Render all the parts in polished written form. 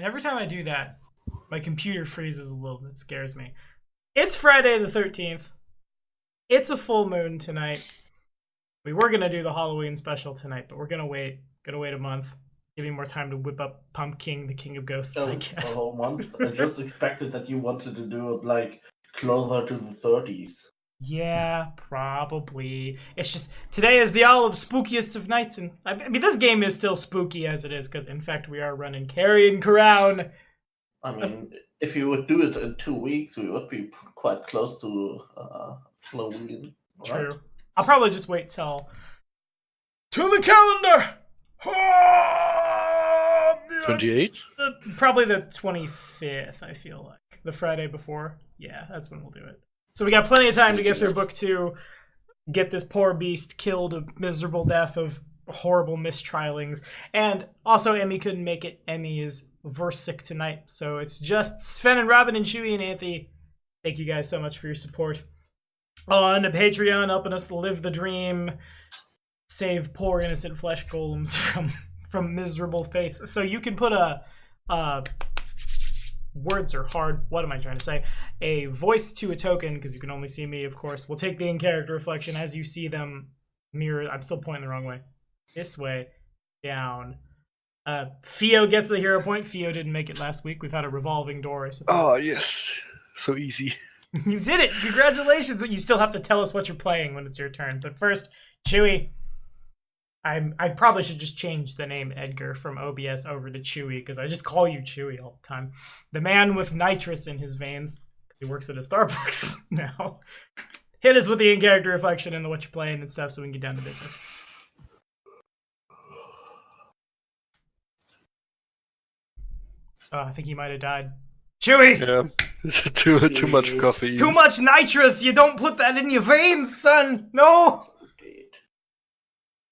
And every time I do that, my computer freezes a little. It scares me. It's Friday the 13th. It's a full moon tonight. We were gonna do the Halloween special tonight, but we're gonna wait. Gonna wait a month. Give me more time to whip up Pumpkin, the King of Ghosts, I guess. A whole month? I just expected that you wanted to do it like closer to the 30s. Yeah, probably. It's just today is the hour of spookiest of nights, and I mean this game is still spooky as it is because in fact we are running Carrion. I mean, if you would do it in 2 weeks, we would be quite close to Halloween. Right? True. I'll probably just wait till to the calendar. 28th? Probably the 25th. I feel like the Friday before. Yeah, that's when we'll do it. So we got plenty of time to get through book 2, get this poor beast killed a miserable death of horrible mistrialings, and also Emmy couldn't make it. Emmy is verse sick tonight, so it's just Sven and Robin and Chewie and Anthony. Thank you guys so much for your support on Patreon, helping us live the dream, save poor innocent flesh golems from miserable fates. So you can put words are hard. What am I trying to say? A voice to a token, because you can only see me, of course. We'll take the in-character reflection as you see them mirrored. I'm still pointing the wrong way. This way, down. Theo gets the hero point. Theo didn't make it last week. We've had a revolving door, I suppose. Oh, yes. So easy. You did it! Congratulations! You still have to tell us what you're playing when it's your turn. But first, Chewie. I probably should just change the name Edgar from OBS over to Chewie, because I just call you Chewie all the time. The man with nitrous in his veins. He works at a Starbucks now. Hit us with the in-character reflection and the what you're playing and stuff so we can get down to business. Oh, I think he might have died. Chewie! Yeah, too much coffee. Too much nitrous! You don't put that in your veins, son! No!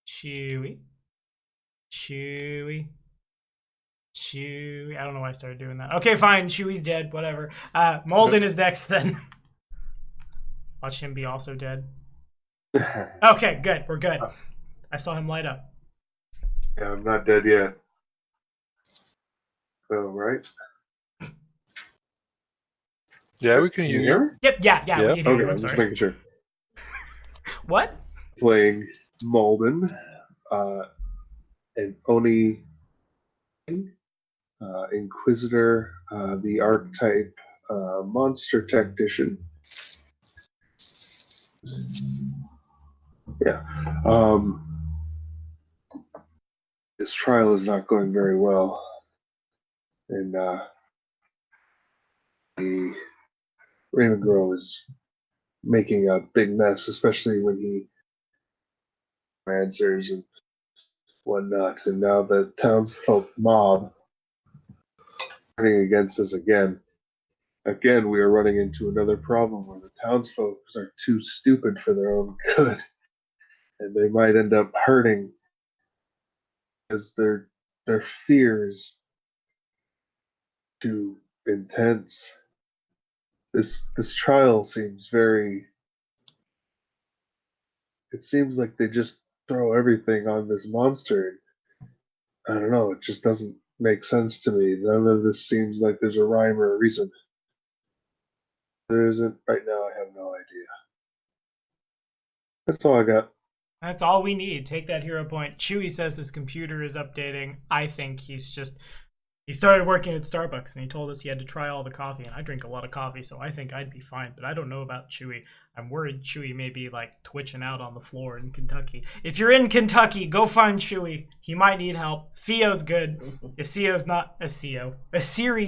Chewie. Chewie. Chewie. I don't know why I started doing that. Okay, fine. Chewie's dead. Whatever. Malden is next then. Watch him be also dead. Okay, good. We're good. I saw him light up. Yeah, I'm not dead yet. So, right? Yeah, we can hear you. Yep, yeah. Yeah. We can hear Okay, you. I'm I'm just sorry. making sure. What? Playing Malden, and Oni, Inquisitor, the archetype monster tactician. Yeah. This trial is not going very well. And the Raven Girl is making a big mess, especially when he answers and whatnot. And now the townsfolk mob turning against us again. Again, we are running into another problem where the townsfolk are too stupid for their own good. And they might end up hurting because their fears too intense. This trial seems very. It seems like they just throw everything on this monster. I don't know. It just doesn't make sense to me. None of this seems like there's a rhyme or a reason. There isn't right now. I have no idea. That's all I got. That's all we need. Take that hero point. Chewie says his computer is updating. I think he started working at Starbucks and he told us he had to try all the coffee, and I drink a lot of coffee, so I think I'd be fine, but I don't know about Chewie. I'm worried Chewie may be like twitching out on the floor in Kentucky. If you're in Kentucky, go find Chewie. He might need help. Theo's good. Asiri's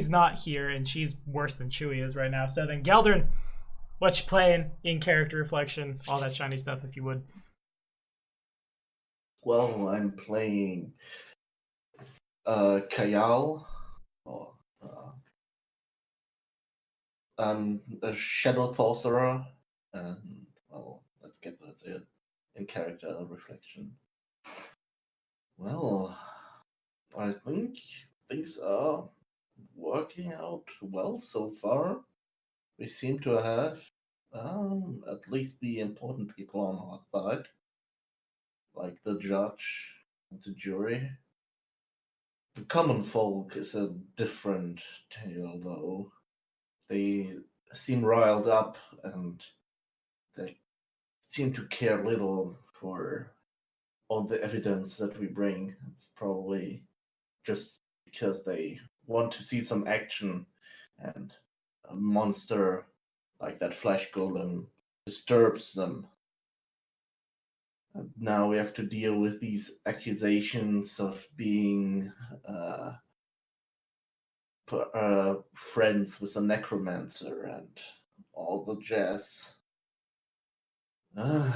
not here, and she's worse than Chewie is right now. So then Geldern, what you playing? In character reflection, all that shiny stuff if you would. Well, I'm playing Kayal, or I'm a Shadow Sorcerer, and well, let's get to it in character reflection. Well, I think things are working out well so far. We seem to have at least the important people on our side, like the judge and the jury. The common folk is a different tale, though. They seem riled up and they seem to care little for all the evidence that we bring. It's probably just because they want to see some action, and a monster like that flesh golem disturbs them. And now we have to deal with these accusations of being friends with a necromancer and all the jazz.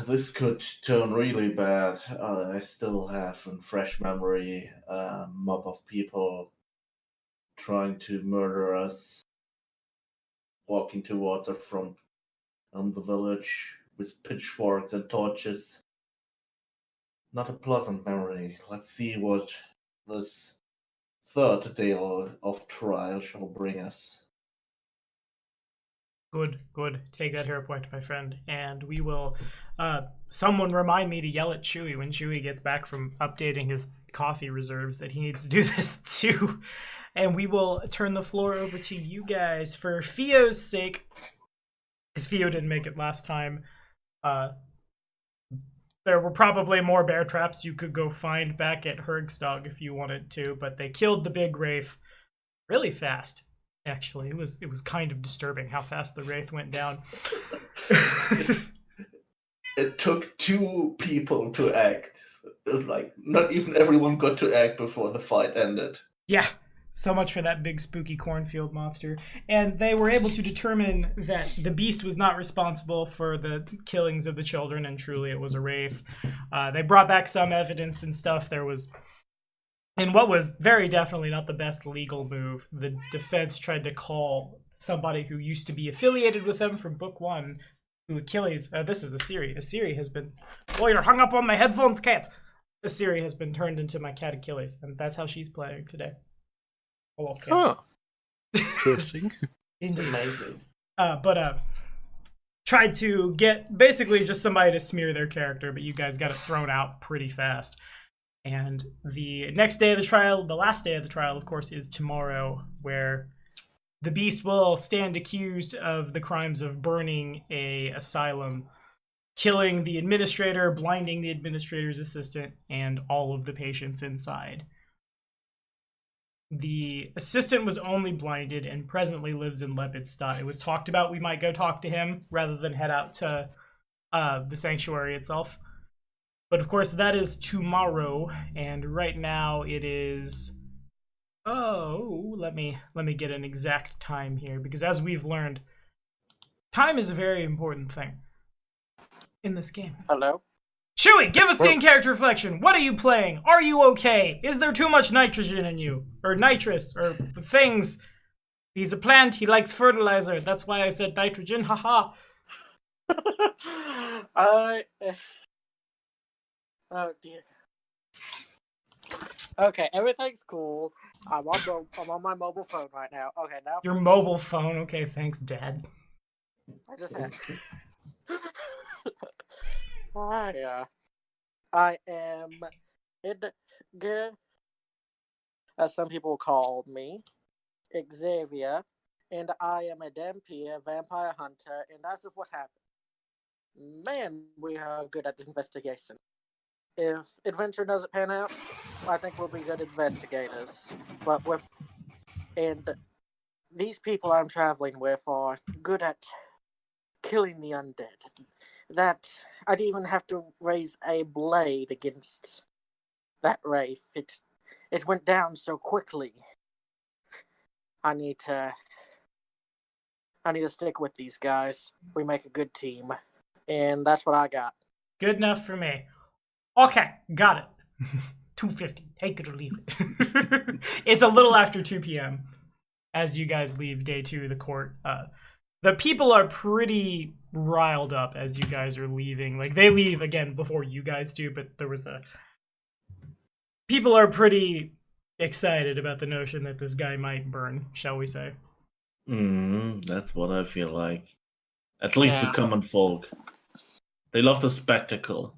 This could turn really bad. I still have in fresh memory a mob of people trying to murder us, walking towards us from the village with pitchforks and torches. Not a pleasant memory. Let's see what this third day of trial shall bring us. Good, good. Take that hero point, my friend. And we will... someone remind me to yell at Chewie when Chewie gets back from updating his coffee reserves that he needs to do this too. And we will turn the floor over to you guys for Theo's sake. Because Theo didn't make it last time. There were probably more bear traps you could go find back at Hergstog if you wanted to, but they killed the big wraith really fast. Actually, it was kind of disturbing how fast the wraith went down. It took 2 people to act. It was like not even everyone got to act before the fight ended. Yeah, so much for that big spooky cornfield monster. And they were able to determine that the beast was not responsible for the killings of the children, and truly it was a wraith. They brought back some evidence and stuff. There was... in what was very definitely not the best legal move, the defense tried to call somebody who used to be affiliated with them from book 1 to Achilles. This is Asiri. Asiri has been... oh, you're hung up on my headphones, cat! Asiri has been turned into my cat Achilles, and that's how she's playing today. Oh, okay. Huh. Interesting. Indeed. Amazing. But tried to get basically just somebody to smear their character, but you guys got it thrown out pretty fast. And the next day of the trial, the last day of the trial, of course, is tomorrow, where the beast will stand accused of the crimes of burning a asylum, killing the administrator, blinding the administrator's assistant, and all of the patients inside. The assistant was only blinded and presently lives in Lepidstadt. It was talked about we might go talk to him rather than head out to the sanctuary itself. But of course, that is tomorrow, and right now it is... oh, let me get an exact time here, because as we've learned, time is a very important thing in this game. Hello? Chewie, give us the in-character reflection. What are you playing? Are you okay? Is there too much nitrogen in you? Or nitrous, or things? He's a plant, he likes fertilizer. That's why I said nitrogen, haha. Oh dear. Okay, everything's cool. I'm on my mobile phone right now. Okay, now Your mobile phone, okay, thanks, Dad. I just had. I am as some people call me, Xavier, and I am a Dampier vampire hunter, and as of what happened, man, we are good at investigation. If adventure doesn't pan out, I think we'll be good investigators. But these people I'm traveling with are good at killing the undead. That I'd even have to raise a blade against that wraith. It went down so quickly. I need to stick with these guys. We make a good team. And that's what I got. Good enough for me. Okay, got it. 2:50. Take it or leave it. It's a little after 2 p.m. as you guys leave day 2 of the court. The people are pretty riled up as you guys are leaving. Like, they leave, again, before you guys do, but there was people are pretty excited about the notion that this guy might burn, shall we say. That's what I feel like. At least Yeah. the common folk. They love the spectacle.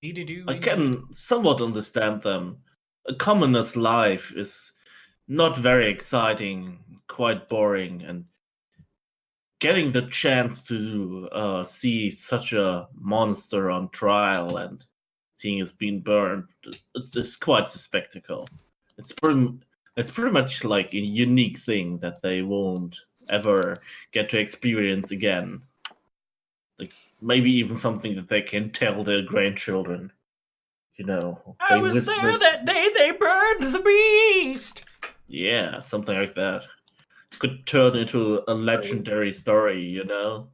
I can somewhat understand them. a commoner's life is not very exciting, quite boring, and getting the chance to see such a monster on trial and seeing it's been burned, it's quite a spectacle. It's pretty much like a unique thing that they won't ever get to experience again. Like maybe even something that they can tell their grandchildren. You know, I was there that day they burned the beast. Yeah, something like that. Could turn into a legendary story, you know?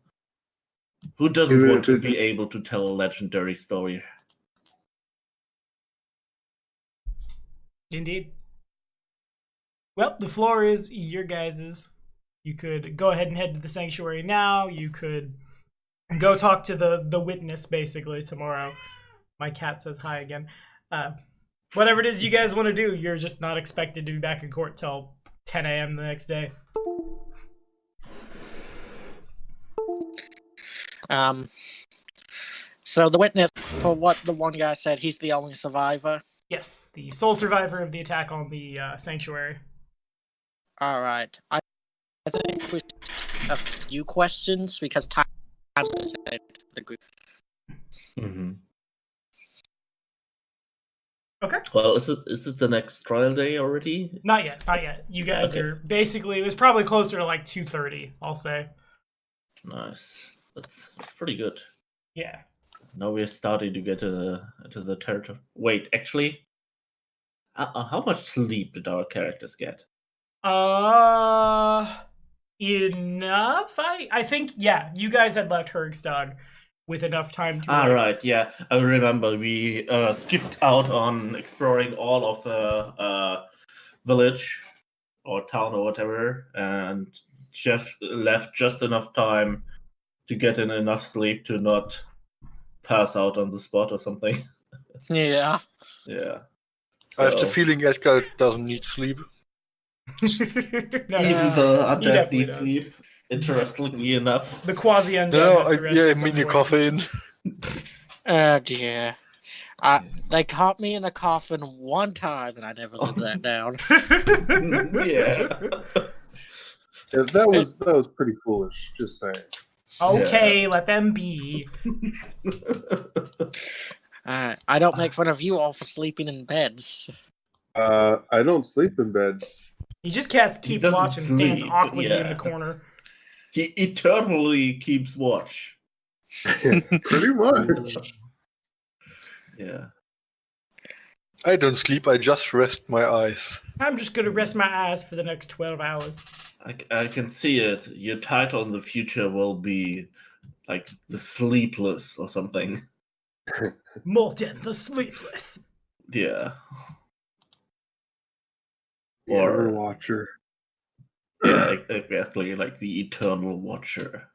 Who doesn't Even want if to it be able to tell a legendary story? Indeed. Well, the floor is your guys's. You could go ahead and head to the sanctuary now. You could go talk to the witness basically tomorrow. My cat says hi again. Whatever it is you guys want to do, you're just not expected to be back in court till 10 a.m. the next day. So the witness, for what the one guy said, he's the only survivor. Yes, the sole survivor of the attack on the sanctuary. All right. I think we should have a few questions because time is the group. Mm-hmm. Okay. Well, is it the next trial day already? Not yet. You guys Okay. are basically, it was probably closer to like 2:30, I'll say. Nice. That's pretty good. Yeah. Now we're starting to get to the territory. Wait, actually, how much sleep did our characters get? Enough. I think, yeah, you guys had left Hergstag with enough time to. Right, yeah, I remember we skipped out on exploring all of the village or town or whatever, and just left just enough time to get in enough sleep to not pass out on the spot or something. Yeah. Yeah. I have the So, feeling Achaidh doesn't need sleep. No, even the undead definitely need does. sleep, interestingly enough. The quasi undead No, has to rest yeah, at some mini point. coffin. Oh dear. They caught me in a coffin one time, and I never lived that down. Yeah. Yeah, that was pretty foolish. Just saying. Okay, let them be. I don't make fun of you all for sleeping in beds. I don't sleep in bed. He just can't He keep doesn't watch and stands sleep, awkwardly in yeah. the corner. He eternally keeps watch. Pretty much. Yeah. I don't sleep, I just rest my eyes. I'm just gonna rest my eyes for the next 12 hours. I can see it. Your title in the future will be like The Sleepless or something. Molten the Sleepless. Yeah. The Or Everwatcher. yeah, exactly, like the Eternal Watcher.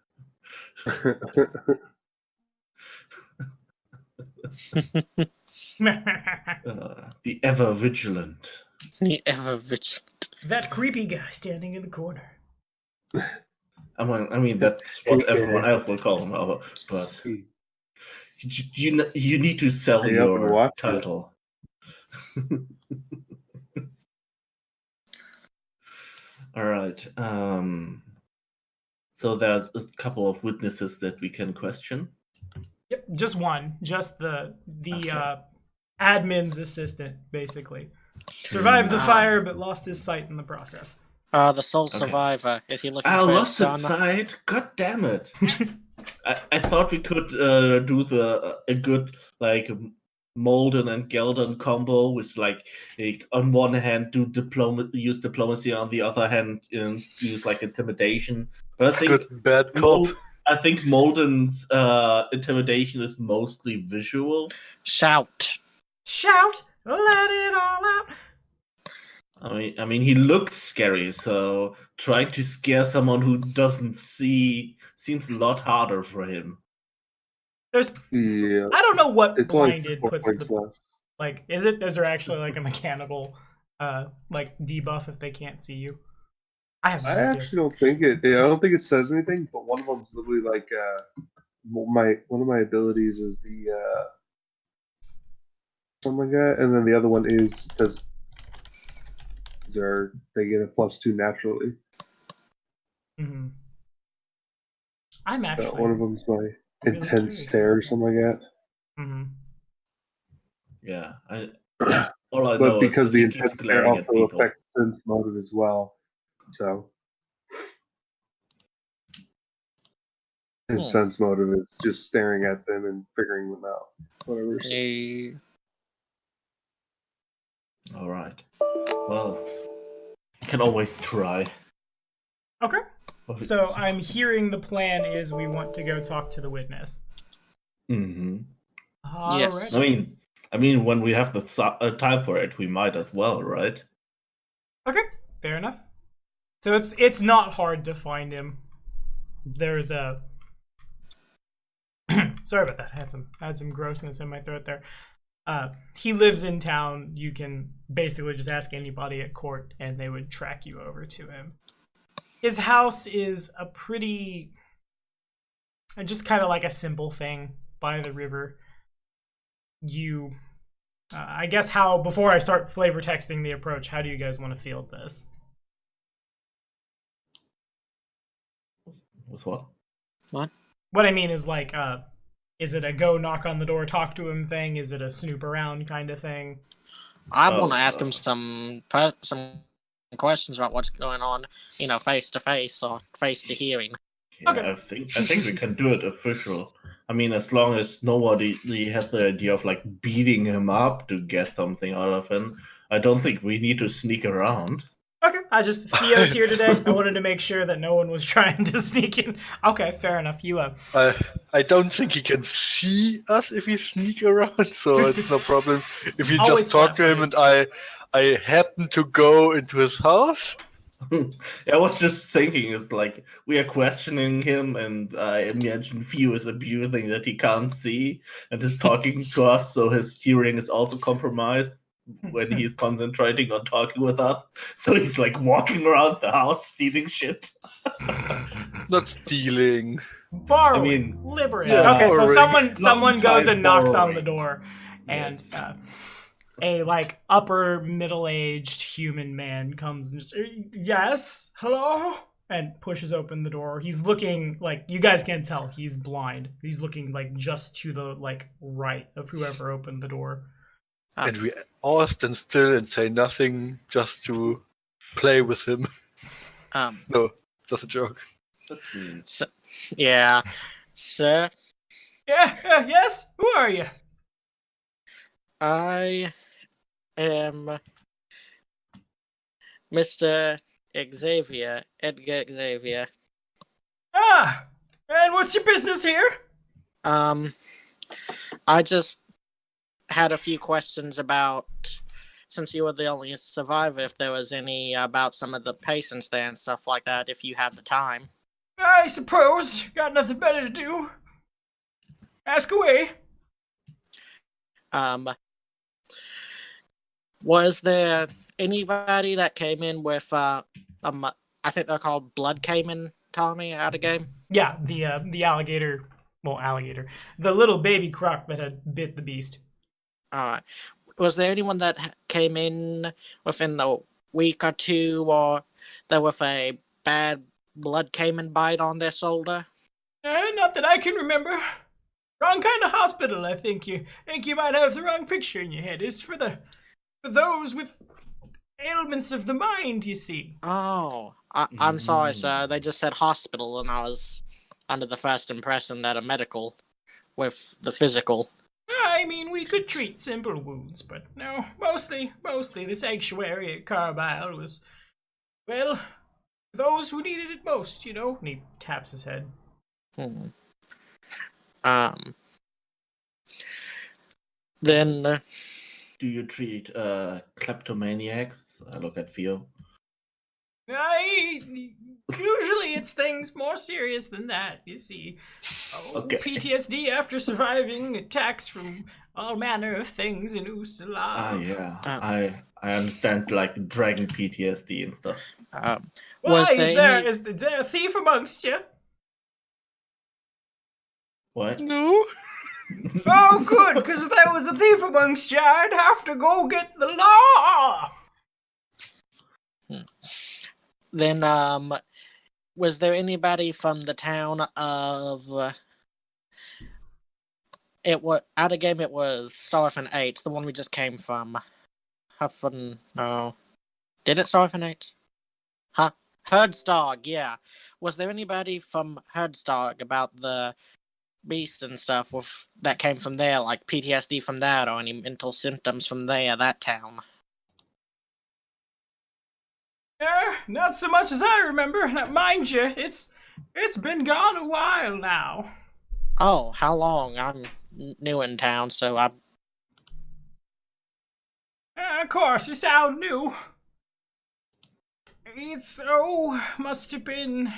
The Ever Vigilant. Ever vigilant. That creepy guy standing in the corner. I mean that's what everyone else will call him, but you need to sell Stay up and your watch it. title. All right. So there's a couple of witnesses that we can question. Yep, just one. Just the Okay. admin's assistant, basically. Survived the fire, but lost his sight in the process. The sole Okay. survivor. Is he looking I for his lost son? its sight. God damn it! I thought we could do a good like Molden and Geldon combo, which like on one hand use diplomacy, on the other hand use like intimidation. But I think Good bad cop. I think Molden's intimidation is mostly visual. Shout. Shout, let it all out. I mean, he looks scary, so trying to scare someone who doesn't see seems a lot harder for him. There's, Yeah. I don't know what It's only blinded 4 puts points the less. like. Is there actually like a mechanical like debuff if they can't see you? I have no I idea. actually don't think it. I don't think it says anything. But one of them's literally like one of my abilities is the something like that. And then the other one is because they get a +2 naturally. Mm-hmm. I'm actually One of them's my really intense curious stare or about something like Mm-hmm. Yeah, that. all I But know is because that the he keeps intense stare glaring at also people. affects sense motive as well. So his sense motive is just staring at them and figuring them out. Whatever. So. No. All right. Well, you can always try. Okay. So I'm hearing the plan is we want to go talk to the witness. Mm-hmm. Yes. I mean, when we have the time for it, we might as well, right? Okay, fair enough. So it's not hard to find him. There's a sorry about that. Had some grossness in my throat there. He lives in town. You can basically just ask anybody at court, and they would track you over to him. His house is a pretty, just kind of like a simple thing by the river. You, I guess before I start flavor texting the approach, how do you guys want to field this? With what? What? What I mean is like, is it a go knock on the door, talk to him thing? Is it a snoop around kind of thing? I want to ask him some questions about what's going on, face to face or face to hearing. Yeah, Okay. I think we can do it official. I mean, as long as nobody has the idea of like beating him up to get something out of him, I don't think we need to sneak around. Okay, Theo's here today. I wanted to make sure that no one was trying to sneak in. Okay, fair enough. You I don't think he can see us if we sneak around, so it's no problem. If we Always just talk to him and I happen to go into his house. I was just thinking, it's like we are questioning him, and I imagine Theo is abusing that he can't see and is talking to us, so his hearing is also compromised when he's concentrating on talking with us. So he's like walking around the house stealing shit. Not stealing. borrowing, liberating. yeah, Okay, so borrowing. someone goes and knocks on the borrowing. door, and Yes. A like upper middle-aged human man comes and just, yes, hello, and pushes open the door. He's looking like, you guys can't tell, he's blind. He's looking like just to the like right of whoever opened the door. And we all stand still and say nothing just to play with him. No, just a joke. That's mean. So, yeah, sir. Yeah, yes. Who are you? I am Mr. Xavier, Edgar Xavier. Ah, and what's your business here? I just had a few questions about, since you were the only survivor, if there was any about some of the patients there and stuff like that, if you had the time. I suppose. Got nothing better to do. Ask away. Was there anybody that came in with, I think they're called blood caiman, Tommy, out of game? Yeah, the alligator. Well, alligator. The little baby croc that had bit the beast. Alright. Was there anyone that came in within the week or two, or that with a bad blood caiman bite on their shoulder? Not that I can remember. Wrong kind of hospital, I think. You might have the wrong picture in your head. It's for those with ailments of the mind, you see. Oh, I'm sorry, sir. They just said hospital, and I was under the first impression that a medical with the physical. I mean, we could treat simple wounds, but no, mostly the sanctuary at Carbile was, well, those who needed it most, you know? And he taps his head. Then... Do you treat kleptomaniacs? I look at Theo. Usually it's things more serious than that, you see. Okay. PTSD after surviving attacks from all manner of things in Ustalav. Yeah. I understand, like, dragon PTSD and stuff. Is there a thief amongst you? What? No. Oh, good, because if there was a thief amongst you, I'd have to go get the law. Then, was there anybody from the town of... It was out of game. It was Starfin 8, the one we just came from. Huffin, no. Did it Starfin 8? Huh? Herdsdog, yeah. Was there anybody from Herdsdog about the beast and stuff that came from there, like PTSD from that, or any mental symptoms from there, that town? Not so much as I remember. Now, mind you, it's been gone a while now. Oh, how long? I'm new in town, so I... Of course, you sound new. Must have been,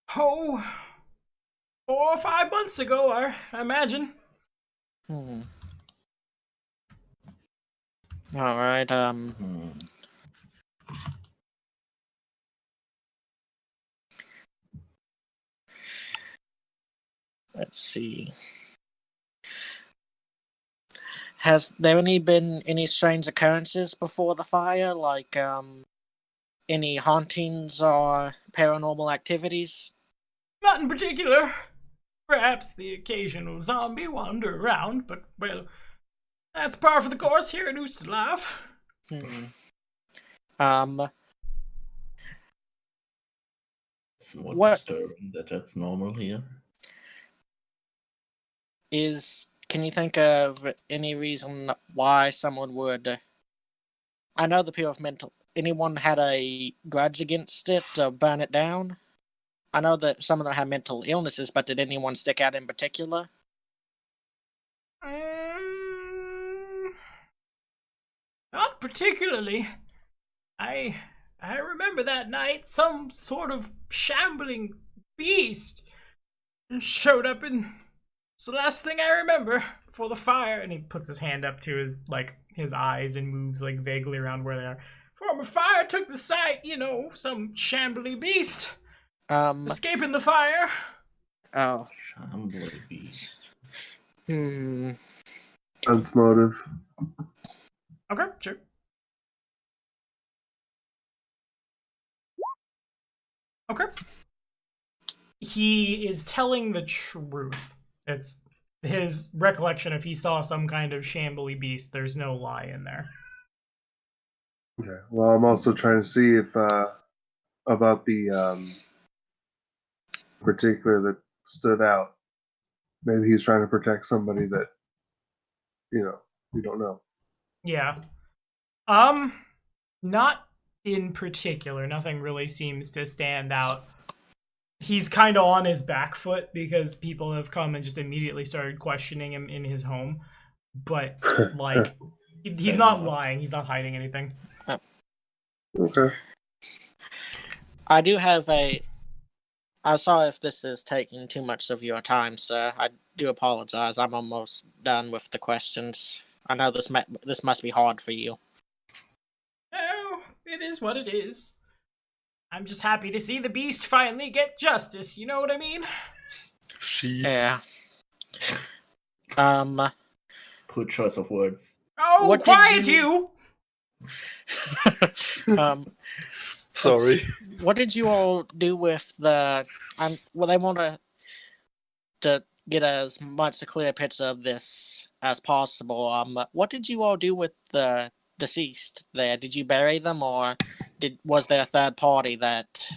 4 or 5 months ago, I imagine. Alright, let's see. Has there been any strange occurrences before the fire, like, any hauntings or paranormal activities? Not in particular. Perhaps the occasional zombie wander around, but, well, that's par for the course here at Ustalav. Somewhat What disturbing that's normal here. can you think of any reason why someone would... I know the people of mental... Anyone had a grudge against it or burn it down? I know that some of them have mental illnesses, but did anyone stick out in particular? Not particularly. I remember that night some sort of shambling beast showed up in... It's the last thing I remember before the fire. And he puts his hand up to his eyes and moves vaguely around where they are. Before the fire took the site, some shambly beast escaping the fire. Oh. Shambly beast. Sense motive. Okay, sure. Okay. He is telling the truth. It's his recollection if he saw some kind of shambly beast, there's no lie in there. Okay. Well, I'm also trying to see if about the particular that stood out. Maybe he's trying to protect somebody that we don't know. Yeah. Not in particular. Nothing really seems to stand out. He's kind of on his back foot because people have come and just immediately started questioning him in his home. But, he's not lying. He's not hiding anything. Okay. I do have I'm sorry if this is taking too much of your time, sir. I do apologize. I'm almost done with the questions. I know this must be hard for you. Oh, it is what it is. I'm just happy to see the beast finally get justice, you know what I mean? Yeah. Poor choice of words. Oh, what quiet you! Sorry. What did you all do with the... they want to get as much a clear picture of this as possible. What did you all do with the deceased there? Did you bury them, or was there a third party that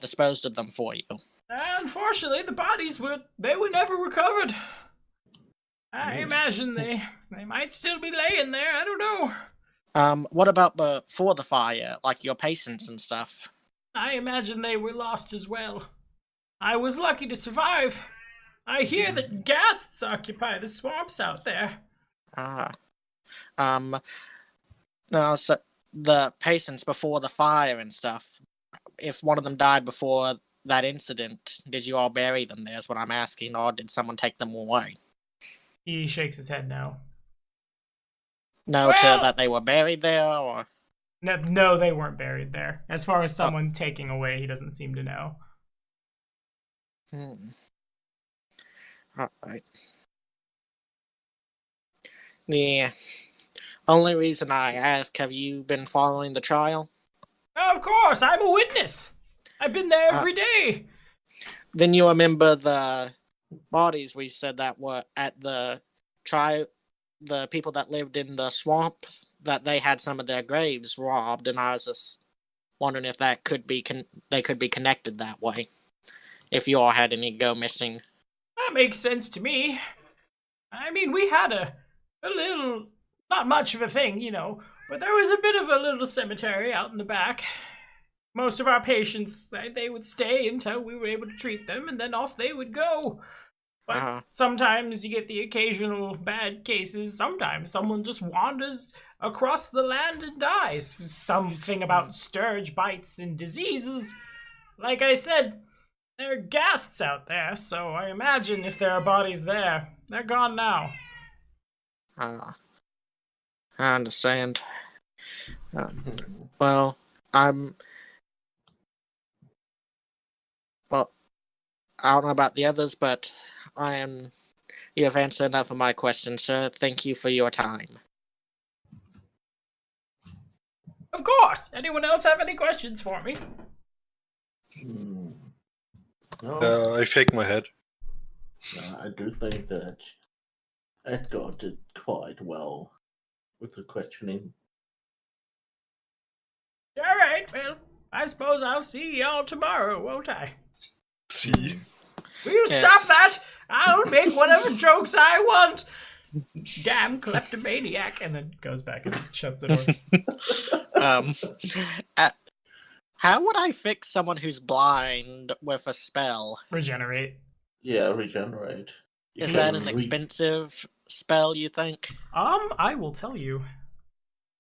disposed of them for you? Unfortunately, the bodies were never recovered. I imagine they might still be laying there. I don't know. What about before the fire, like your patients and stuff? I imagine they were lost as well. I was lucky to survive. I hear that ghasts occupy the swamps out there. No, so the patients before the fire and stuff, if one of them died before that incident, did you all bury them there is what I'm asking, or did someone take them away? He shakes his head no. No, to that they were buried there, or? No, they weren't buried there. As far as someone taking away, he doesn't seem to know. Alright. The only reason I ask, have you been following the trial? Of course, I'm a witness. I've been there every day. Then you remember the bodies we said that were at the trial, the people that lived in the swamp, that they had some of their graves robbed, and I was just wondering if that could be they could be connected that way. If you all had any go missing. That makes sense to me. I mean, we had a little, not much of a thing, you know, but there was a bit of a little cemetery out in the back. Most of our patients, they would stay until we were able to treat them, and then off they would go. But sometimes you get the occasional bad cases. Sometimes someone just wanders across the land and dies. Something about scourge bites and diseases. Like I said, there are ghasts out there, so I imagine if there are bodies there, they're gone now. I understand. Well, I don't know about the others, but you have answered enough of my questions, sir. Thank you for your time. Of course! Anyone else have any questions for me? No, I shake my head. I do think that Edgar did quite well with the questioning. Alright, well, I suppose I'll see y'all tomorrow, won't I? See? Will you stop that? I'll make whatever jokes I want! Damn kleptomaniac! And then goes back and shuts the door. How would I fix someone who's blind with a spell? Regenerate. Yeah, regenerate. Is that an expensive spell, you think? I will tell you.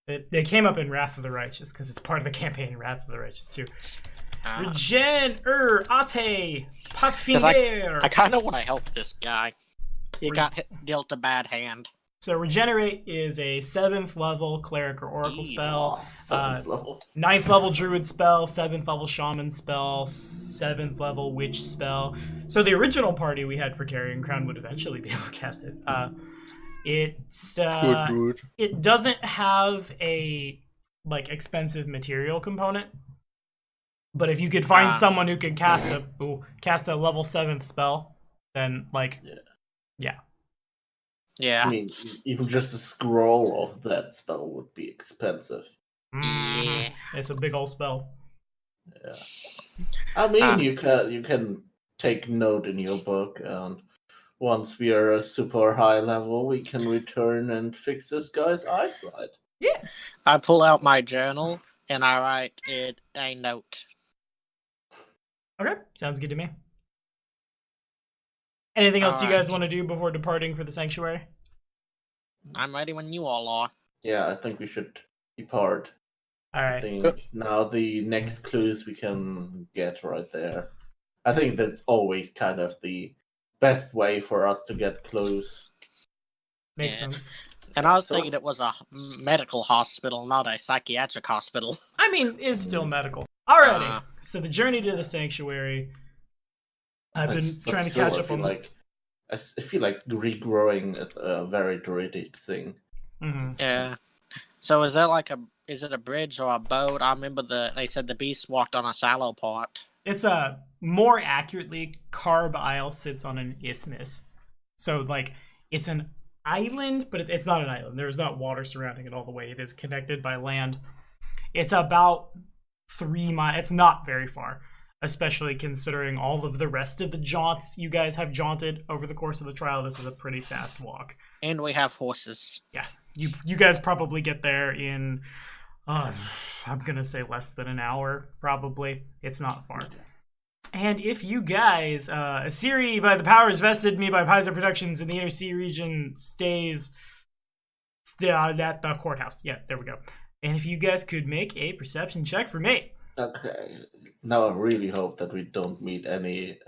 It came up in Wrath of the Righteous, because it's part of the campaign Wrath of the Righteous, too. Achaidh, Paffinger. I kind of want to help this guy. He got dealt a bad hand. So Regenerate is a 7th level cleric or oracle spell, 7th level. 9th level druid spell, 7th level shaman spell, 7th level witch spell. So the original party we had for Carrion Crown would eventually be able to cast it. It doesn't have a expensive material component, but if you could find someone who could cast a level 7th spell, then Yeah. I mean, even just a scroll of that spell would be expensive. Yeah. It's a big old spell. Yeah. I mean, you can take note in your book, and once we are a super high level, we can return and fix this guy's eyesight. Yeah. I pull out my journal and I write it a note. Okay, sounds good to me. Anything else you guys want to do before departing for the sanctuary? I'm ready when you all are. Yeah, I think we should depart. Alright. I think now the next clues we can get right there. I think that's always kind of the best way for us to get clues. Makes sense. And I was thinking it was a medical hospital, not a psychiatric hospital. I mean, it's still medical. Alrighty. So the journey to the sanctuary. I've been trying to catch up on. I feel like regrowing a very druidic thing. Mm-hmm. Yeah. So is it a bridge or a boat? I remember they said the beast walked on a shallow part. It's more accurately, Carb Isle sits on an isthmus. So it's an island, but it's not an island. There's not water surrounding it all the way. It is connected by land. It's about 3 miles. It's not very far, especially considering all of the rest of the jaunts you guys have jaunted over the course of the trial. This is a pretty fast walk. And we have horses. Yeah, you guys probably get there in, I'm going to say less than an hour, probably. It's not far. And if you guys, Asiri, by the powers vested in me by Paizo Productions in the Inner Sea region, stays at the courthouse. Yeah, there we go. And if you guys could make a perception check for me. Okay. Now I really hope that we don't meet any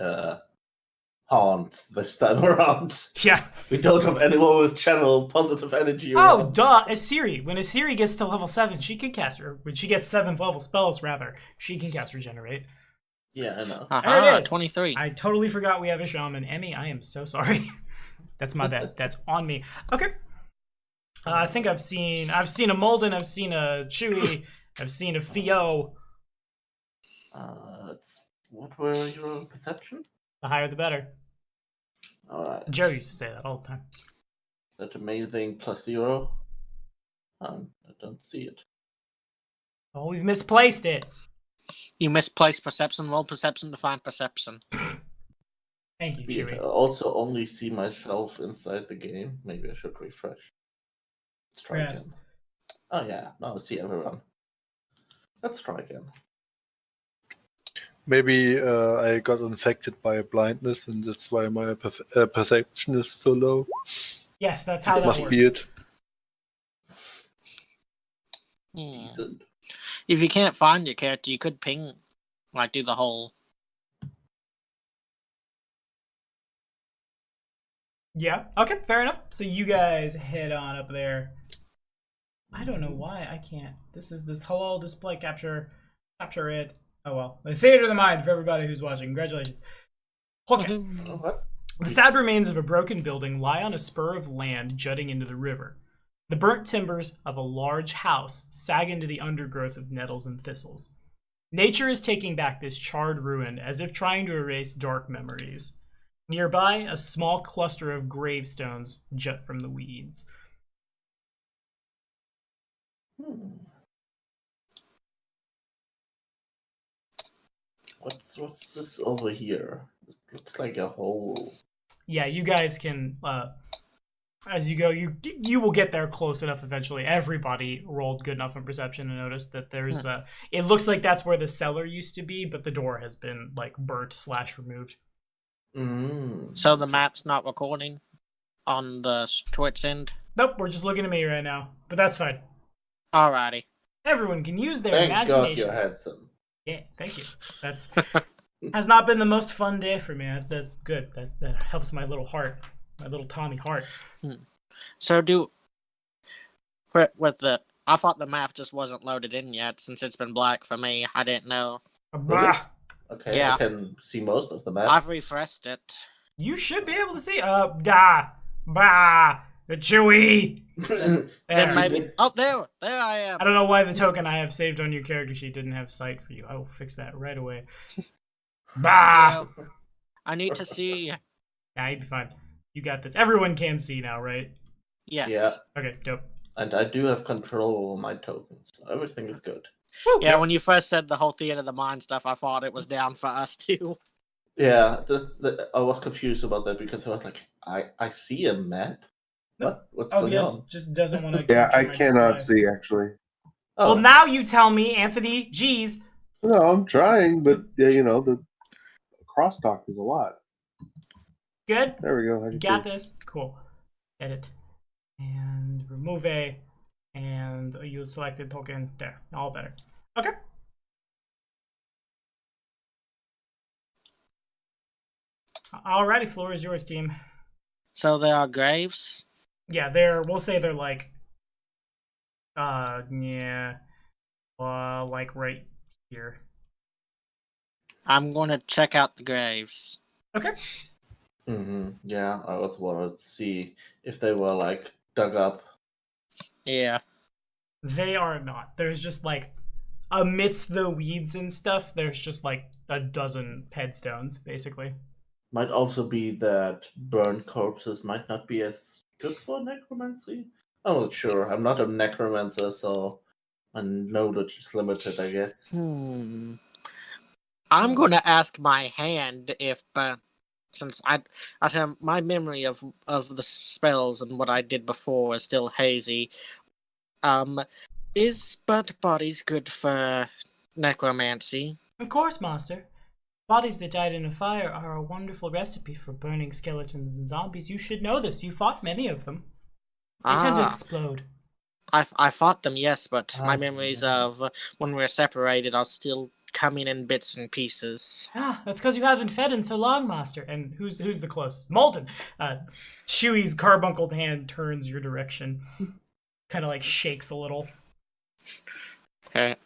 haunts this time around. Yeah. We don't have anyone with channel positive energy Oh, around. duh. Asiri. When Asiri gets to level 7, she can cast her. When she gets 7th level spells, rather, she can cast Regenerate. Yeah, I know. There it is. 23. I totally forgot we have a shaman. Emmy, I am so sorry. That's my bad. That's on me. Okay. I think I've seen a Molden, I've seen a Chewie, I've seen a Fio. What were your perception? The higher the better. Alright. Joe used to say that all the time. That amazing +0. I don't see it. Oh, we've misplaced it. You misplaced perception. Roll perception to find perception. Thank you, Weird. Chewie. I also only see myself inside the game. Maybe I should refresh. Let's try Perhaps. again. Oh yeah, now I see everyone. Let's try again. Maybe I got infected by a blindness, and that's why my perception is so low. Yes, that's how that Must works. be it. Decent. If you can't find your character, you could ping, like do the whole. Yeah. Okay, fair enough. So you guys head on up there. I don't know why I can't. This hello display capture it. Oh well. The theater of the mind for everybody who's watching. Congratulations. Okay. What? The sad remains of a broken building lie on a spur of land jutting into the river. The burnt timbers of a large house sag into the undergrowth of nettles and thistles. Nature is taking back this charred ruin as if trying to erase dark memories. Nearby, a small cluster of gravestones jut from the weeds. What's this over here? It looks like a hole. Yeah, you guys can, as you go, you will get there close enough eventually. Everybody rolled good enough in perception to notice that there's it looks like that's where the cellar used to be, but the door has been like burnt/removed. So the map's not recording on the Twitch end? Nope, we're just looking at me right now, but that's fine. Alrighty. Everyone can use their Thank God imagination. you're handsome. Yeah, thank you. That's has not been the most fun day for me. That's good. That helps my little heart, my little Tommy heart. So I thought the map just wasn't loaded in yet since it's been black for me. I didn't know. Really? Okay, Yeah. I can see most of the map. I've refreshed it. You should be able to see. The Chewie. Then maybe. Oh, there I am. I don't know why the token I have saved on your character sheet didn't have sight for you. I will fix that right away. I need to see. Nah, you'd be fine. You got this. Everyone can see now, right? Yes. Yeah. Okay, dope. And I do have control over my tokens. So everything is good. Woo! Yeah, when you first said the whole theater of the mind stuff, I thought it was down for us too. Yeah, I was confused about that because I was like, I see a map. What's going on? Just doesn't want to. Yeah, I cannot see actually. Oh. Well, now you tell me, Anthony. Jeez. No, I'm trying, but yeah, the crosstalk is a lot. Good. There we go. I You can got see. this. Cool. Edit. And remove a. And use selected token. There. All better. Okay. Alrighty, floor is yours, team. So there are graves. Yeah, we'll say they're like. Like right here. I'm going to check out the graves. Okay. Yeah, I also wanted to see if they were like dug up. Yeah. They are not. There's just like amidst the weeds and stuff, there's just like a dozen headstones, basically. Might also be that burned corpses might not be as good for necromancy. I'm not sure. I'm not a necromancer, so my knowledge is limited, I guess. I'm going to ask my hand if, since my memory of the spells and what I did before is still hazy. Is burnt bodies good for necromancy? Of course, master. Bodies that died in a fire are a wonderful recipe for burning skeletons and zombies. You should know this. You fought many of them. They tend to explode. I fought them, yes, but my memories of when we were separated are still coming in bits and pieces. That's because you haven't fed in so long, master. And who's the closest? Molten. Chewie's carbunkled hand turns your direction. Kind of like shakes a little. Okay.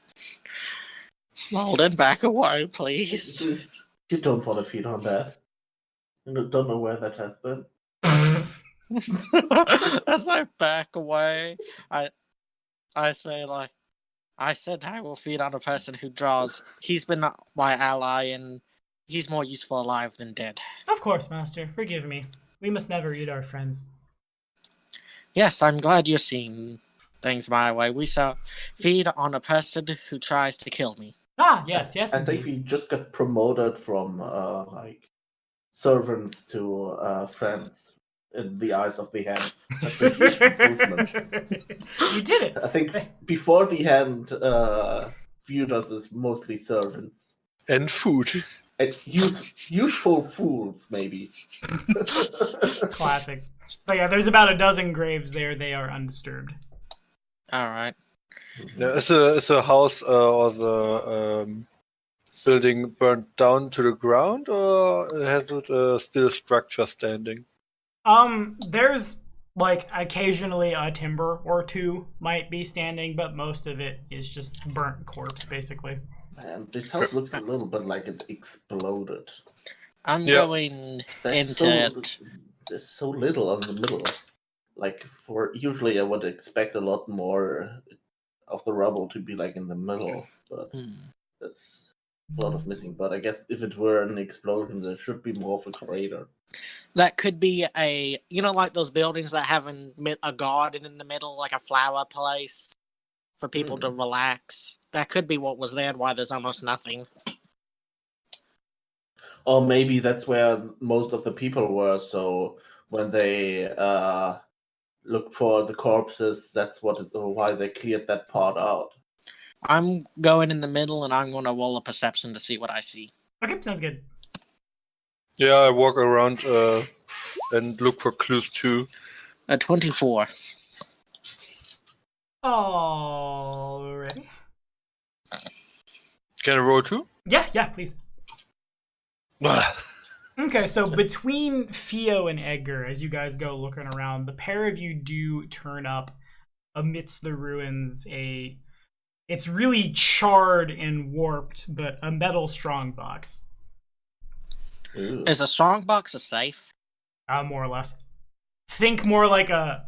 Malden, back away, please. You don't want to feed on that. You don't know where that has been. As I back away, I say like, I said I will feed on a person who draws. He's been my ally, and he's more useful alive than dead. Of course, Master. Forgive me. We must never eat our friends. Yes, I'm glad you're seeing things my way. We shall feed on a person who tries to kill me. Ah, yes, yes, I think indeed. we just got promoted from servants to friends in the eyes of the hand. That's a huge improvement. You did it. I think before the hand viewed us as mostly servants. And food. And useful fools, maybe. Classic. But yeah, there's about a dozen graves there. They are undisturbed. All right. Yeah, is the house or the building burnt down to the ground, or has it still structure standing? There's like occasionally a timber or two might be standing, but most of it is just burnt corpse, basically. Man, this house looks a little bit like it exploded. I'm going into it. There's so little in the middle. Like, usually I would expect a lot more of the rubble to be like in the middle, but that's a lot of missing. But I guess if it were an explosion, there should be more of a crater. That could be like those buildings that have a garden in the middle, like a flower place for people to relax. That could be what was there and why there's almost nothing. Or maybe that's where most of the people were, so when they looked for the corpses, that's why they cleared that part out. I'm going in the middle, and I'm going to roll a perception to see what I see. Okay, sounds good. Yeah, I walk around and look for clues too. A 24. Alrighty. Can I roll too? Yeah, please. Okay, so between Theo and Edgar, as you guys go looking around, the pair of you do turn up amidst the ruins it's really charred and warped, but a metal strongbox. Ooh. Is a strongbox a safe? More or less. Think more like a...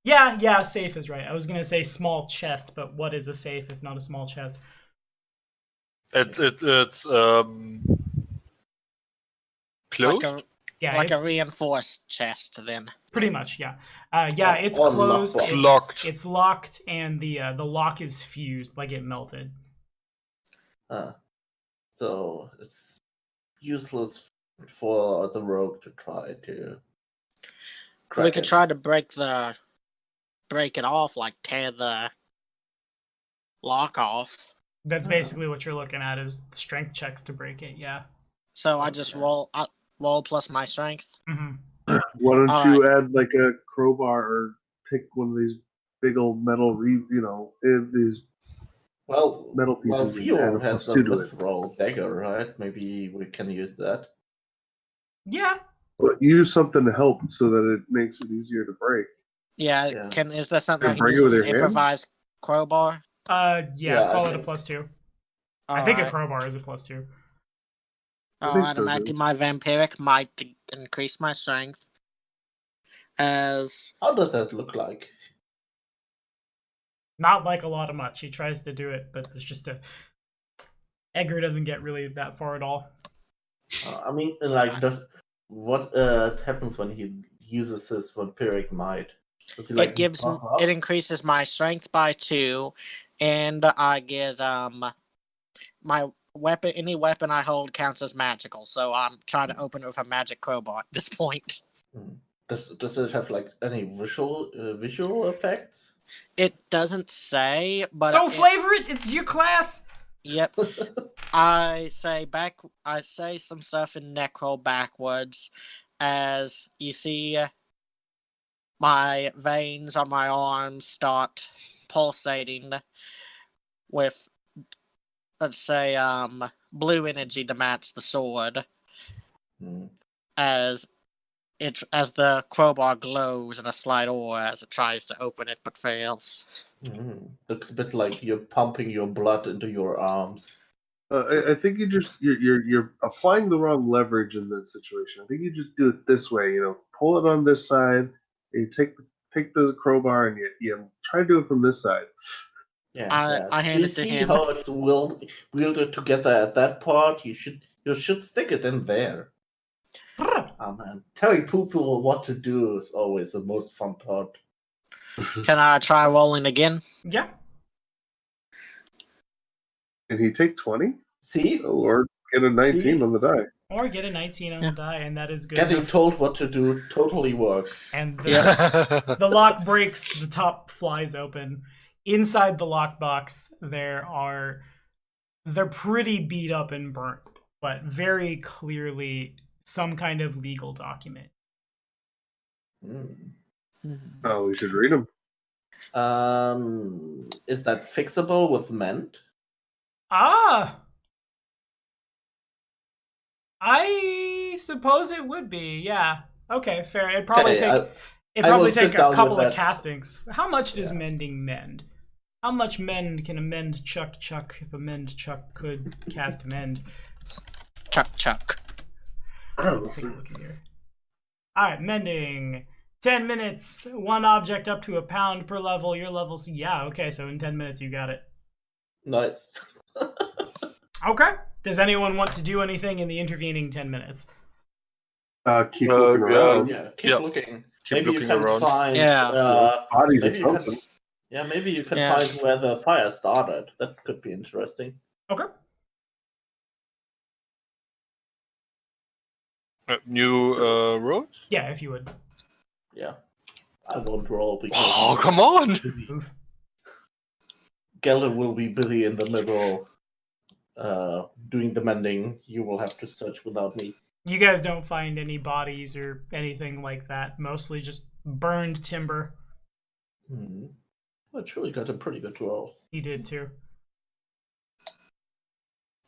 Yeah, safe is right. I was going to say small chest, but what is a safe if not a small chest? It's closed? Like a reinforced chest, then. Pretty much, yeah. It's closed. It's locked. It's locked, and the lock is fused, like it melted. So it's useless for the rogue to try to crack We could it. try to break it off, like tear the lock off. That's basically what you're looking at, is strength checks to break it, yeah. So I just roll plus my strength. Mm-hmm. Why don't you add like a crowbar or pick one of these big old metal, these metal pieces. Well, Theo has +2 the to it. mithril dagger, right? Maybe we can use that. Yeah. But use something to help so that it makes it easier to break. Yeah. Is that something I can break use it as with an your hand? improvised crowbar? Yeah, call it a +2. I think a crowbar is a +2. Alright, I'm adding my vampiric might to increase my strength. How does that look like? Not like a lot of much. He tries to do it, but there's just Edgar doesn't get really that far at all. I mean, what happens when he uses his vampiric might? Does he, it increases my strength by 2, and I get my weapon. Any weapon I hold counts as magical, so I'm trying to open it with a magic crowbar at this point. Does it have like any visual effects? It doesn't say, but flavor it. It's your class. Yep. I say some stuff in Necro backwards, as you see my veins on my arms start pulsating with, let's say, blue energy to match the sword. As the crowbar glows in a slight aura as it tries to open it but fails. Looks a bit like you're pumping your blood into your arms. I think you're applying the wrong leverage in this situation. I think you just do it this way. Pull it on this side. You take the crowbar and you try to do it from this side. Yeah, I hand You it to see him. how it's wielded together at that part? You should stick it in there. Oh man, telling people what to do is always the most fun part. Can I try rolling again? Yeah. And he take 20, See, or get a 19 See? on the die. Or get a 19 on the die, and that is good getting enough. told what to do totally works. And the lock breaks, the top flies open. Inside the lockbox, they're pretty beat up and burnt, but very clearly some kind of legal document. Oh, we should read them. Is that fixable with mend? Ah! I suppose it would be, yeah. Okay, fair. It'd probably take a couple of castings. How much does mending mend? How much mend can a mend chuck if a mend chuck could cast mend? Chuck. Let's take a look here. Alright, mending. 10 minutes, one object up to a pound per level. Your level's okay, so in 10 minutes you got it. Nice. Okay. Does anyone want to do anything in the intervening 10 minutes? Keep looking around. Yeah, keep looking. Keep Maybe looking you can around. find Bodies or maybe you can, something. maybe you can find where the fire started. That could be interesting. Okay. New road? Yeah, if you would. Yeah. I won't roll because Oh, come on! Oof. Gelder will be busy in the middle doing the mending. You will have to search without me. You guys don't find any bodies or anything like that. Mostly just burned timber. I truly got a pretty good roll. He did too.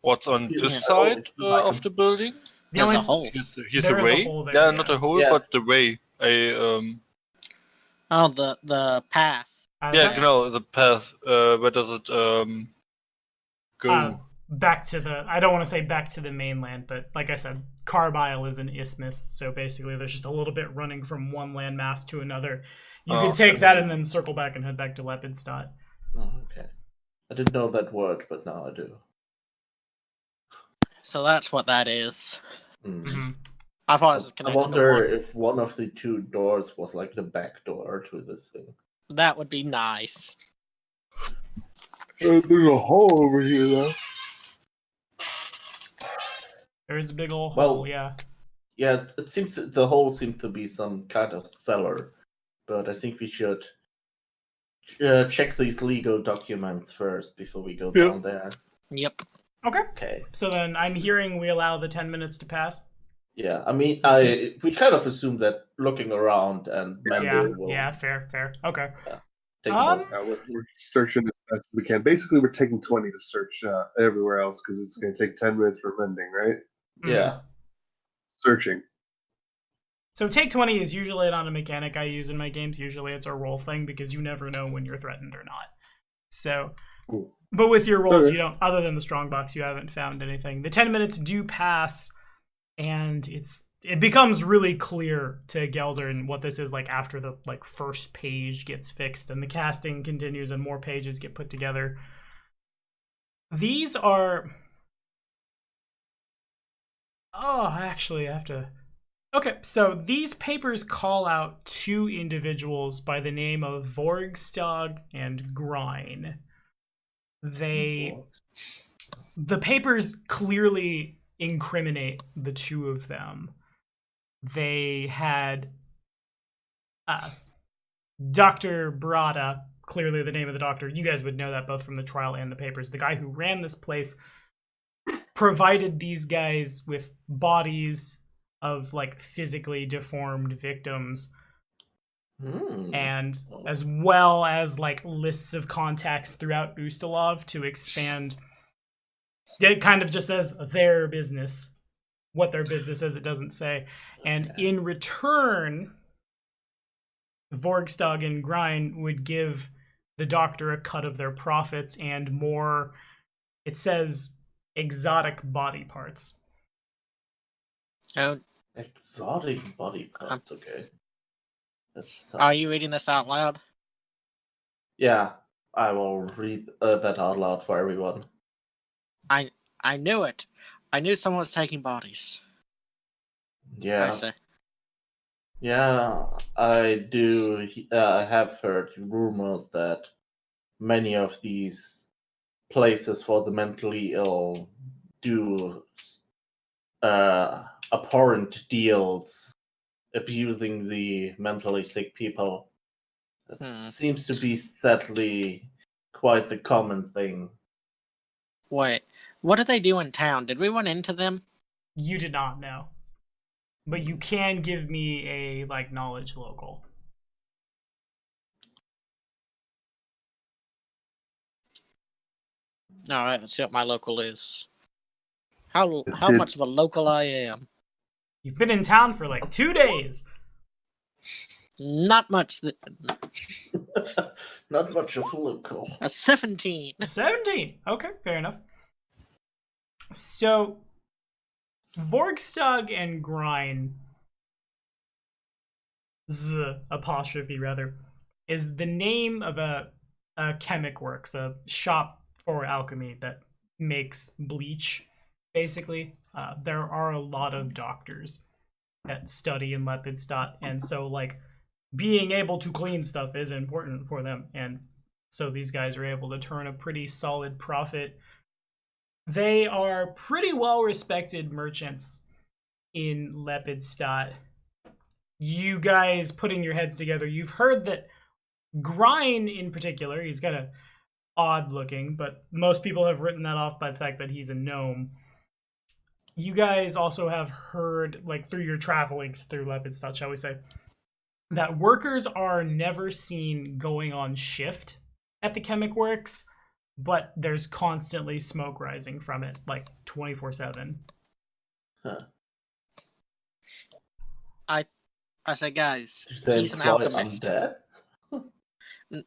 What's on Yeah. this side of the building? The only There's a hole. Here's There a is a way. hole there, yeah, yeah. not a hole, Yeah. but the way. Oh, the path. Yeah, the path. Where does it go? Back to the, I don't want to say back to the mainland, but like I said, Carbile is an isthmus, so basically there's just a little bit running from one landmass to another. You could take that and then circle back and head back to Lepidstadt. Oh, okay. I didn't know that word, but now I do. So that's what that is. Mm-hmm. I thought it was I connected wonder to one. if one of the two doors was like the back door to this thing. That would be nice. There's a hole over here, though. There is a big old Well, hole, yeah. Yeah, it seems the hole seems to be some kind of cellar, but I think we should check these legal documents first before we go down there. Yep. Okay. Okay. So then I'm hearing we allow the 10 minutes to pass. Yeah, I mean, we kind of assume that looking around and Mendo will Fair. Okay. take about. We're searching as best as we can. Basically, we're taking 20 to search everywhere else because it's going to take 10 minutes for mending, right? Yeah. Searching. So take 20 is usually not a mechanic I use in my games. Usually it's a roll thing because you never know when you're threatened or not. So, but with your rolls, you don't, other than the strongbox, you haven't found anything. The 10 minutes do pass, and it becomes really clear to Gelder what this is like after the first page gets fixed and the casting continues and more pages get put together. These are... Oh, actually, I have to... Okay, so these papers call out two individuals by the name of Vorgstag and Grine. The papers clearly incriminate the two of them. They had Dr. Brada, clearly the name of the doctor. You guys would know that both from the trial and the papers. The guy who ran this place provided these guys with bodies of physically deformed victims, and as well as lists of contacts throughout Ustalov to expand. It kind of just says their business. What their business is, it doesn't say. And in return, Vorgstag and Grine would give the doctor a cut of their profits and more. It says exotic body parts. Oh, Exotic body parts, okay. are you reading this out loud? Yeah, I will read that out loud for everyone. I knew it. I knew someone was taking bodies. I Yeah, say. yeah, I do have heard rumors that many of these places for the mentally ill do abhorrent deals abusing the mentally sick people. It seems to be sadly quite the common thing. Wait, what did they do in town? Did we run into them? You did not know. But you can give me a knowledge local. Alright, let's see what my local is. How Did- much of a local I am? You've been in town for 2 days. Not much. Not much of a local. A 17. 17. Okay, fair enough. So, Vorkstag and Grine, apostrophe rather, is the name of a chemic works, a shop for alchemy that makes bleach, basically. There are a lot of doctors that study in Lepidstadt, and so, being able to clean stuff is important for them, and so these guys are able to turn a pretty solid profit. They are pretty well-respected merchants in Lepidstadt. You guys putting your heads together, you've heard that Grine in particular, he's kind of odd looking, but most people have written that off by the fact that he's a gnome. You guys also have heard, through your travelings through Lepidstadt, shall we say, that workers are never seen going on shift at the chemic works, but there's constantly smoke rising from it, 24/7. Huh. I say, guys, Do they he's an employ alchemist. undeads?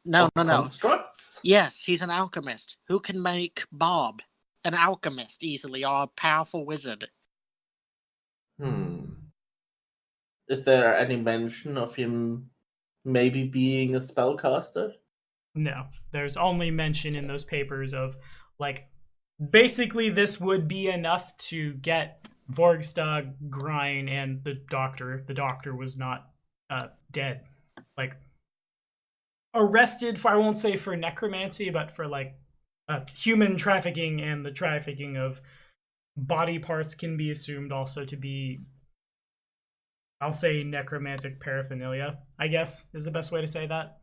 No. Constructs? Yes, he's an alchemist who can make Bob an alchemist easily, or a powerful wizard. Is there any mention of him maybe being a spellcaster? No, there's only mention in those papers of, basically this would be enough to get Vorkstag, Grine, and the doctor, if the doctor was not dead. Arrested for, I won't say for necromancy, but for, human trafficking, and the trafficking of body parts can be assumed also to be, I'll say, necromantic paraphernalia, I guess, is the best way to say that.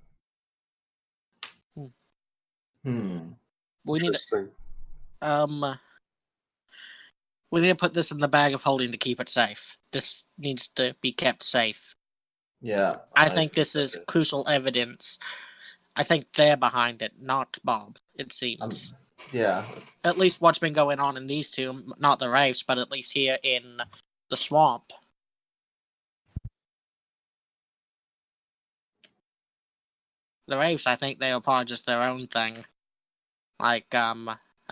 We need Interesting. we need to put this in the bag of holding to keep it safe. This needs to be kept safe. Yeah. I think this is crucial evidence. I think they're behind it, not Bob, it seems. Yeah. At least what's been going on in these two, not the raves, but at least here in the swamp. The raves, I think they are part of just their own thing. A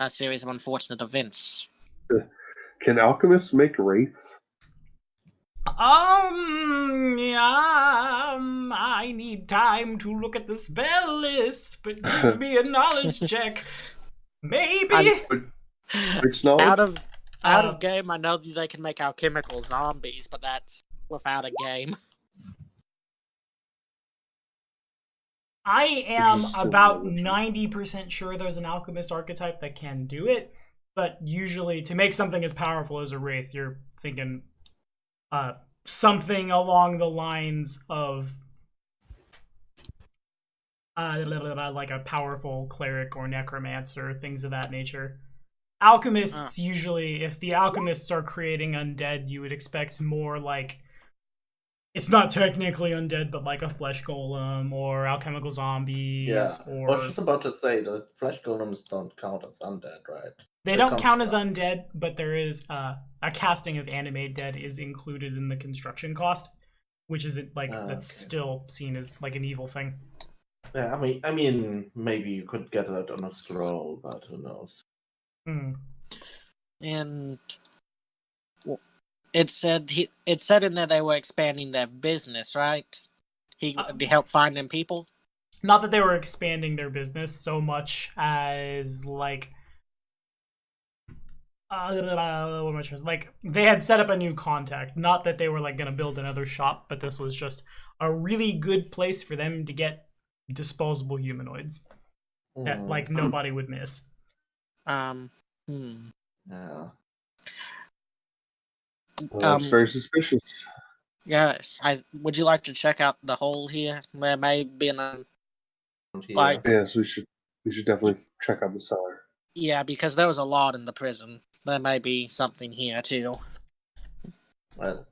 series of unfortunate events. Can alchemists make wraiths? I need time to look at the spell list, but give me a knowledge check. Maybe. Which knowledge? Out of game, I know that they can make alchemical zombies, but that's without a game. I am about 90% sure there's an alchemist archetype that can do it, but usually to make something as powerful as a wraith, you're thinking something along the lines of a powerful cleric or necromancer, things of that nature. Alchemists usually, if the alchemists are creating undead, you would expect more it's not technically undead, but a flesh golem or alchemical zombies. Yeah. Or... I was just about to say that flesh golems don't count as undead, right? They don't count as undead, but there is a casting of animate dead is included in the construction cost, which is that's still seen as an evil thing. Yeah, I mean, maybe you could get that on a scroll, but who knows? And it said in there they were expanding their business, right? He helped find them people. Not that they were expanding their business so much as like what am I trying to say? Like they had set up a new contact. Not that they were like gonna build another shop, but this was just a really good place for them to get disposable humanoids that like nobody would miss. Yeah. Well, that's very suspicious. Yes. Would you like to check out the hole here? There may be an Here. Yes, we should definitely check out the cellar. yeah, because there was a lot in the prison. There may be something here too. Well,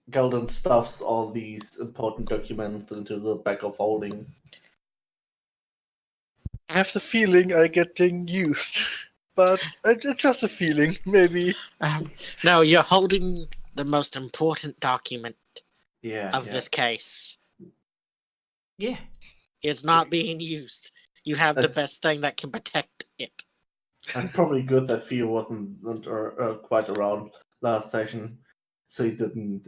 Golden stuffs all these important documents into the bag of holding. I have the feeling I'm getting used, but it's just a feeling. Maybe. No, you're holding the most important document Yeah. of this case. Yeah. It's not being used. You have the best thing that can protect it. It's probably good that Theo wasn't quite around last session, so he didn't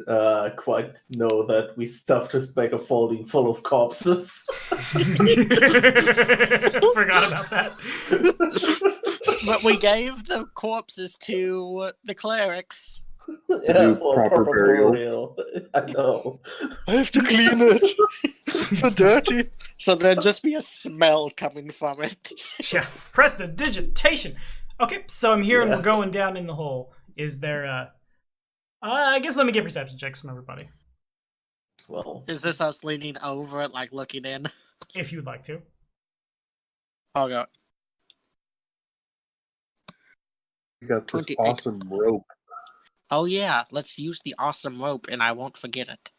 quite know that we stuffed his bag of holding full of corpses. Forgot about that. But we gave the corpses to the clerics. Yeah, Do for proper proper burial. burial. I know. I have to clean it. So dirty. So there'd just be a smell coming from it. Yeah. Press the digitation. Okay, so I'm here and Yeah. we're going down in the hole. Is there I guess let me get perception checks from everybody. Well, Is this us leaning over it, like looking in? If you'd like to. I'll go. We got this 28. awesome rope. Oh yeah, let's use the awesome rope, and I won't forget it.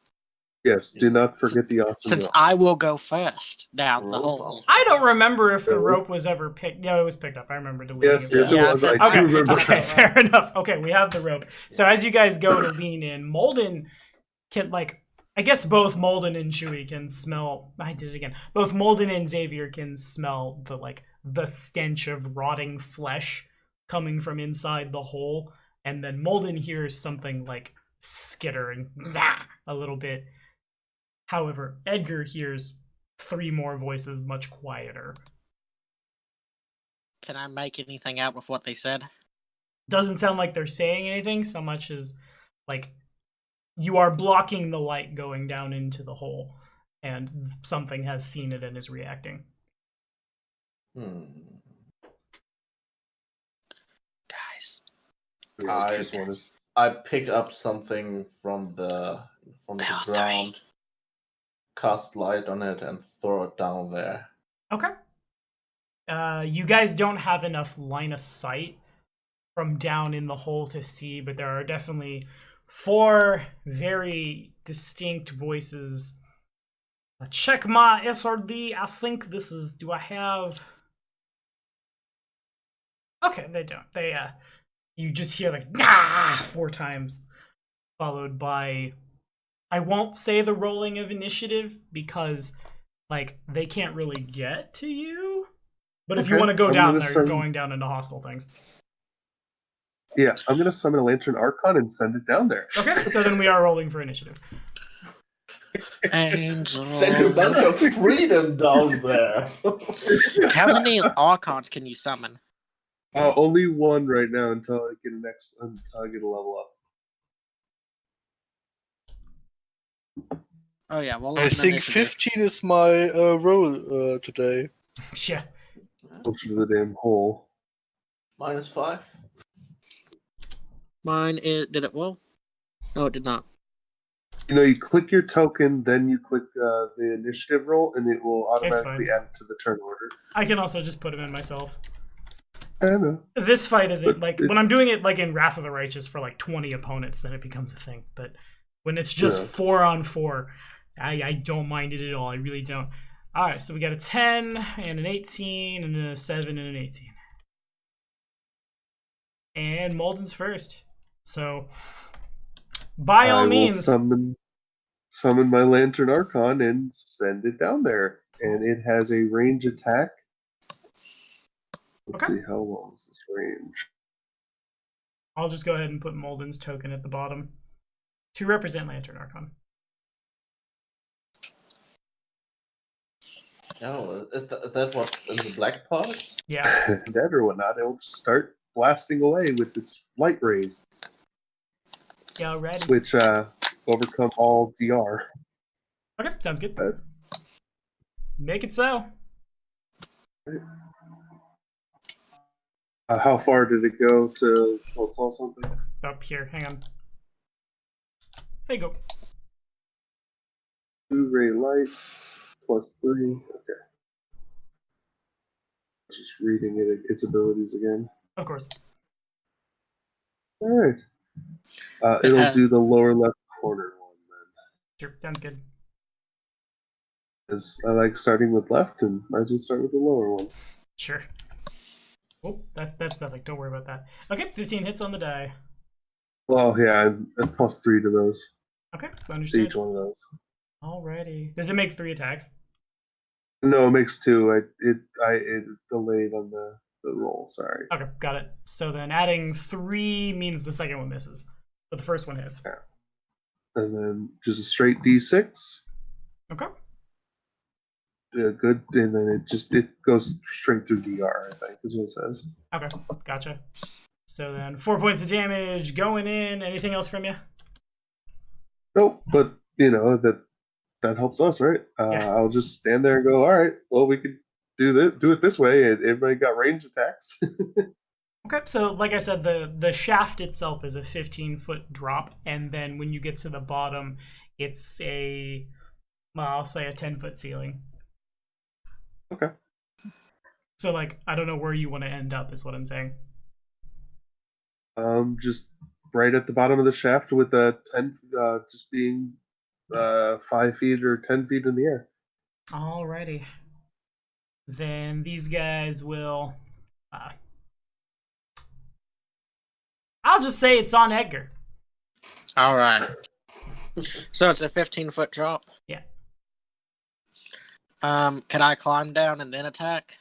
Yes, do not forget the awesome Since rope. I will go first down the Rope hole. I don't remember if the Really? rope was ever picked. No, it was picked up. I remember deleting Yes, it. yes, Yeah, it was. so- I Okay, do remember okay, that. fair enough. Okay, we have the rope. So as you guys go to lean in, Molden can like I guess both Molden and Chewie can smell. I did it again. Both Molden and Xavier can smell the stench of rotting flesh coming from inside the hole, and then Molden hears something like skitter and a little bit. However, Edgar hears 3 more voices much quieter. Can I make anything out with what they said? Doesn't sound like they're saying anything so much as like you are blocking the light going down into the hole, and something has seen it and is reacting. Guys. Yes, just want to. I pick up something from the ground, cast light on it, and throw it down there. Okay. You guys don't have enough line of sight from down in the hole to see, but there are definitely 4 very distinct voices. Check my SRD. I think this is. Do I have? Okay, they don't. They you just hear like 4 times, followed by. I won't say the rolling of initiative because, like, they can't really get to you. But if you Okay, want to go I'm down gonna there, you're send- going down into hostile things. Yeah, I'm gonna summon a Lantern Archon and send it down there. Okay, so then we are rolling for initiative. Angel. Send a bunch of freedom down there. How many Archons can you summon? Only 1 right now until I get until I get a level up. Oh yeah, well, I think 15 is my roll today. Yeah. Closer to the damn hole. -5. Mine did it well? No, it did not. You know, you click your token, then you click the initiative roll, and it will automatically fine. add it to the turn order. I can also just put them in myself. I know. This fight isn't But like it- when I'm doing it like in Wrath of the Righteous for like 20 opponents, then it becomes a thing. But when it's just Yeah. 4 on 4, I don't mind it at all. I really don't. All right, so we got a 10 and an 18 and a 7 and an 18. And Molden's first. So by all I will means, summon my Lantern Archon and send it down there. And it has a range attack. Let's Okay. see, how long is this range? I'll just go ahead and put Molden's token at the bottom to represent Lantern Archon. Oh, is that what's in the black part? Yeah. Dead or whatnot, it'll just start blasting away with its light rays, Yeah, ready. which overcome all DR. Okay, sounds good. Uh, Make it so. How far did it go to saw something? Up here, hang on. There you go. 2 ray lights plus 3. Okay. Just reading its abilities again. Of course. All right. It'll do the lower left corner one then. Sure, sounds good. Because I like starting with left, and might as well start with the lower one. Sure. Oh, that's nothing. Don't worry about that. Okay, 15 hits on the die. Well, yeah, and plus 3 to those. Okay, To understood. each one of those. Alrighty. Does it make 3 attacks? No, it makes 2. It delayed on the roll. Sorry. Okay, got it. So then adding 3 means the second one misses, but the first one hits. And then just a straight D6. Okay. Good, and then it goes straight through DR. I think is what it says. Okay, gotcha. So then 4 points of damage going in. Anything else from you? Nope, but that helps us, right? Yeah. I'll just stand there and go. All right, well, we could do it this way, and everybody got range attacks. Okay, so like I said, the shaft itself is a 15-foot drop, and then when you get to the bottom, it's I'll say a 10-foot ceiling. Okay. So like, I don't know where you want to end up, is what I'm saying. Just right at the bottom of the shaft with the 10, just being 5 feet or 10 feet in the air. Alrighty. Then these guys will. I'll just say it's on Edgar. All right. So it's a 15-foot drop. Yeah. Can I climb down and then attack?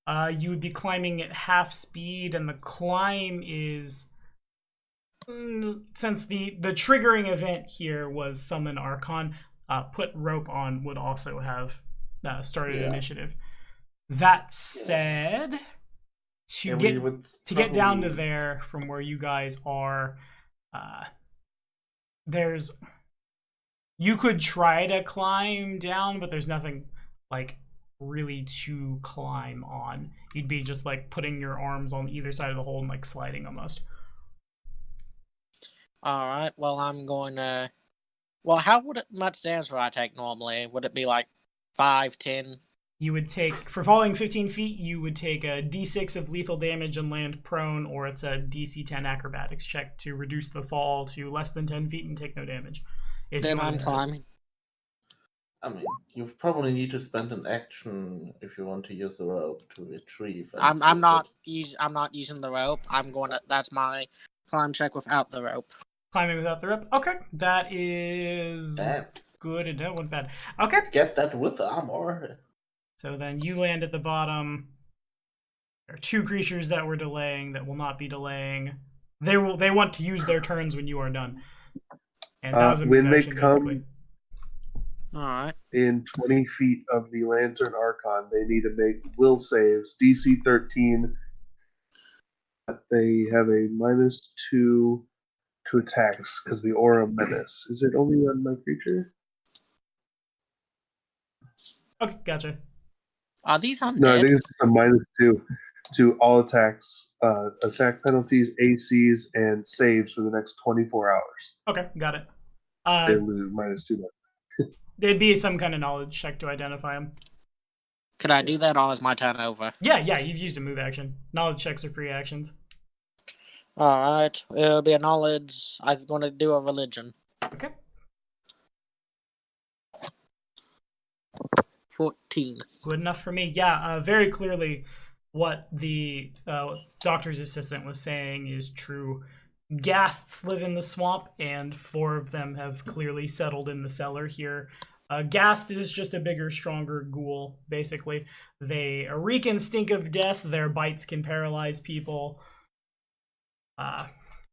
You would be climbing at half speed, and the climb is. Since the triggering event here was summon Archon, put rope on would also have started initiative. That said, to get down to there from where you guys are, you could try to climb down, but there's nothing like really to climb on. You'd be just like putting your arms on either side of the hole and like sliding almost. All right. Well, I'm going to. Well, how much damage would I take normally? Would it be like 5, 10? You would take, for falling 15 feet, you would take a d6 of lethal damage and land prone, or it's a DC 10 acrobatics check to reduce the fall to less than 10 feet and take no damage. Then I'm climbing. I mean, you probably need to spend an action if you want to use the rope to retrieve. I'm not using the rope. That's my climb check without the rope. Climbing without the rope? Okay. That is good and not bad. Okay. Get that with armor. So then you land at the bottom. There are 2 creatures that were delaying that will not be delaying. They want to use their turns when you are done. And that was a when move they action, come basically. All right. in 20 feet of the Lantern Archon, they need to make will saves, DC 13. They have a -2 to attacks because the aura menace. Is it only on my creature? Okay, gotcha. Are these undead? No, I think it's just a -2 to all attacks, attack penalties, ACs, and saves for the next 24 hours. Okay, got it. They lose -2. There'd be some kind of knowledge check to identify them. Could I do that, or is my turn over? Yeah, you've used a move action. Knowledge checks are free actions. All right. It'll be a knowledge. I'm going to do a religion. Okay. 14. Good enough for me. Yeah, very clearly what the doctor's assistant was saying is true. Ghasts live in the swamp, and 4 of them have clearly settled in the cellar here. Ghast is just a bigger, stronger ghoul, basically. They reek and stink of death. Their bites can paralyze people.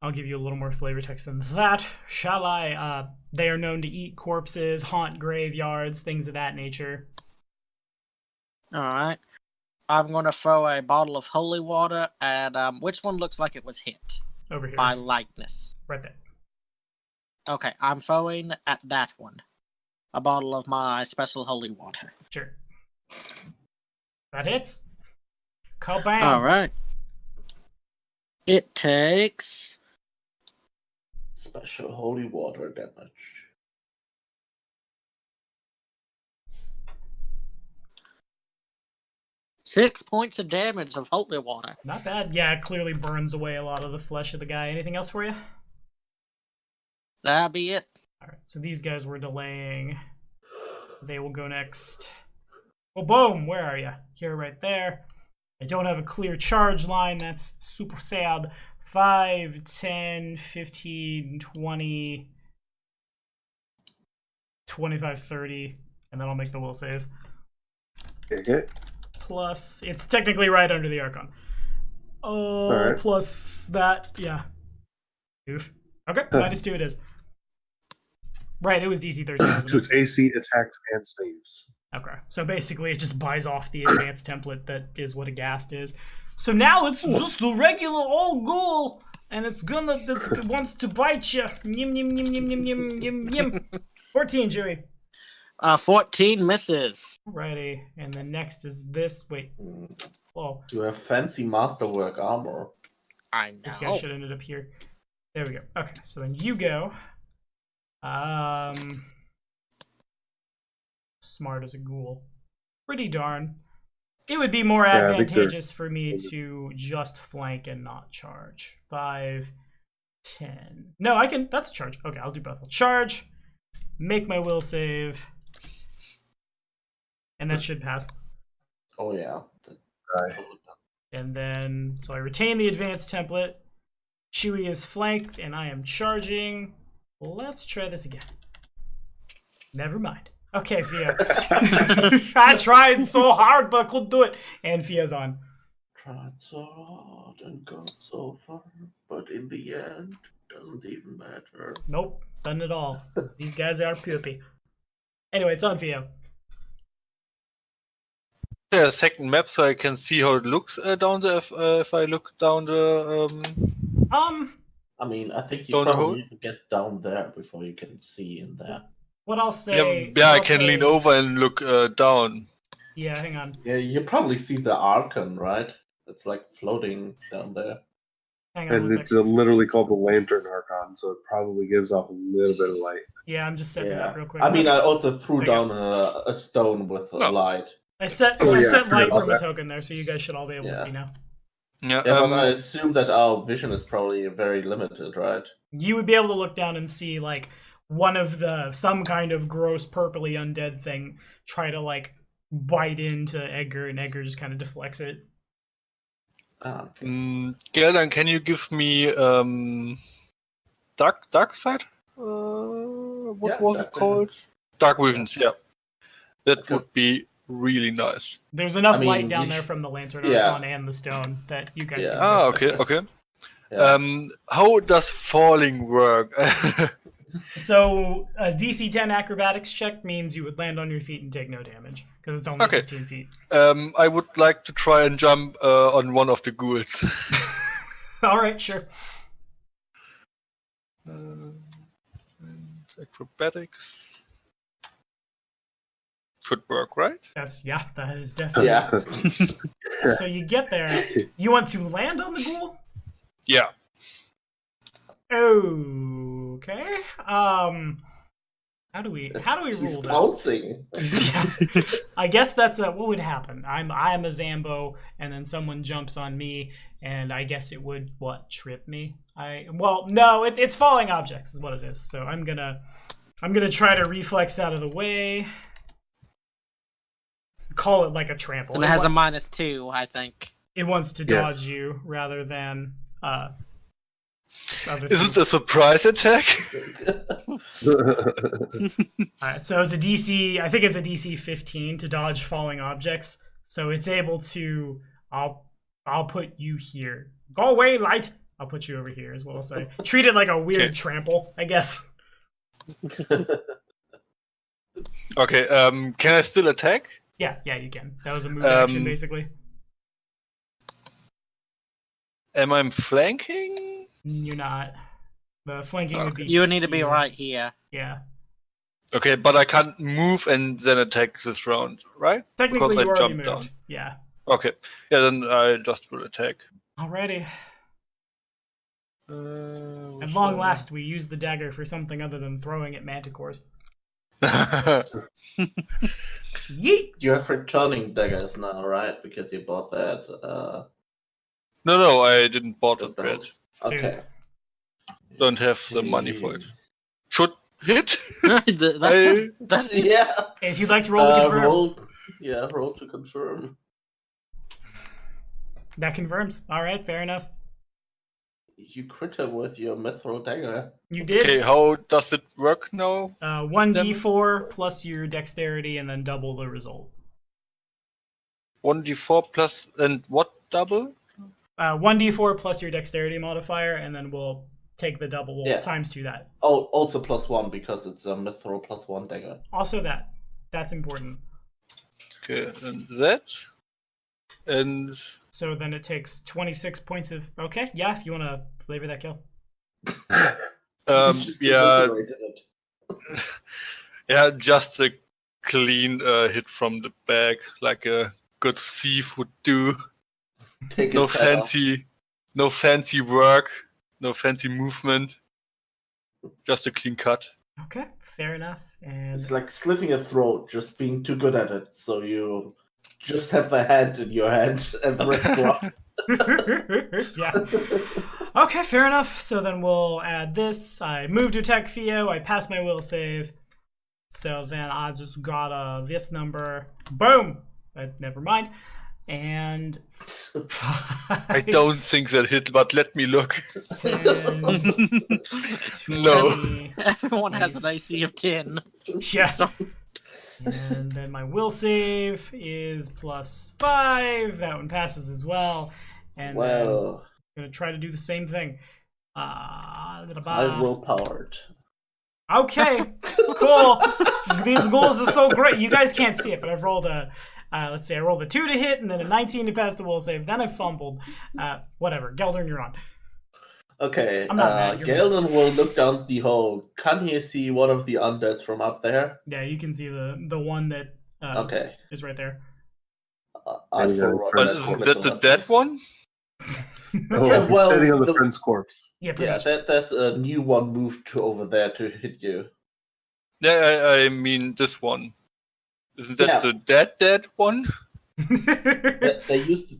I'll give you a little more flavor text than that. Shall I? They are known to eat corpses, haunt graveyards, things of that nature. Alright. I'm going to throw a bottle of holy water at which one looks like it was hit Over here. by lightness. Right there. Okay, I'm throwing at that one a bottle of my special holy water. Sure. That hits. Kabam. Alright. It takes Special holy water damage. 6 points of damage of holy water. Not bad. Yeah, it clearly burns away a lot of the flesh of the guy. Anything else for you? That'll be it. Alright, so these guys were delaying. They will go next. Well, boom! Where are you? Here, right there. I don't have a clear charge line. That's super sad. 5, 10, 15, 20, 25, 30. And then I'll make the will save. Okay. Plus, it's technically right under the Archon. Oh, Alright. plus that, yeah. Oof. Okay, -2 it is. Right, it was DC 13, wasn't So it? it's AC, attacks, and saves. Okay, so basically it just buys off the advanced template that is what a ghast is. So now it's just a regular old ghoul, and it wants to bite you. Yim, yim, yim, yim, yim, yim, yim, yim. 14, Joey. 14 misses. Alrighty, and then next is this. Wait, whoa. You have fancy masterwork armor. I know. This guy should have ended up here. There we go. Okay, so then you go. Smart as a ghoul. Pretty darn. It would be more Yeah, I think advantageous for me to just flank and not charge. 5, 10. No, I can. That's a charge. Okay, I'll do both. I'll charge, make my will save, and that should pass. Oh yeah. Right. And then, so I retain the advanced template. Chewie is flanked, and I am charging. Let's try this again. Never mind. Okay, Fia. I tried so hard, but I couldn't do it. And Fia's on. Tried so hard and got so far, but in the end, doesn't even matter. Nope, doesn't at all. These guys are poopy. Anyway, it's on Fia. There a second map so I can see how it looks down there if I look down the I mean, I think you Down the probably hole? need to get down there before you can see in there. What I'll say. yeah, what I I'll can say lean is- over and look down. Yeah, hang on. Yeah, you probably see the Archon, right? It's like floating down there. Hang on And one it's second. literally called the Lantern Archon, so it probably gives off a little bit of light. Yeah, I'm just setting it up Yeah. real quick. I mean, I also threw There you down a stone with a Oh. light. I set Oh, I yeah, I set forgot light about from a that. token there, so you guys should all be able to Yeah. see now. Yeah, Yeah, but I assume that our vision is probably very limited, right? You would be able to look down and see like one of some kind of gross purpley undead thing try to like bite into Edgar, and Edgar just kind of deflects it. Okay. Geldan, can you give me dark side? What Yeah, was dark it called? Dark visions. Yeah, that Okay. would be really nice. There's enough I mean, light down you there sh- from the lantern Yeah. Archon and the stone that you guys Yeah. can Ah, do. okay, okay. Yeah. How does falling work? So a DC 10 acrobatics check means you would land on your feet and take no damage because it's only Okay. 15 feet. I would like to try and jump on one of the ghouls. All right, sure. And acrobatics should work, right? That is definitely. Yeah. So you get there. You want to land on the ghoul? Yeah. Okay. How do we He's rule that? bouncing. Yeah. I guess that's what would happen. I'm a Zambo, and then someone jumps on me, and I guess it would trip me. No, it's falling objects is what it is. So I'm gonna try to reflex out of the way. Call it like a trample. And it has a -2, I think. It wants to Yes. dodge you rather than other Is things. it a surprise attack? Alright, so it's a DC. I think it's a DC 15 to dodge falling objects. So it's able to. I'll put you here. Go away, light. I'll put you over here as well. So treat it like a weird Okay. trample, I guess. Okay, can I still attack? Yeah, you can. That was a move action, Um, basically. Am I flanking? You're not. The flanking would be. You need to be here. right here. Yeah. Okay, but I can't move and then attack this round, right? Technically, Because you I already jumped moved. down. Yeah. Okay, yeah, then I just will attack. Alrighty. Uh, At long last, we used the dagger for something other than throwing at manticores. Yeet! You have returning daggers now, right? Because you bought that. No, I didn't bought it the yet. belt. Okay. Don't have the money for it. Should hit? That is- Yeah. If you'd like to roll to confirm, Roll to confirm. that confirms. Alright, fair enough. You crit him with your mithril dagger. You did. Okay, how does it work now? 1d4 plus your dexterity and then double the result. 1d4 plus, and what double? 1d4 plus your dexterity modifier, and then we'll take the double Yeah. times 2 that. Oh, also +1 because it's a mithril +1 dagger. Also that. That's important. Okay, and that. And So then it takes 26 points of... Okay, yeah, if you want to flavor that kill. Just yeah, eviscerated it. yeah, just a clean hit from the back, like a good thief would do. Take No its head off. no fancy work, no fancy movement. Just a clean cut. Okay, fair enough. And It's like slitting a throat, just being too good at it. So you just have the hand in your hand and the rest drop. yeah. Okay, fair enough. So then we'll add this. I move to attack Theo. I pass my will save. So then I just got this number. Boom! Never mind. And I don't think that hit, but let me look. 10, No. 20. Everyone has an AC of 10. Yeah. And then my will save is +5. That one passes as well. And then I'm Well, gonna try to do the same thing. I will power it. Okay, cool. These goals are so great. You guys can't see it, but I've rolled a. Let's see, I rolled a 2 to hit, and then a 19 to pass the will save. Then I fumbled. Whatever. Geldern, you're on. Okay, I'm not mad, you're Galen will look down the hole. Can he see one of the undeads from up there? Yeah, you can see the one that Okay. is right there. I Yeah, forward But that isn't corner that to the him. dead one? Oh, Yeah, he's well, standing on the the- friend's corpse. Yeah, pretty Yeah, much. there's a new one moved to over there to hit you. Yeah, I mean this one. Isn't that Yeah. the dead one? They used to.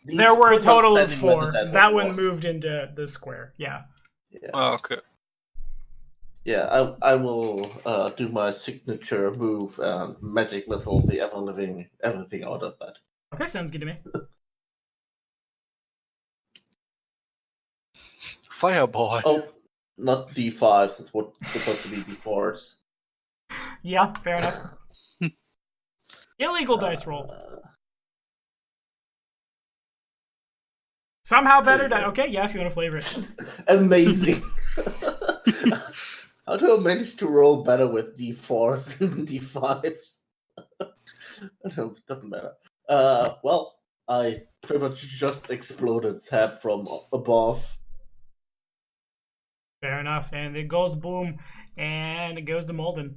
these There were a could not total of stand in where 4. the dead That one was. moved into the square. Yeah. Yeah, Oh, okay. yeah. I will do my signature move and magic missile the ever living everything out of that. Okay, sounds good to me. Fireball. Oh, not D5s. It's what's supposed to be D4s. Yeah, fair enough. Illegal dice roll. Somehow better die. Okay, yeah, if you want to flavor it. Amazing. How do I manage to roll better with D4s than D5s? I don't, it doesn't matter. Well, I pretty much just exploded its head from above. Fair enough. And it goes boom, and it goes to Molden.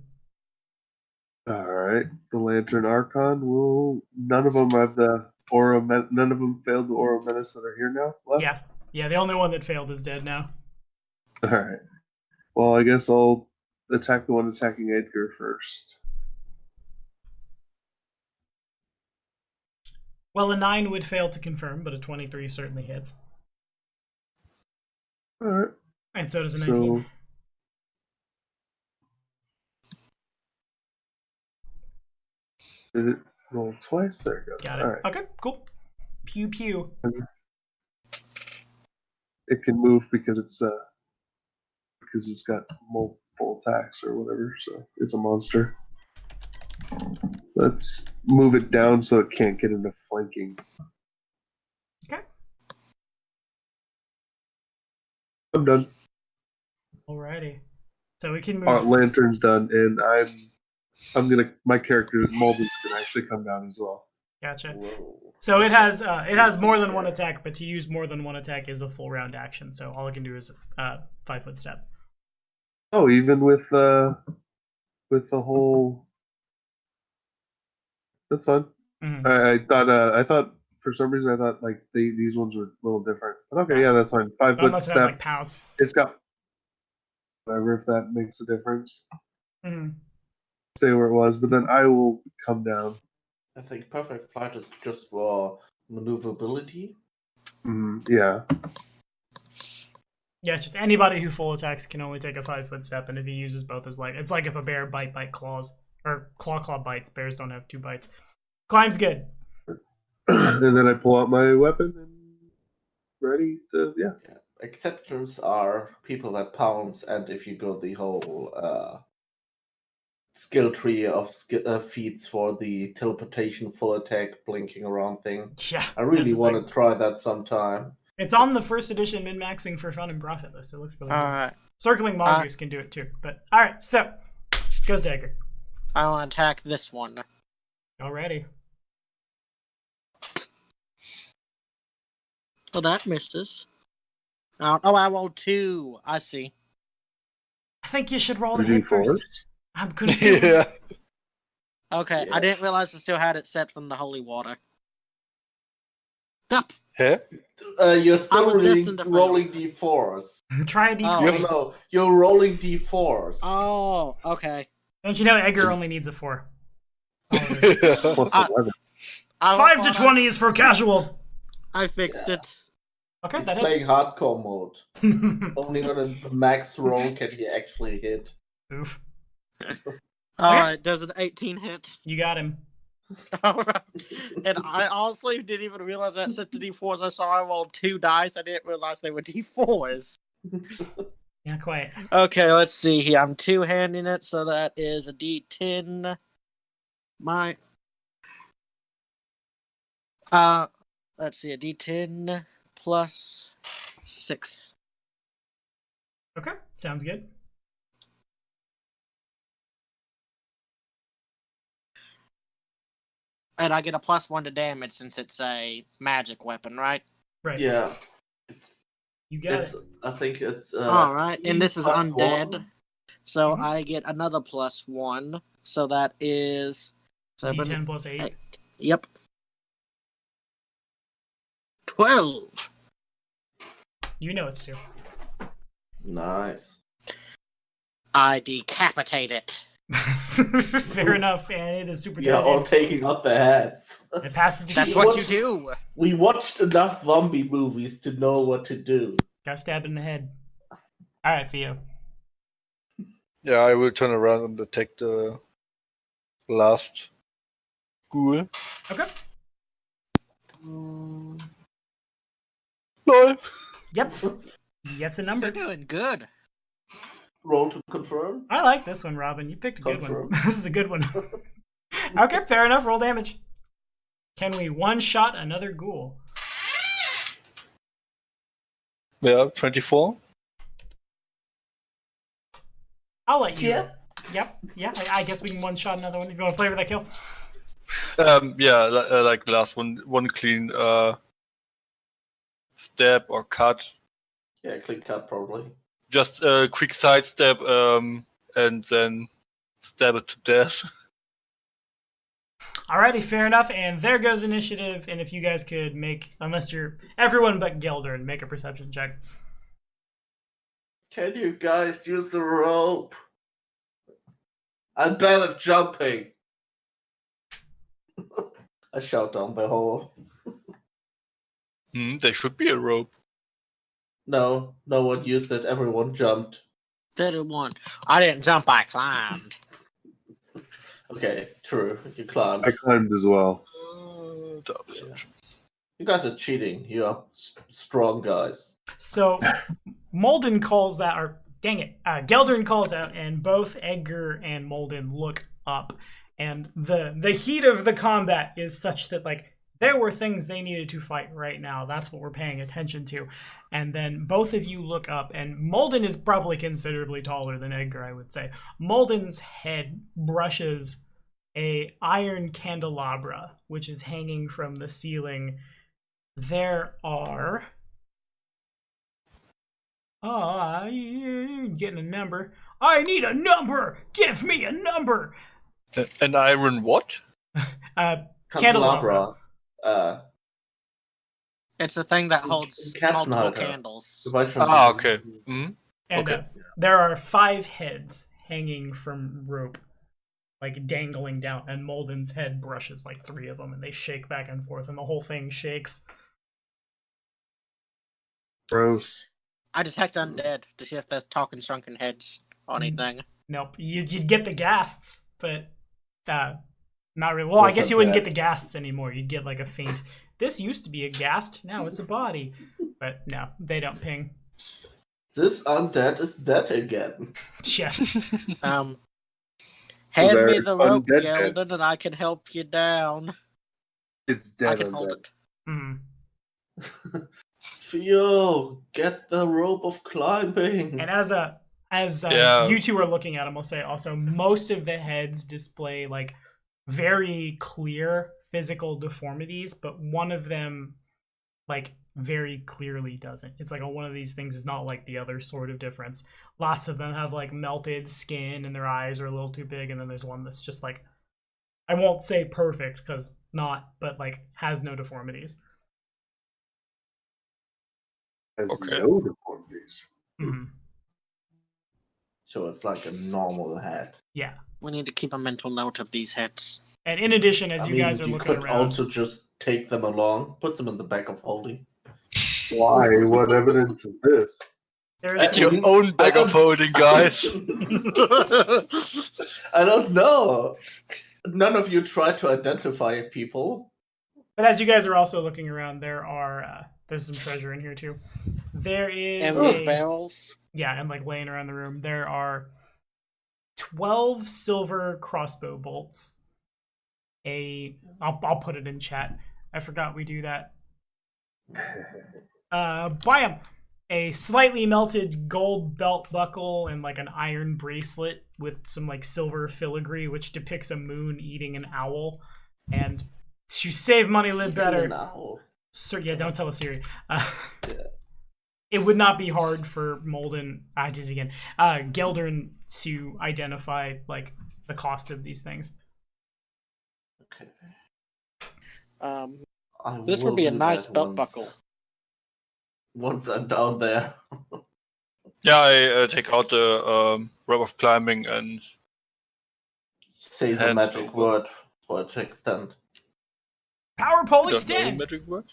All right, the Lantern Archon will. None of them have the aura. None of them failed the aura menace that are here now. Left? Yeah, the only one that failed is dead now. All right. Well, I guess I'll attack the one attacking Edgar first. Well, a 9 would fail to confirm, but a 23 certainly hits. All right. And so does a 19. So did it roll twice? There it goes. Got it. All right. Okay, cool. Pew pew. It can move because it's got multiple attacks or whatever. So it's a monster. Let's move it down so it can't get into flanking. Okay. I'm done. Alrighty. So we can move. Lantern's done, and I'm gonna. My character Molden's gonna actually come down as well. Gotcha. Whoa. So it has more than one attack, but to use more than one attack is a full round action. So all it can do is 5-foot step. Oh, even with the whole. That's fine. Mhm. I thought for some reason I thought like these ones were a little different. But okay, yeah, that's fine. 5 foot Unless it had step. like pounds. It's got whatever if that makes a difference. Mhm. Stay where it was, but then I will come down. I think perfect flight is just for maneuverability. Yeah. Yeah, just anybody who full attacks can only take a 5-foot step, and if he uses both as like, it's like if a bear bite claws or claw bites. Bears don't have 2 bites. Climb's good. And then I pull out my weapon and ready to Exceptions are people that pounce, and if you go the whole skill tree of feats for the teleportation, full attack, blinking around thing. Yeah, I really that's a want thing. to try that sometime. It's on the first edition min-maxing for fun and profit list. It looks really good. Alright. Circling mongoose can do it too. But alright, so goes to Edgar. I want to attack this one. Alrighty. Well, that misses. Oh, I rolled 2. I see. I think you should roll the hit D4s. first. I'm confused. Yeah. Okay, Yeah. I didn't realize I still had it set from the holy water. Up. Huh? You're I still was destined to fail. rolling d4s. Try a d20. Oh. No, you're rolling d4s. Oh, okay. Don't you know Edgar only needs a 4? Plus 11. 5 to 20 is for casuals. I fixed it. Okay, He's that playing hardcore mode. hits. Only on the max roll can he actually hit. Oof. Alright, does an 18 hit? You got him. Alright. And I honestly didn't even realize that set to D4s. I saw I rolled 2 dice. I didn't realize they were D4s. Yeah, quite. Okay, let's see here. I'm two-handing it, so that is a D10. Let's see, a D10 plus 6. Okay, sounds good. And I get a +1 to damage since it's a magic weapon, right? Right. Yeah. You got It's, it. I think it's. Alright, and this is plus undead. 1. So Mhm. I get another +1. So that is 7. D10 plus 8. 8. Yep. 12. You know it's 2. Nice. I decapitate it. Fair enough, and it is super We are all dead. taking out the heads. It passes to That's you. what you do. We watched enough zombie movies to know what to do. Got stabbed in the head. Alright, Theo. Yeah, I will turn around and attack the last ghoul. Okay. Lol. Yep. Gets a number. You're doing good. Roll to confirm. I like this one, Robin. You picked a good one. Confirm. This is a good one. Okay, fair enough. Roll damage. Can we one-shot another ghoul? Yeah, 24. I'll let you. Yeah. roll. Yep. Yeah, I guess we can one-shot another one. If you want to flavor that kill. Yeah, like last one clean stab or cut. Yeah, clean cut probably. Just a quick sidestep and then stab it to death. Alrighty, fair enough. And there goes initiative. And if you guys could make, unless you're everyone but Geldern, make a perception check. Can you guys use the rope? I'm bad at jumping. I shout down the hole. There should be a rope. No, no one used it. Everyone jumped. 31. I didn't jump, I climbed. Okay, true. You climbed. I climbed as well. You guys are cheating. You are strong guys. So Molden calls that, or dang it, Geldern calls out, and both Edgar and Molden look up. And the heat of the combat is such that like there were things they needed to fight right now. That's what we're paying attention to. And then both of you look up, and Molden is probably considerably taller than Edgar, I would say. Molden's head brushes a iron candelabra, which is hanging from the ceiling. There are... getting a number. I need a number! Give me a number! An iron what? Candelabra. It's a thing that holds multiple Katzenhalter. candles. Okay. Mhm. And Okay. there are 5 heads hanging from rope, like dangling down, and Molden's head brushes like 3 of them, and they shake back and forth, and the whole thing shakes. Gross. I detect undead to see if there's talking shrunken heads or anything. Nope, you'd get the ghasts, but not really. Well, I What's guess up, you wouldn't Dad? get the ghasts anymore. You'd get like a faint. This used to be a ghast, now it's a body. But no, they don't ping. This undead is dead again. Yeah. Hand there me is the rope, undead head. Gelden, and I can help you down. It's I dead can on hold dead. it. Mm. Theo, get the rope of climbing. And as Yeah. you two are looking at them, I'll say also most of the heads display like very clear physical deformities, but one of them like very clearly doesn't. It's like one of these things is not like the other sort of difference. Lots of them have like melted skin and their eyes are a little too big, and then there's one that's just like, I won't say perfect because not, but like has no deformities. Has Okay. no deformities. Mm-hmm. So it's like a normal head. Yeah. We need to keep a mental note of these heads. And in addition, as you guys are you looking could around, also just take them along, put them in the back of holding. Why? What evidence is this? there's Get your some, own bag of holding, guys. I don't know. None of you try to identify people. but as you guys are also looking around, there's some treasure in here too. There is And these barrels. yeah, and like laying around the room, there are 12 silver crossbow bolts. I'll put it in chat. I forgot we do that. Buy 'em. A slightly melted gold belt buckle and like an iron bracelet with some like silver filigree, which depicts a moon eating an owl. And to save money, live better. Now. So yeah, don't tell Siri. Yeah. It would not be hard for Molden. I did it again. Geldern to identify like the cost of these things. Okay. This would be a nice belt buckle. Once I'm down there. Yeah, I take out the rope of climbing and Say the Hand magic over. word for it to extend. Power pole don't know the extend. magic word.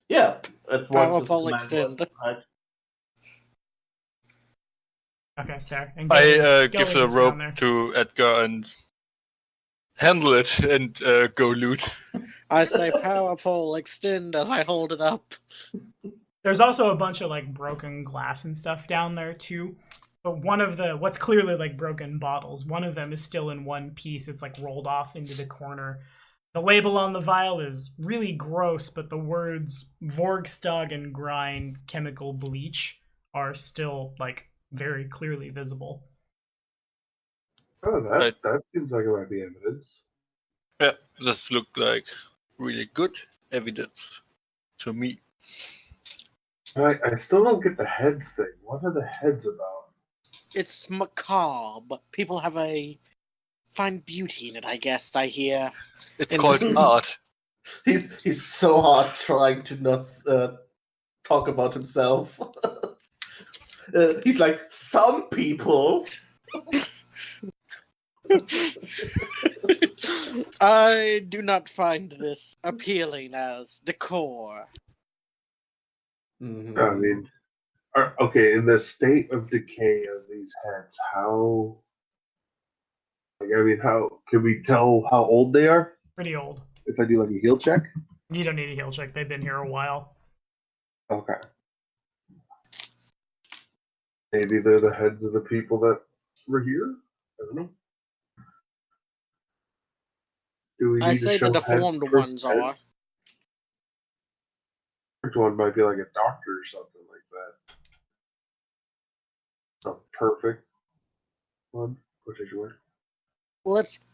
Yeah, it works. Powerful as a extend. command word, right? Okay, there. And I Geldern give the gets rope down there. to Edgar and handle it and go loot. I say power pole extend as I hold it up. There's also a bunch of like broken glass and stuff down there too. But one of the what's clearly like broken bottles, one of them is still in one piece. It's like rolled off into the corner. The label on the vial is really gross, but the words Vorgstag and Grind chemical bleach are still like very clearly visible. Oh, Right. that seems like it might be evidence. Yeah, this looked like really good evidence to me. I still don't get the heads thing. What are the heads about? It's macabre. People have find beauty in it, I guess, I hear. It's In called this- art. He's so hard trying to not talk about himself. He's like, some people. I do not find this appealing as decor. Mhm. I mean, okay, in the state of decay of these heads, how can we tell how old they are Pretty old. if I do like a heal check? You don't need a heal check. They've been here a while. Okay. Maybe they're the heads of the people that were here? I don't know. Do we I need say to show the deformed head per ones head? are. Perfect one might be like a doctor or something like that. A perfect one, particular. Let's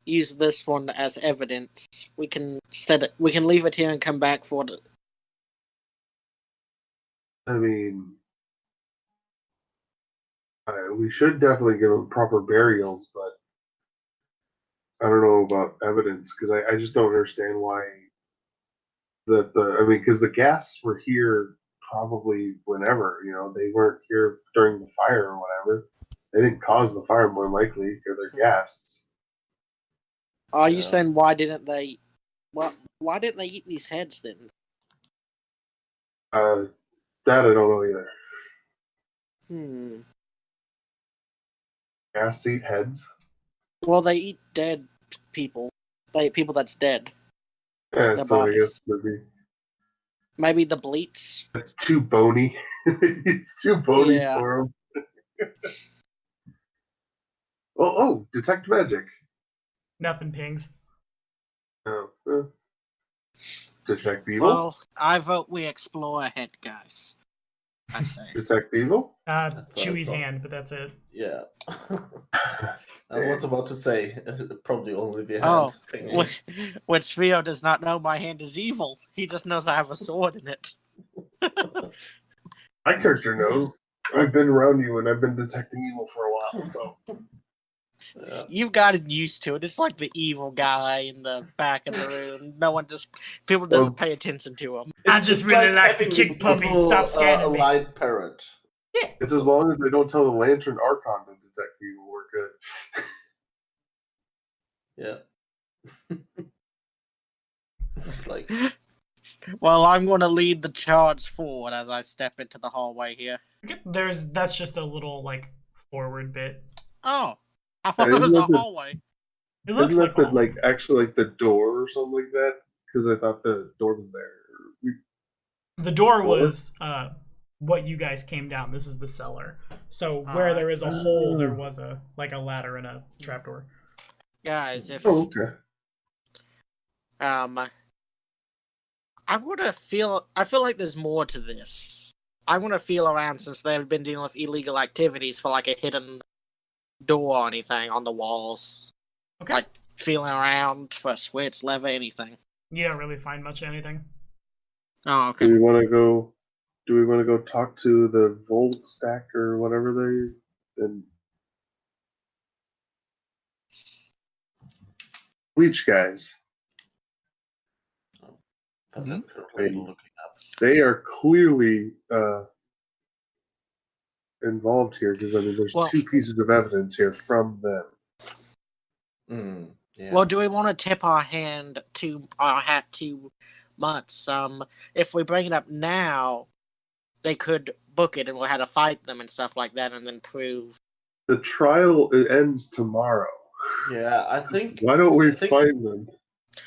use this one as evidence. We can set it. We can leave it here and come back for it. I mean, we should definitely give them proper burials, but I don't know about evidence because I just don't understand why because the guests were here probably whenever, they weren't here during the fire or whatever. They didn't cause the fire more likely because they're guests. Are you saying why didn't they? Why didn't they eat these heads then? That I don't know either. Guests eat heads. Well, they eat dead people. They eat people that's dead. Yeah, Their so bodies. I guess Maybe the bleats. it's too bony. It's too bony Yeah. for them. Oh, detect magic. Nothing pings. Oh, detect evil. Well, I vote we explore ahead, guys. I say. Detect evil. Chewie's hand, but that's it. Yeah. I was about to say, probably only the hand. Oh, pinging. which Rio does not know my hand is evil. He just knows I have a sword in it. My character knows. I've been around you and I've been detecting evil for a while, so. Yeah. You've gotten used to it. It's like the evil guy in the back of the room. People doesn't pay attention to him. I just really like to having kick puppies. evil, Stop scanning me. light parrot. Yeah. It's as long as they don't tell the Lantern Archon to detect evil, we're good. Yeah. It's like, Well, I'm going to lead the charge forward as I step into the hallway here. That's just a little forward bit. Oh, I thought it was a hallway. It looks Isn't like that actually the door or something like that? Because I thought the door was there. The door was what you guys came down. This is the cellar. So where there is a hole, there was a ladder and a trapdoor. Guys, if okay. I feel like there's more to this. I want to feel around since they've been dealing with illegal activities for a hidden door or anything on the walls. Okay. Feeling around for a switch, lever, anything. You don't really find much of anything. Oh, okay. Do we want to go talk to the Volt stack or whatever and Bleach guys? They are clearly involved here because there's 2 pieces of evidence here from them. Yeah. Well, do we want to tip our hat too much? If we bring it up now, they could book it and we'll have to fight them and stuff like that, and then prove. The trial ends tomorrow. Yeah, I think. Why don't we find them?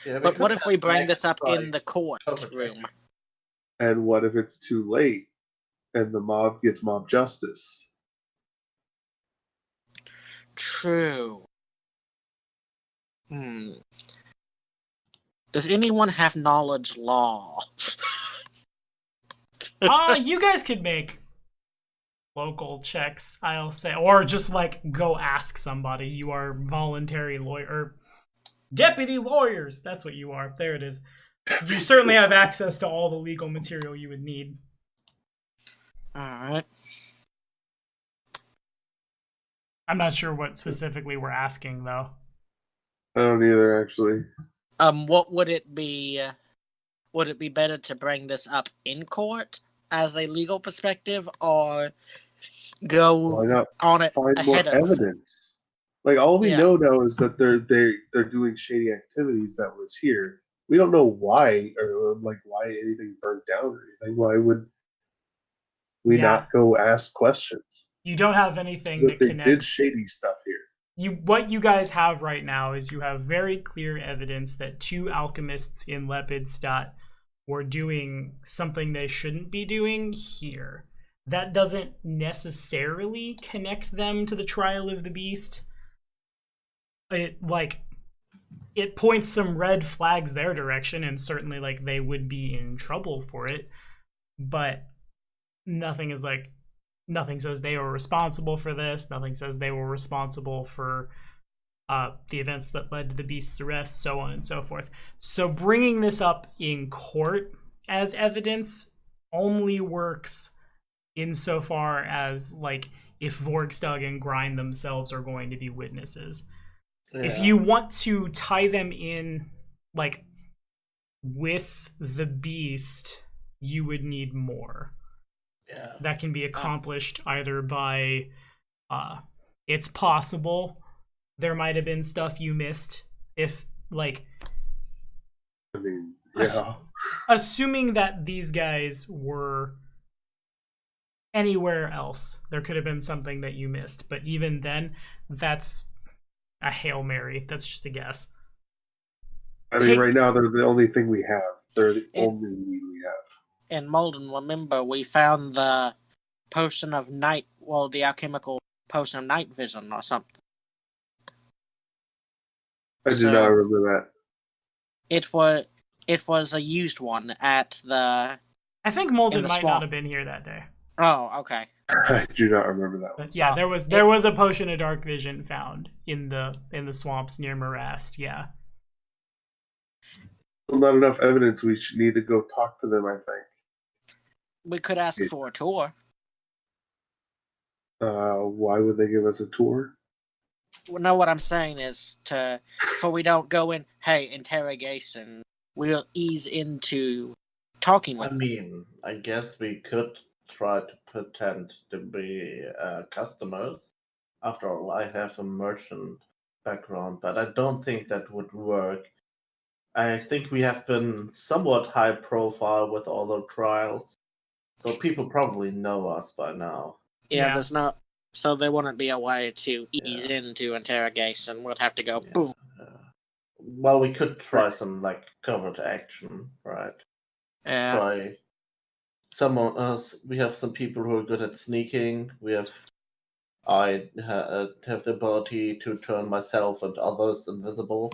Yeah, but what if we bring this up in the courtroom? And what if it's too late and the mob gets mob justice? True. Does anyone have knowledge law? You guys could make local checks, I'll say, or just go ask somebody. You are voluntary lawyer, deputy lawyers. That's what you are. There it is. You certainly have access to all the legal material you would need. All right. I'm not sure what specifically we're asking, though. I don't either, actually. What would it be? Would it be better to bring this up in court as a legal perspective, or go on it find ahead more of evidence? All we know now is that they're doing shady activities that was here. We don't know why or why anything burnt down or anything. Why would we not go ask questions? You don't have anything that they connects. did shady stuff here. What you guys have right now is you have very clear evidence that 2 alchemists in Lepidstadt were doing something they shouldn't be doing here. That doesn't necessarily connect them to the trial of the beast. it points some red flags their direction, and certainly like they would be in trouble for it, but nothing says they were responsible for this. Nothing says they were responsible for the events that led to the beast's arrest, so on and so forth. So bringing this up in court as evidence only works insofar as like if Vorgstug and Grind themselves are going to be witnesses. Yeah. If you want to tie them in like with the beast, you would need more. Yeah. That can be accomplished either by it's possible there might have been stuff you missed. If like I mean, yeah. assuming that these guys were anywhere else, there could have been something that you missed, but even then that's a Hail Mary. That's just a guess. I mean, right now they're the only thing we have. They're the only lead we have. And Molden, remember, we found the potion of night, well, the alchemical potion of night vision or something. I do not remember that. It was a used one at the... I think Molden might swamp. not have been here that day. Oh, okay. I do not remember that one. But yeah, there was a potion of dark vision found in the swamps near Morast. Yeah. Still not enough evidence. We should need to go talk to them, I think. We could ask for a tour. Why would they give us a tour? Well, no, what I'm saying is for we don't go in, hey, interrogation. We'll ease into talking with I mean, I guess we could try to pretend to be customers. After all, I have a merchant background, but I don't think that would work. I think we have been somewhat high profile with all the trials, so people probably know us by now. Yeah, there's no... So there wouldn't be a way to ease into interrogation. We'd have to go, boom. Well, we could try some, like, covert action, right? Yeah. Try someone else. We have some people who are good at sneaking. I have the ability to turn myself and others invisible.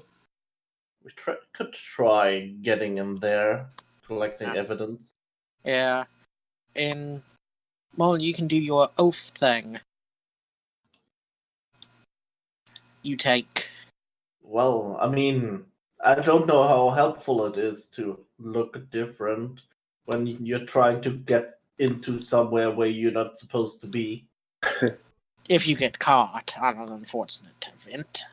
We could try getting him there, collecting evidence. Yeah. And, well, you can do your oath thing. You take. Well, I mean, I don't know how helpful it is to look different when you're trying to get into somewhere where you're not supposed to be. If you get caught on an unfortunate event.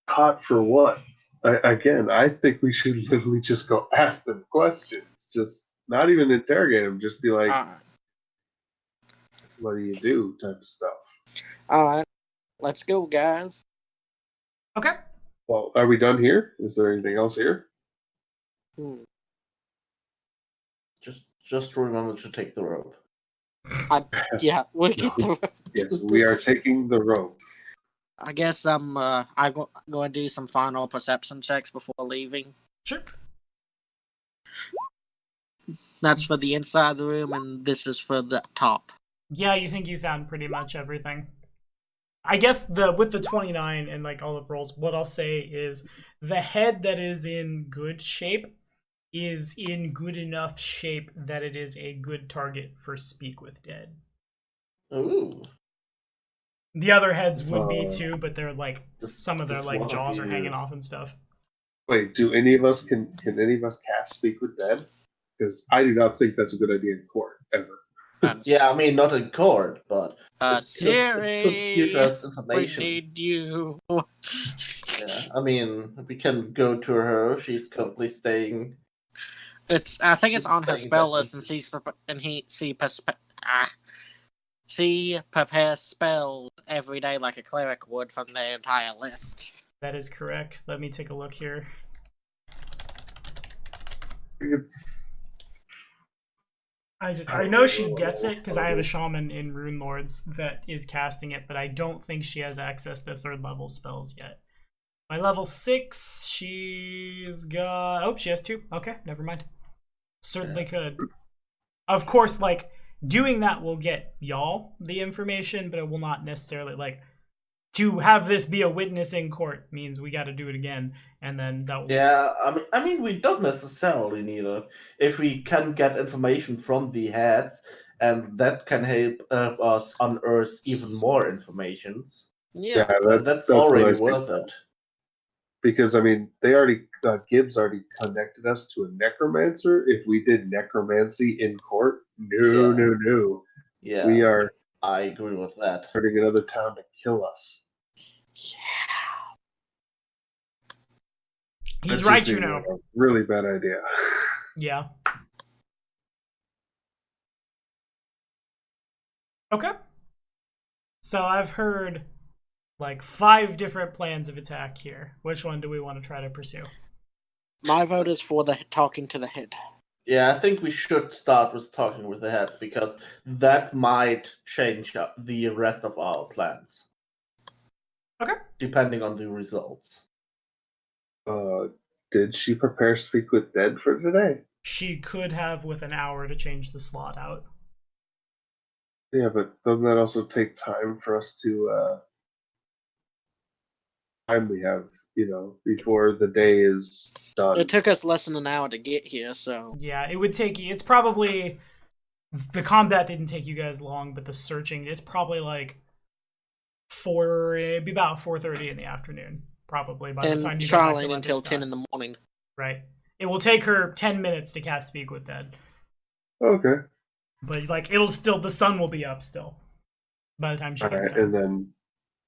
Caught for what? I think we should literally just go ask them questions. Just not even interrogate them. Just be like, what do you do type of stuff. Alright. Let's go, guys. Okay. Well, are we done here? Is there anything else here? Just remember to take the rope. Yeah, we'll get the rope. Yes, we are taking the rope. I guess I'm going to do some final perception checks before leaving. Sure. That's for the inside of the room, and this is for the top. Yeah, you think you found pretty much everything. I guess with the 29 and like all the rolls, what I'll say is the head that is in good shape is in good enough shape that it is a good target for Speak with Dead. Ooh. The other heads would be too, but they're like some of their Does like one of jaws are you- hanging off and stuff. Wait, do any of us can any of us cast Speak with Dead? Because I do not think that's a good idea in court ever. Yeah, I mean, not in court, but Siri, it could give us we information. need you. Yeah, I mean, we can go to her. She's currently staying. I think it's on her Staying spell back list, she prepares spells every day like a cleric would from the entire list. That is correct. Let me take a look here. I know she gets it because I have a shaman in Rune Lords that is casting it, but I don't think she has access to 3rd level spells yet. By level 6, she's got... Oh, she has 2. Okay, never mind. Certainly could. Of course, like, doing that will get y'all the information, but it will not necessarily, like... to have this be a witness in court means we got to do it again, and then that will... Yeah, I mean, we don't necessarily need it if we can get information from the heads, and that can help us unearth even more information. Yeah. That's what I already was worth thinking. it. Because I mean, they already Gibbs already connected us to a necromancer. If we did necromancy in court, no. Yeah, We are I agree with that. starting another town to kill us. He's That right, just you seemed know. like a really bad idea. Yeah. Okay. So I've heard like 5 different plans of attack here. Which one do we want to try to pursue? My vote is for the talking to the head. Yeah, I think we should start with talking with the heads, because that might change the rest of our plans. Okay. Depending on the results. Did she prepare Speak with Dead for today? She could have with an hour to change the slot out. Yeah, but doesn't that also take time for us to time we have, before the day is done? It took us less than an hour to get here, so Yeah, it would take you... It's probably... The combat didn't take you guys long, but the searching is probably like it'd be about 4:30 in the afternoon, probably by the time and you go back to trialing let until this 10 die. in the morning. Right. It will take her 10 minutes to cast Speak with Dead, Okay. but like the sun will be up still by the time she gets Alright, done.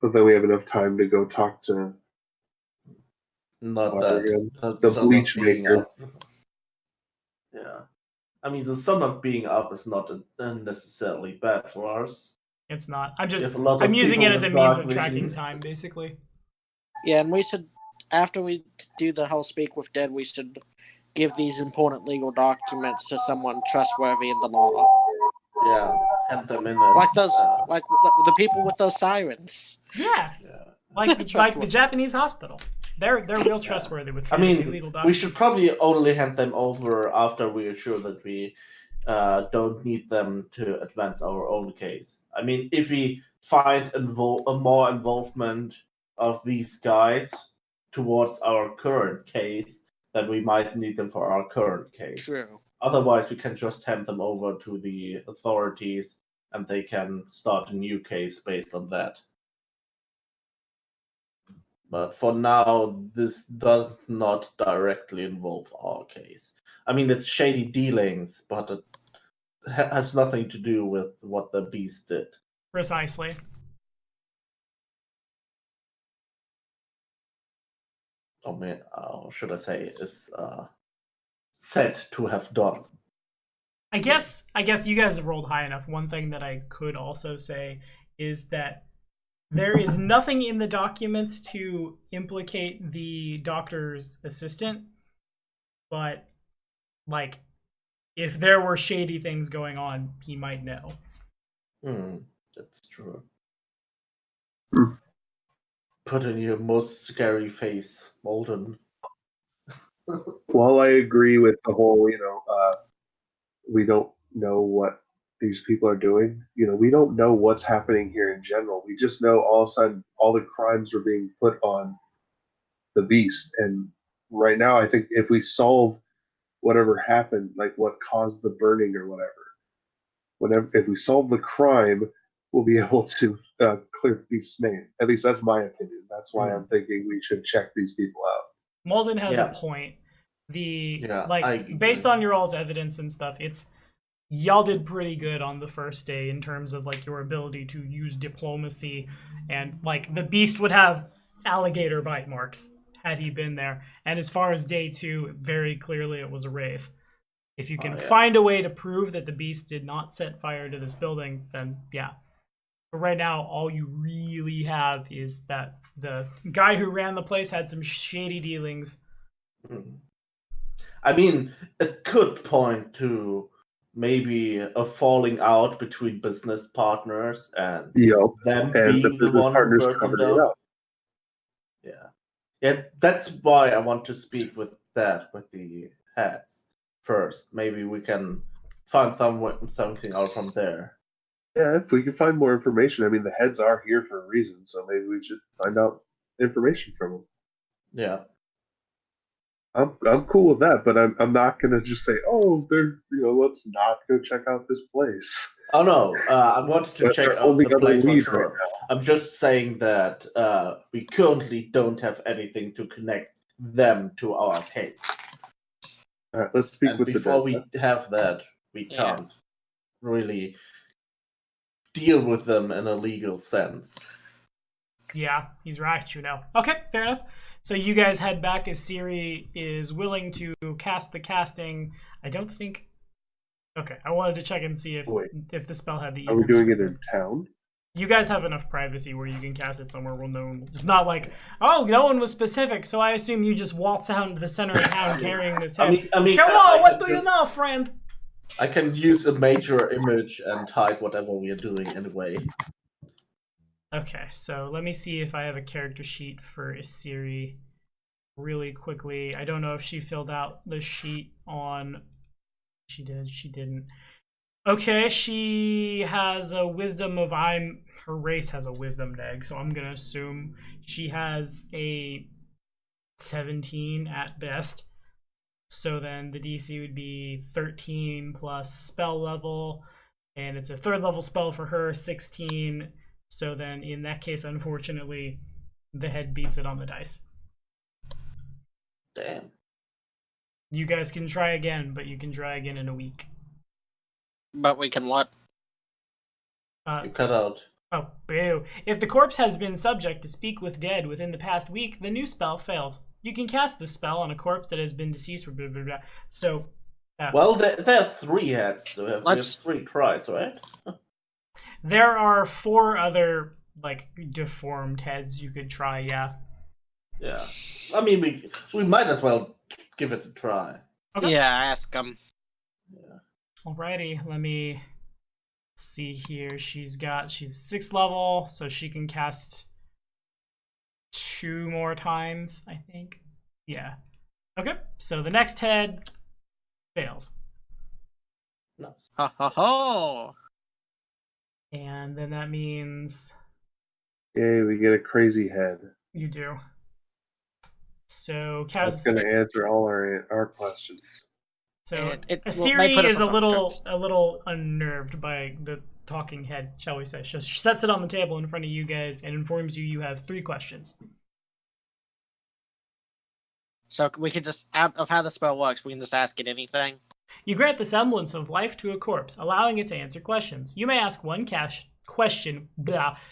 but then we have enough time to go talk to Not Carrion, that the sun bleach not being maker. up. Yeah. I mean, the sun not being up is not necessarily bad for us. It's not. I'm using it as a means of vision. tracking time, basically. Yeah, and we should, after we do the whole Speak with Dead, we should give these important legal documents to someone trustworthy in the law. Yeah, hand them in. Like the people with those sirens. Yeah. Yeah. Like the Japanese hospital. They're real trustworthy with fantasy legal documents. We should probably only hand them over after we are sure that we don't need them to advance our own case. I mean, if we find a more involvement of these guys towards our current case, then we might need them for our current case. True. Otherwise, we can just hand them over to the authorities, and they can start a new case based on that. But for now, this does not directly involve our case. I mean, it's shady dealings, but it has nothing to do with what the beast did. Precisely. Or should I say, is said to have done. I guess you guys have rolled high enough. One thing that I could also say is that there is nothing in the documents to implicate the doctor's assistant, but like if there were shady things going on, he might know. That's true. Put in your most scary face, Molden. Well, I agree with the whole, we don't know what these people are doing. We don't know what's happening here in general. We just know all of a sudden all the crimes are being put on the beast. And right now, I think if we solve whatever happened, like what caused the burning or whatever, if we solve the crime, we'll be able to clear the beast's name. At least that's my opinion. That's why I'm thinking we should check these people out. Molden has a point. Based on your all's evidence and stuff, y'all did pretty good on the first day in terms of like your ability to use diplomacy, and like the beast would have alligator bite marks had he been there. And as far as day 2, very clearly it was a wraith. If you can find a way to prove that the beast did not set fire to this building, then yeah. But right now, all you really have is that the guy who ran the place had some shady dealings. I mean, it could point to maybe a falling out between business partners and them being the one who burned them down. Yeah, that's why I want to speak with the heads first. Maybe we can find something out from there. Yeah, if we can find more information. I mean, the heads are here for a reason, so maybe we should find out information from them. Yeah. I'm cool with that, but I'm not gonna just say, oh, let's not go check out this place. Oh no, I wanted to But check they're out holding the other place for leads right sure. I'm just saying that we currently don't have anything to connect them to our case. All right, let's speak And with the before dead. we have that, we Yeah. can't really deal with them in a legal sense. Yeah, he's right, Okay, fair enough. So you guys head back as Siri is willing to cast the casting. I don't think... Okay, I wanted to check and see Wait. if the spell had the... Are we doing it descriptor. in town? You guys have enough privacy where you can cast it somewhere where no one... It's not like, oh, no one was specific, so I assume you just waltz out into the center of town carrying this head. I mean, Come I on, what can do you just- know, friend? I can use a major image and hide whatever we are doing anyway. Okay, so let me see if I have a character sheet for Siri really quickly. I don't know if she filled out the sheet on... She did, she didn't. Okay, she has a wisdom of her race has a wisdom neg, so I'm gonna assume she has a 17 at best. So then the DC would be 13 plus spell level, and it's a 3rd level spell for her, 16. So then in that case, unfortunately, the head beats it on the dice. Damn. You guys can try again, but you can try again in a week. But we can what? You cut out. Oh, boo. If the corpse has been subject to speak with dead within the past week, the new spell fails. You can cast this spell on a corpse that has been deceased for blah, blah, blah. So... Well, there are 3 heads, so we have 3 tries, right? There are 4 other, like, deformed heads you could try, yeah. Yeah. I mean, we might as well give it a try. Okay. Yeah, ask them. Yeah. Alrighty, let me see here. She's 6th level, so she can cast 2 more times, I think. Yeah. Okay, so the next head fails. No. Ho ho ho! And then that means Yay, we get a crazy head. you do. So That's Kaz, going to answer all our questions. so It may Asiri put us is on a little unnerved by the talking head, shall we say. She sets it on the table in front of you guys and informs you have 3 questions. So we can just, out of how the spell works, we can just ask it anything. You grant the semblance of life to a corpse, allowing it to answer questions. You may ask one question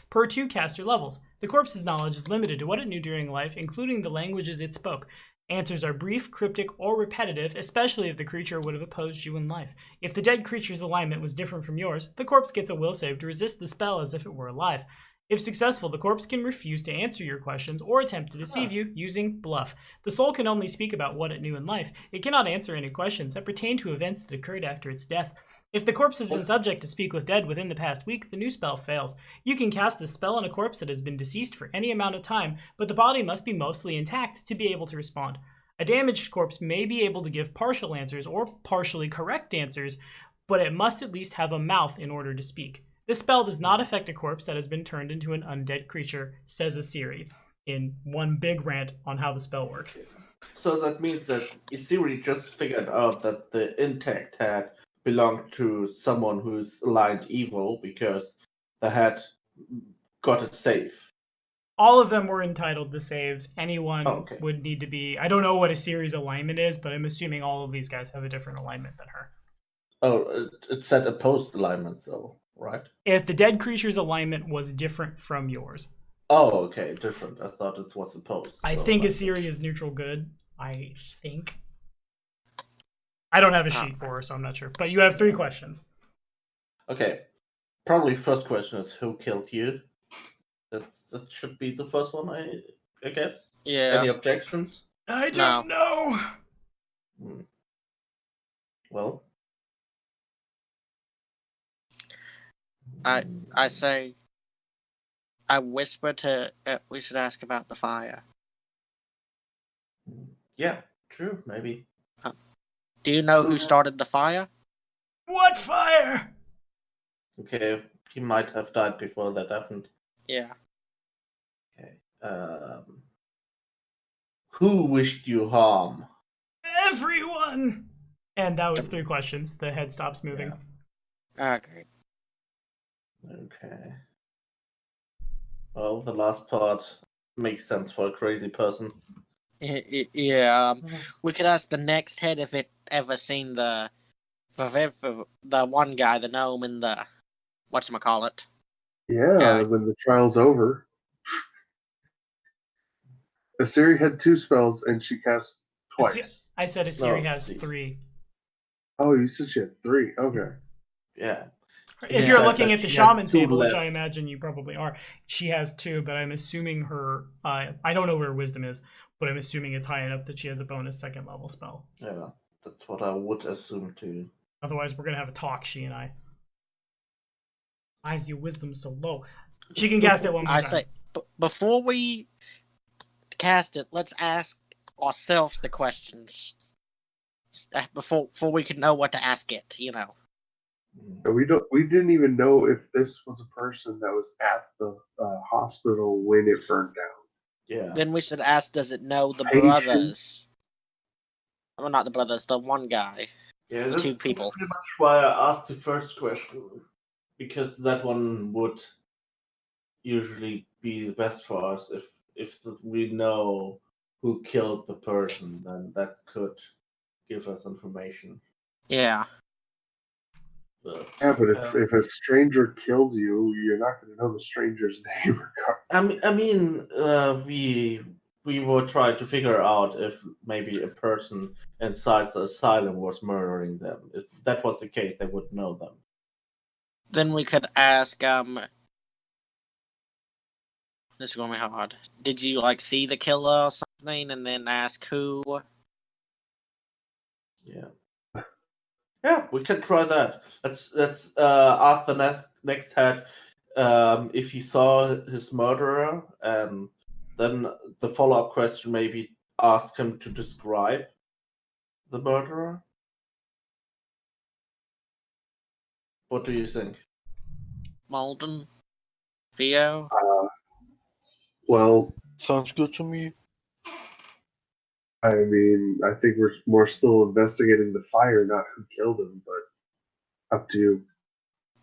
per 2 caster levels. The corpse's knowledge is limited to what it knew during life, including the languages it spoke. Answers are brief, cryptic, or repetitive, especially if the creature would have opposed you in life. If the dead creature's alignment was different from yours, the corpse gets a will save to resist the spell as if it were alive. If successful, the corpse can refuse to answer your questions or attempt to deceive you using bluff. The soul can only speak about what it knew in life. It cannot answer any questions that pertain to events that occurred after its death. If the corpse has been subject to speak with dead within the past week, the new spell fails. You can cast this spell on a corpse that has been deceased for any amount of time, but the body must be mostly intact to be able to respond. A damaged corpse may be able to give partial answers or partially correct answers, but it must at least have a mouth in order to speak. This spell does not affect a corpse that has been turned into an undead creature, says Asiri, in one big rant on how the spell works. So that means that Asiri just figured out that the intact head belonged to someone who's aligned evil because the head got a save. All of them were entitled to saves. Anyone Okay. would need to be... I don't know what Asiri's alignment is, but I'm assuming all of these guys have a different alignment than her. Oh, it said opposed alignments though, right? If the dead creature's alignment was different from yours. Oh, okay, different. I thought it was opposed. I so think like- Asiri is neutral good. I think. I don't have a sheet for her, so I'm not sure. But you have 3 questions. Okay, probably first question is who killed you? That should be the first one, I guess. Yeah. Any objections? I don't know. Well, I say, I whisper to, we should ask about the fire. yeah, true, maybe. Do you know who started the fire? What fire? Okay, he might have died before that happened. Yeah. Okay. Who wished you harm? Everyone! And that was 3 questions. The head stops moving. Okay. Okay. Well, the last part makes sense for a crazy person. Yeah. We could ask the next head if it ever seen the one guy, the gnome, in the whatchamacallit. Yeah, when the trial's over. Asiri had 2 spells and she cast twice. I said Asiri No, has Steve. 3. Oh, you said she had 3. Okay. Yeah. If Yeah. you're Said looking that at the she has shaman 2 table, which I left. imagine you probably are, she has 2, but I'm assuming her. I don't know where her wisdom is, but I'm assuming it's high enough that she has a bonus 2nd level spell. Yeah, that's what I would assume too. Otherwise, we're gonna have a talk, she and I. Why is your wisdom so low? She can cast it one more I time. say, before we cast it, let's ask ourselves the questions before we can know what to ask it. You know. And we didn't even know if this was a person that was at the hospital when it burned down. Yeah. Then we should ask, does it know the Patient. brothers? Well, not the brothers, the one guy. Yeah, The that's 2 people. pretty much why I asked the first question. Because that one would usually be the best for us. If we know who killed the person, then that could give us information. Yeah. But, Yeah, but if a stranger kills you, you're not going to know the stranger's name. we will try to figure out if maybe a person inside the asylum was murdering them. If that was the case, they would know them. Then we could ask, this is gonna be hard. Did you see the killer or something, and then ask who? Yeah. Yeah, we can try that. Let's ask the next head if he saw his murderer, and then the follow-up question maybe ask him to describe the murderer. What do you think? Malden? Theo? Well, Sounds good to me. I mean, I think we're still investigating the fire, not who killed him, but up to you.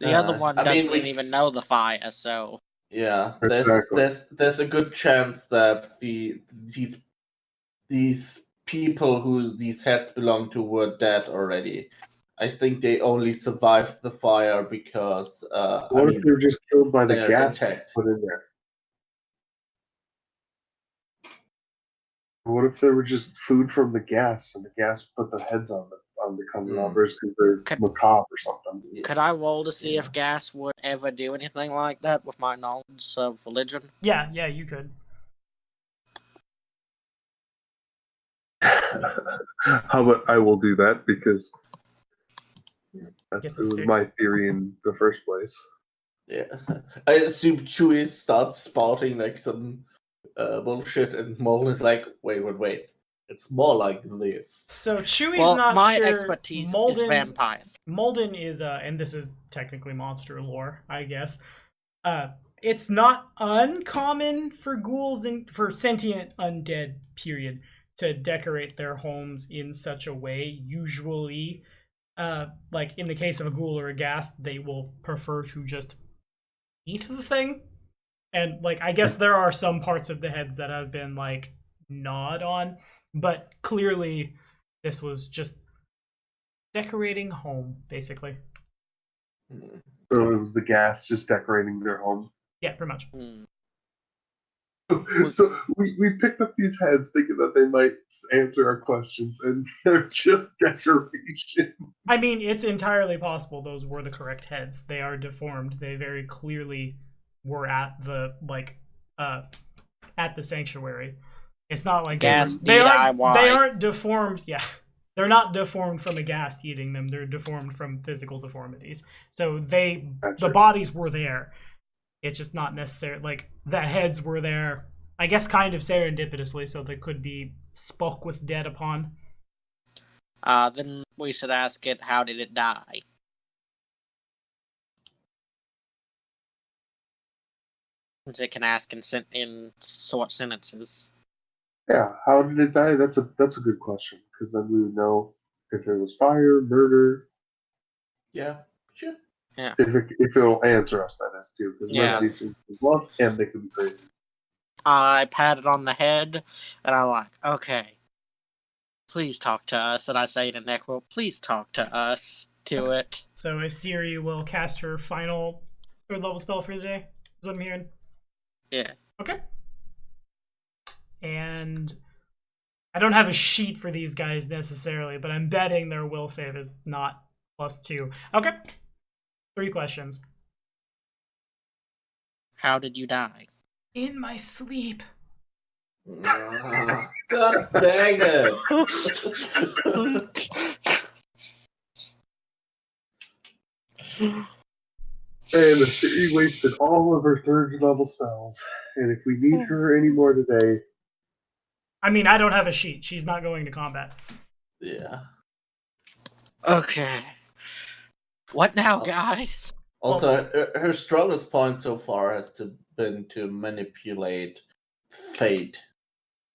The other one I mean, doesn't even know the fire, so Yeah, Exactly. there's a good chance that these people who these heads belong to were dead already. I think they only survived the fire because What if they were just killed by the they're gas intact. put in there? What if they were just food from the gas, and the gas put the heads on the candelabras because they're macabre or something? could I roll to see Yeah. if gas would ever do anything like that with my knowledge of religion? Yeah, you could. How about I will do that because it Gets a was 6. my theory in the first place. Yeah, I assume Chewie starts spouting some bullshit, and Mullen is like, wait. It's more like this. So Chewie's not my sure. expertise is vampires. Molden is and this is technically monster lore, I guess. It's not uncommon for ghouls and for sentient undead, period, to decorate their homes in such a way. Usually, like in the case of a ghoul or a ghast, they will prefer to just eat the thing. And I guess there are some parts of the heads that have been gnawed on, but clearly this was just decorating home, basically. So it was the gas just decorating their home. Yeah, pretty much. So we picked up these heads thinking that they might answer our questions, and they're just decoration. I mean, it's entirely possible those were the correct heads. They are deformed. They very clearly were at the at the sanctuary. It's not like they aren't deformed. Yeah, they're not deformed from a ghast eating them. They're deformed from physical deformities. So the bodies were there. It's just not necessarily the heads were there. I guess kind of serendipitously, so they could be spoke with dead upon. Then we should ask it, how did it die? Since it can ask in short sentences. Yeah, how did it die? That's a good question, because then we would know if it was fire, murder, Yeah, sure. if it'll answer us, that is, too. Because Yeah. these things can bluff, and they can be crazy. I pat it on the head, and I'm like, okay, please talk to us. And I say to Necro, please talk to us. To it. So Asiri will cast her final 3rd level spell for the day. Is what I'm hearing. Yeah. Okay. And I don't have a sheet for these guys necessarily, but I'm betting their will save is not +2. Okay. 3 questions. How did you die? In my sleep. God dang it! And the city wasted all of her 3rd level spells. And if we need her anymore today, I mean, I don't have a sheet. She's not going to combat. Yeah. Okay. What now, guys? Also, her strongest point so far has been to manipulate fate.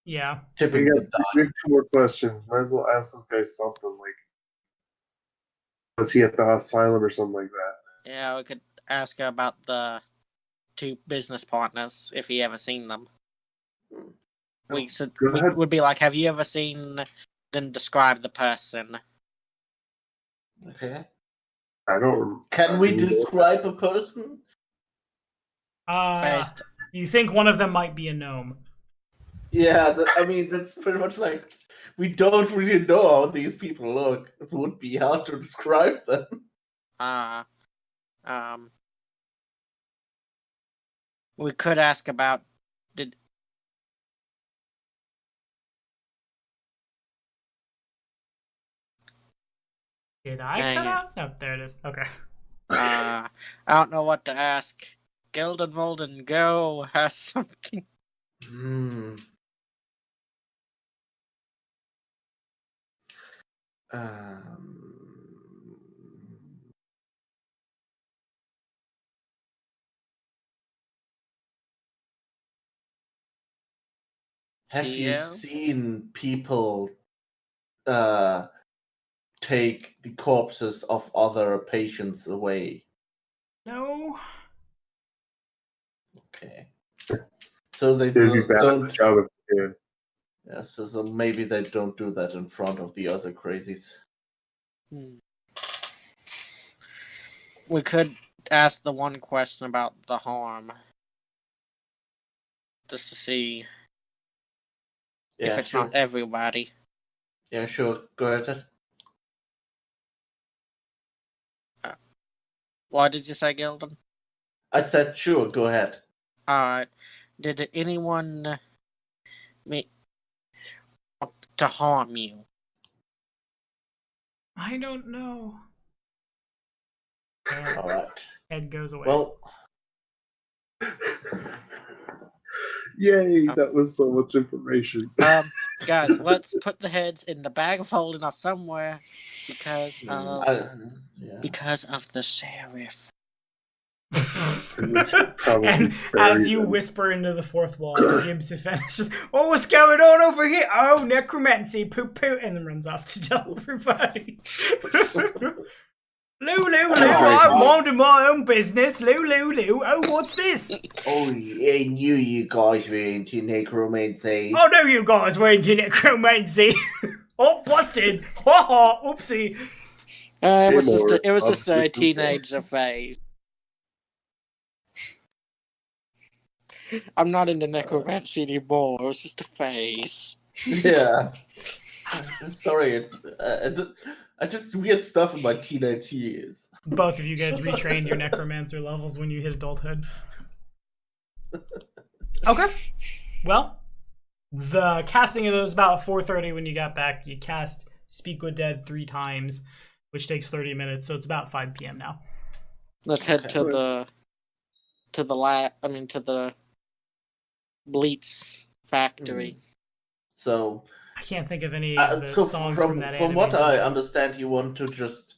Yeah. we Tipping got the die. 2 more questions. Might as well ask this guy something like, was he at the asylum or something like that? Yeah, we could ask her about the 2 business partners, if he ever seen them. We would be like, have you ever seen, then describe the person. Okay. I don't. Can we describe a person? Based. You think one of them might be a gnome. Yeah, I mean, that's pretty much like, we don't really know how these people look. It would be hard to describe them. We could ask about, did I Dang cut it. out? No, there it is. Okay. I don't know what to ask. Gilden Molden Go has something. Hmm. Have you Theo? seen people take the corpses of other patients away? No. Okay. So they It'd be bad at the don't. job if we did. Yeah, so maybe they don't do that in front of the other crazies. We could ask the one question about the harm. Just to see if it's sure. not everybody. Yeah, sure. Go ahead. What did you say, Gilden? I said sure. Go ahead. Alright. Did anyone want to harm you? I don't know. All right. Head goes away. Well, Yay, that was so much information. Guys, let's put the heads in the bag of holding or somewhere because of because of the sheriff. And as you whisper into the 4th wall, Gibbs is just, oh, what's going on over here? Oh, necromancy, poop poop, and then runs off to tell everybody. Lou, I'm minding my own business. Lou. Oh, what's this? Oh, I knew you guys were into necromancy. Oh, no, you guys were into necromancy. Oh, busted. Ha ha, oopsie. It was just a teenager phase. I'm not into necromancy anymore. It was just a phase. Yeah. Sorry, I did weird stuff in my teenage years. Both of you guys retrained your necromancer levels when you hit adulthood. Okay. Well, the casting of those about 4:30 when you got back. You cast Speak with Dead 3 times, which takes 30 minutes, so it's about 5 p.m. now. Let's head to the Bleats factory. So I can't think of any of the songs from that From what animation I show. understand, you want to just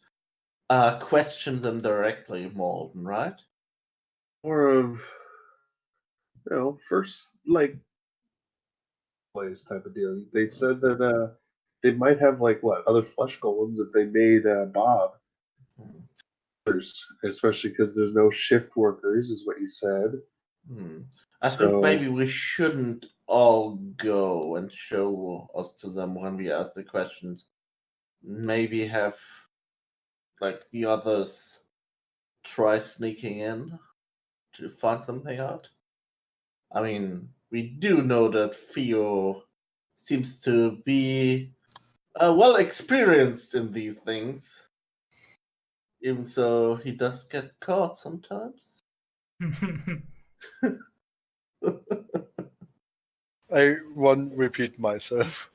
question them directly, Malden, right? More of first like place type of deal. They said that they might have like other flesh golems if they made Bob, especially because there's no shift workers, is what you said. I So- think maybe we shouldn't all go and show us to them when we ask the questions. Maybe have like the others try sneaking in to find something out. I mean, we do know that Theo seems to be well experienced in these things. Even so, he does get caught sometimes. I won't repeat myself.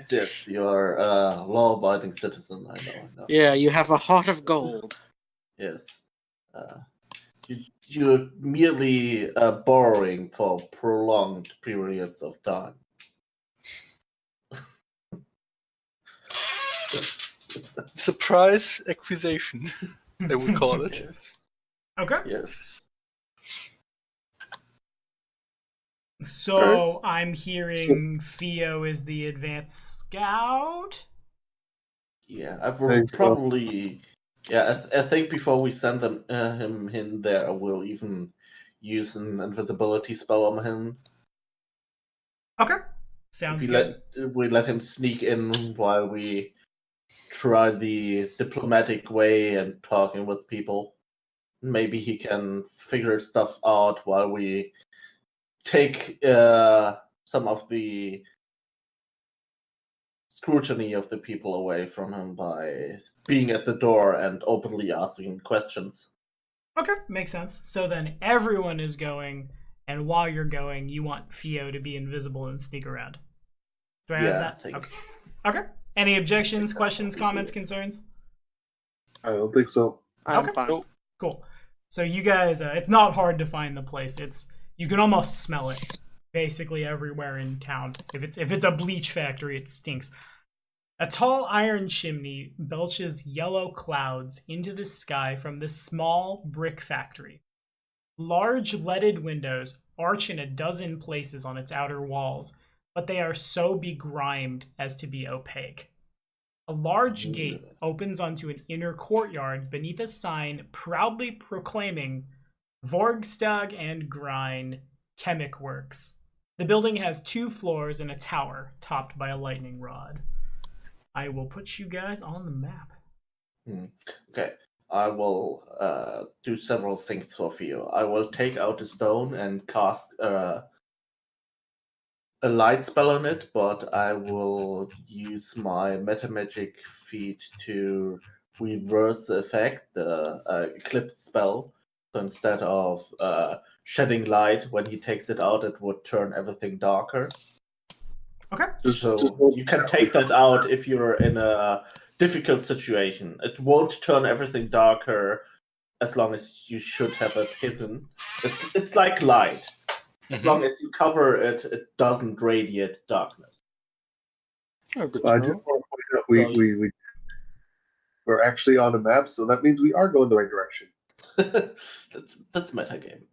Yes, you're a law-abiding citizen. I know. Yeah, you have a heart of gold. Yes. You're merely borrowing for prolonged periods of time. Surprise acquisition, I would call it. Yes. Okay. Yes. So I'm hearing Theo is the advanced scout. Yeah, I will Thanks, probably. Yeah, I think before we send him in there, we'll even use an invisibility spell on him. Okay. Sounds good. We let him sneak in while we try the diplomatic way and talking with people. Maybe he can figure stuff out while we take some of the scrutiny of the people away from him by being at the door and openly asking questions. Okay, makes sense. So then everyone is going, and while you're going, you want Theo to be invisible and sneak around. Do I have Yeah, that? I think. Okay. Any objections, questions, comments, concerns? I don't think so. I'm Okay. fine. Cool. So you guys, it's not hard to find the place. You can almost smell it, basically everywhere in town. If it's a bleach factory, it stinks. A tall iron chimney belches yellow clouds into the sky from this small brick factory. Large leaded windows arch in a dozen places on its outer walls, but they are so begrimed as to be opaque. A large gate opens onto an inner courtyard beneath a sign proudly proclaiming Vorgstag and Grine Chemic Works. The building has 2 floors and a tower topped by a lightning rod. I will put you guys on the map. Okay, I will do several things for you. I will take out a stone and cast a light spell on it, but I will use my metamagic feat to reverse the effect, the eclipse spell. So instead of shedding light when he takes it out, it would turn everything darker. Okay. So you can take that out if you're in a difficult situation. It won't turn everything darker as long as you should have it hidden. It's like light. As long as you cover it, it doesn't radiate darkness. Oh, good I to just know. want to point out we're actually on a map, so that means we are going the right direction. That's metagame.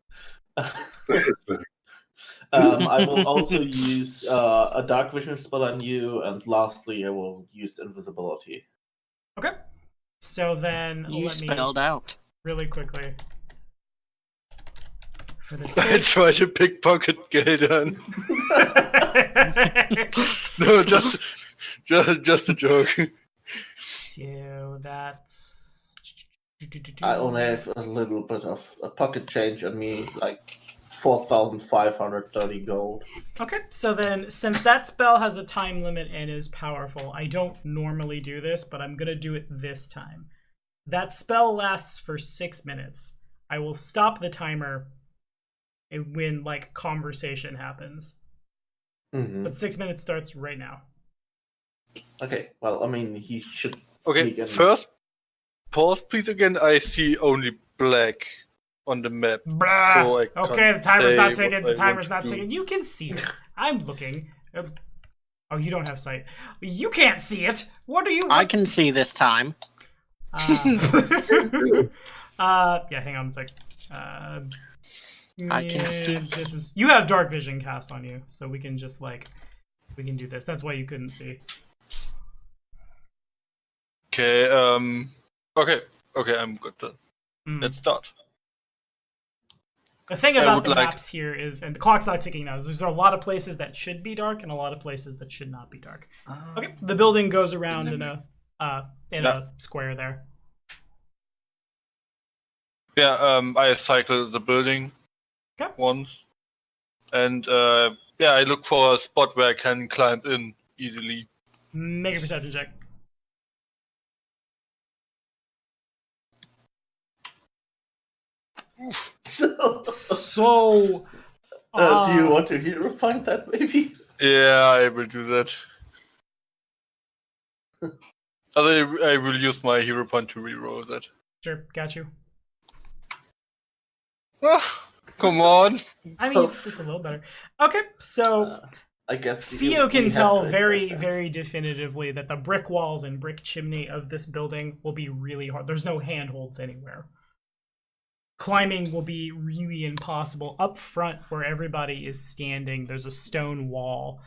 I will also use a dark vision spell on you, and lastly, I will use invisibility. Okay. So then You let me spelled out. really quickly. For the I sake try to pickpocket Geldern. No, just a joke. So that's I only have a little bit of a pocket change on me, like 4,530 gold. Okay, so then since that spell has a time limit and is powerful, I don't normally do this, but I'm gonna do it this time. That spell lasts for 6 minutes. I will stop the timer when like conversation happens. But 6 minutes starts right now. Okay, well, I mean, he should Okay, sneak in. first, pause please again. I see only black on the map. Bruh. So I Okay, can't the timer's say not what ticking. The I timer's want not to do. ticking. You can see it. I'm looking. Oh, you don't have sight. You can't see it. What are you? I can see this time. Yeah, hang on a sec. I can see. This is you have dark vision cast on you, so we can just we can do this. That's why you couldn't see. Okay. Okay. I'm good then. Let's start. The thing I about would the like- maps here is, and the clock's not ticking now, is there's a lot of places that should be dark and a lot of places that should not be dark. Okay, the building goes around in a square there. Yeah. I cycle the building Okay. once, and I look for a spot where I can climb in easily. Make a perception check. So, do you want to hero point that, maybe? Yeah, I will do that. I will use my hero point to reroll that. Sure, got you. Come on. I mean, it's just a little better. Okay, so I guess Theo we can have tell to very, expect that. very definitively that the brick walls and brick chimney of this building will be really hard. There's no handholds anywhere. Climbing will be really impossible. Up front, where everybody is standing, there's a stone wall.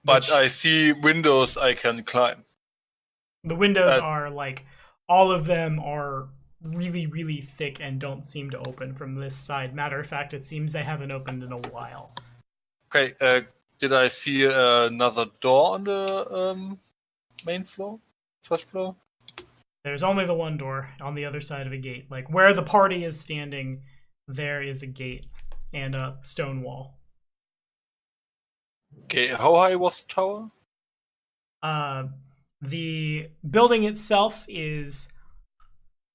But which- I see windows I can climb. The windows are all of them are really, really thick and don't seem to open from this side. Matter of fact, it seems they haven't opened in a while. Okay, did I see another door on the main floor? First floor? There's only the one door on the other side of a gate. Where the party is standing, there is a gate and a stone wall. Okay, how high was the tower? The building itself is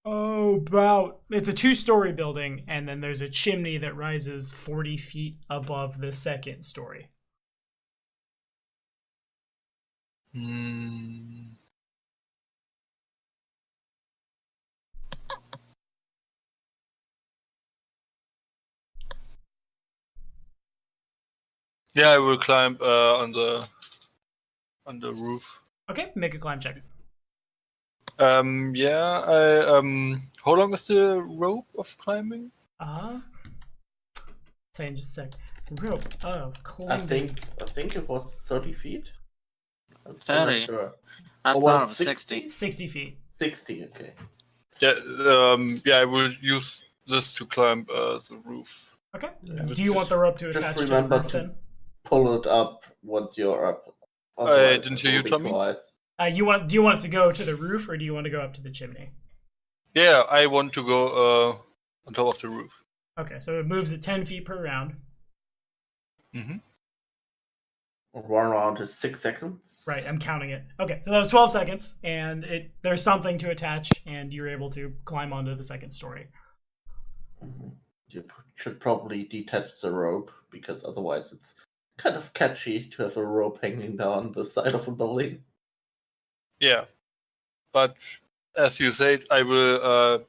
it's a 2-story building, and then there's a chimney that rises 40 feet above the second story. Yeah, I will climb on the roof. Okay, make a climb check. How long is the rope of climbing? Say in just a sec. Rope of I climbing. think it was 30 feet. I'm 30. not sure. I Or thought was it was 60. 60 feet. 60, okay. Yeah, I will use this to climb the roof. Okay. Yeah. Do you want the rope to Just attach to the remember roof to- then? Pull it up once you're up. I Otherwise didn't it hear will you, be Tommy. quiet. Do you want it to go to the roof, or do you want to go up to the chimney? Yeah, I want to go on top of the roof. Okay, so it moves at 10 feet per round. Mm-hmm. One round is 6 seconds. Right, I'm counting it. Okay, so that was 12 seconds, and there's something to attach, and you're able to climb onto the second story. Mhm. You should probably detach the rope, because otherwise it's kind of catchy to have a rope hanging down the side of a building. Yeah, but as you said, I will.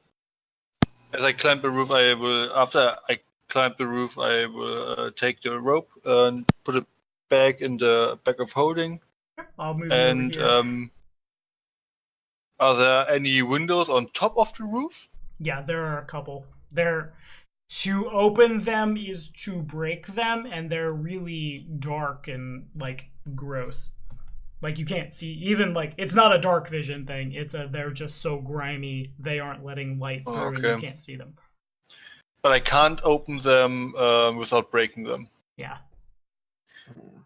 As I climb the roof, after I climb the roof, I will take the rope and put it back in the bag of holding. I'll move And you over here. are there any windows on top of the roof? Yeah, there are a couple. To open them is to break them, and they're really dark and gross. You can't see, even it's not a dark vision thing. They're just so grimy they aren't letting light through, and you Okay. can't see them. But I can't open them without breaking them. Yeah.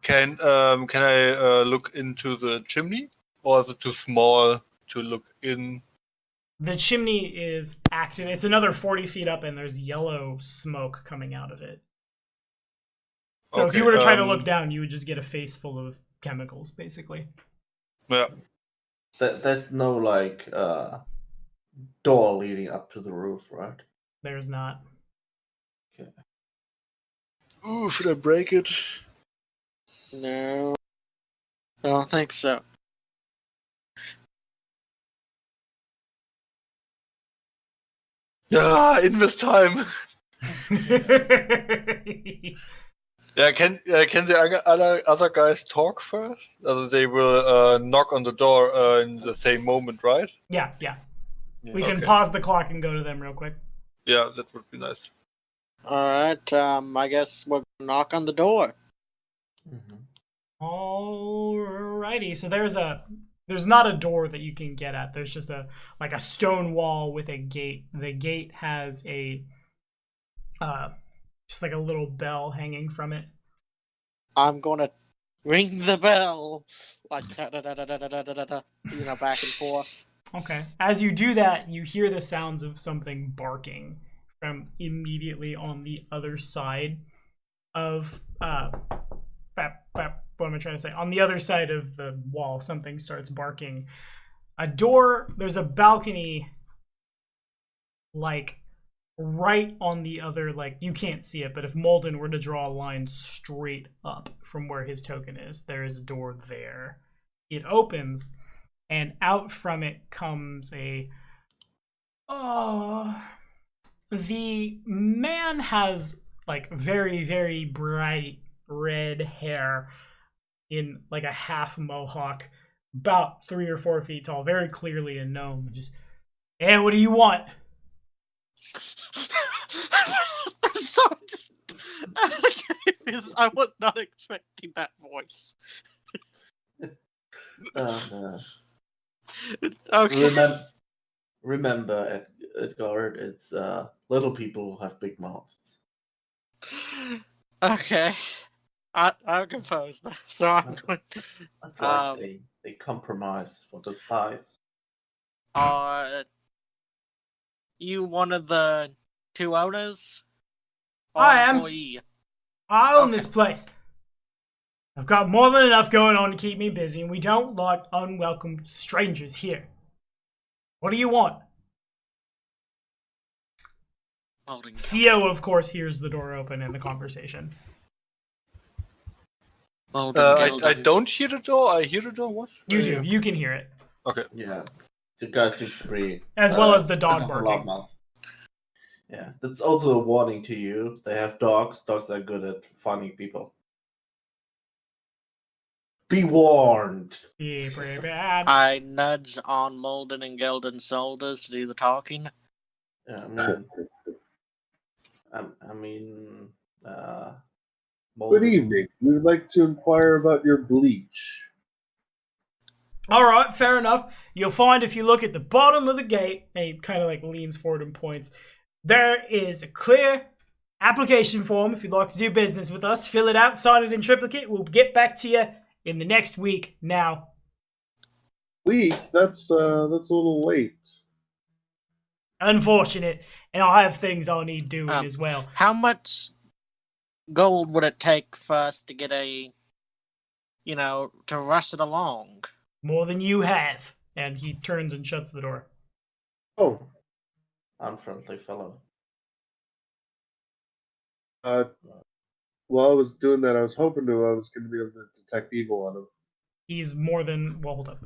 Can I look into the chimney, or is it too small to look in? The chimney is active. It's another 40 feet up, and there's yellow smoke coming out of it. So if you were to try to look down, you would just get a face full of chemicals, basically. Yeah. There's no door leading up to the roof, right? There's not. Ooh, should I break it? No. I don't think so. Yeah, invest time. Yeah, can the other guys talk first? They will knock on the door in the same moment, right? Yeah. We can Okay. pause the clock and go to them real quick. Yeah, that would be nice. Alright, I guess we'll knock on the door. Alrighty, so there's not a door that you can get at. There's just a stone wall with a gate. The gate has a just like a little bell hanging from it. I'm gonna ring the bell. Like, da-da-da-da-da-da-da-da, back and forth. Okay. As you do that, you hear the sounds of something barking from immediately on the other side of what am I trying to say? On the other side of the wall, something starts barking. A door, there's a balcony like right on the other, like you can't see it, but if Molden were to draw a line straight up from where his token is, there is a door there. It opens, and out from it comes the man has like very, very bright red hair in like a half mohawk, about 3 or 4 feet tall, very clearly a gnome. Just, hey, what do you want? I'm sorry. I was not expecting that voice. Okay. Remember, Edgar, it's little people who have big mouths. Okay. I'm composed now, so I'm going. That's like they compromise for the size. You one of the 2 owners? I am. Employee? I own this place. I've got more than enough going on to keep me busy, and we don't like unwelcome strangers here. What do you want? Theo, of course, hears the door open in the conversation. I don't hear the door. I hear the door. What? You do. You can hear it. Okay. Yeah, the guy seems to be as well as the dog barking. Yeah, that's also a warning to you. They have dogs. Dogs are good at finding people. Be warned. Be pretty bad. I nudge on Molden and Gelden's shoulders to do the talking. Yeah, I mean, Good evening. We would like to inquire about your bleach. All right, fair enough. You'll find if you look at the bottom of the gate, and he kind of like leans forward and points, there is a clear application form if you'd like to do business with us. Fill it out, sign it in triplicate. We'll get back to you in the next week. Now. Week? That's a little late. Unfortunate, and I have things I need doing as well. How much gold would it take for us to get to rush it along? More than you have. And he turns and shuts the door. Oh. Unfriendly fellow. While I was doing that, I was hoping I was going to be able to detect evil on him. He's more than... Well, hold up.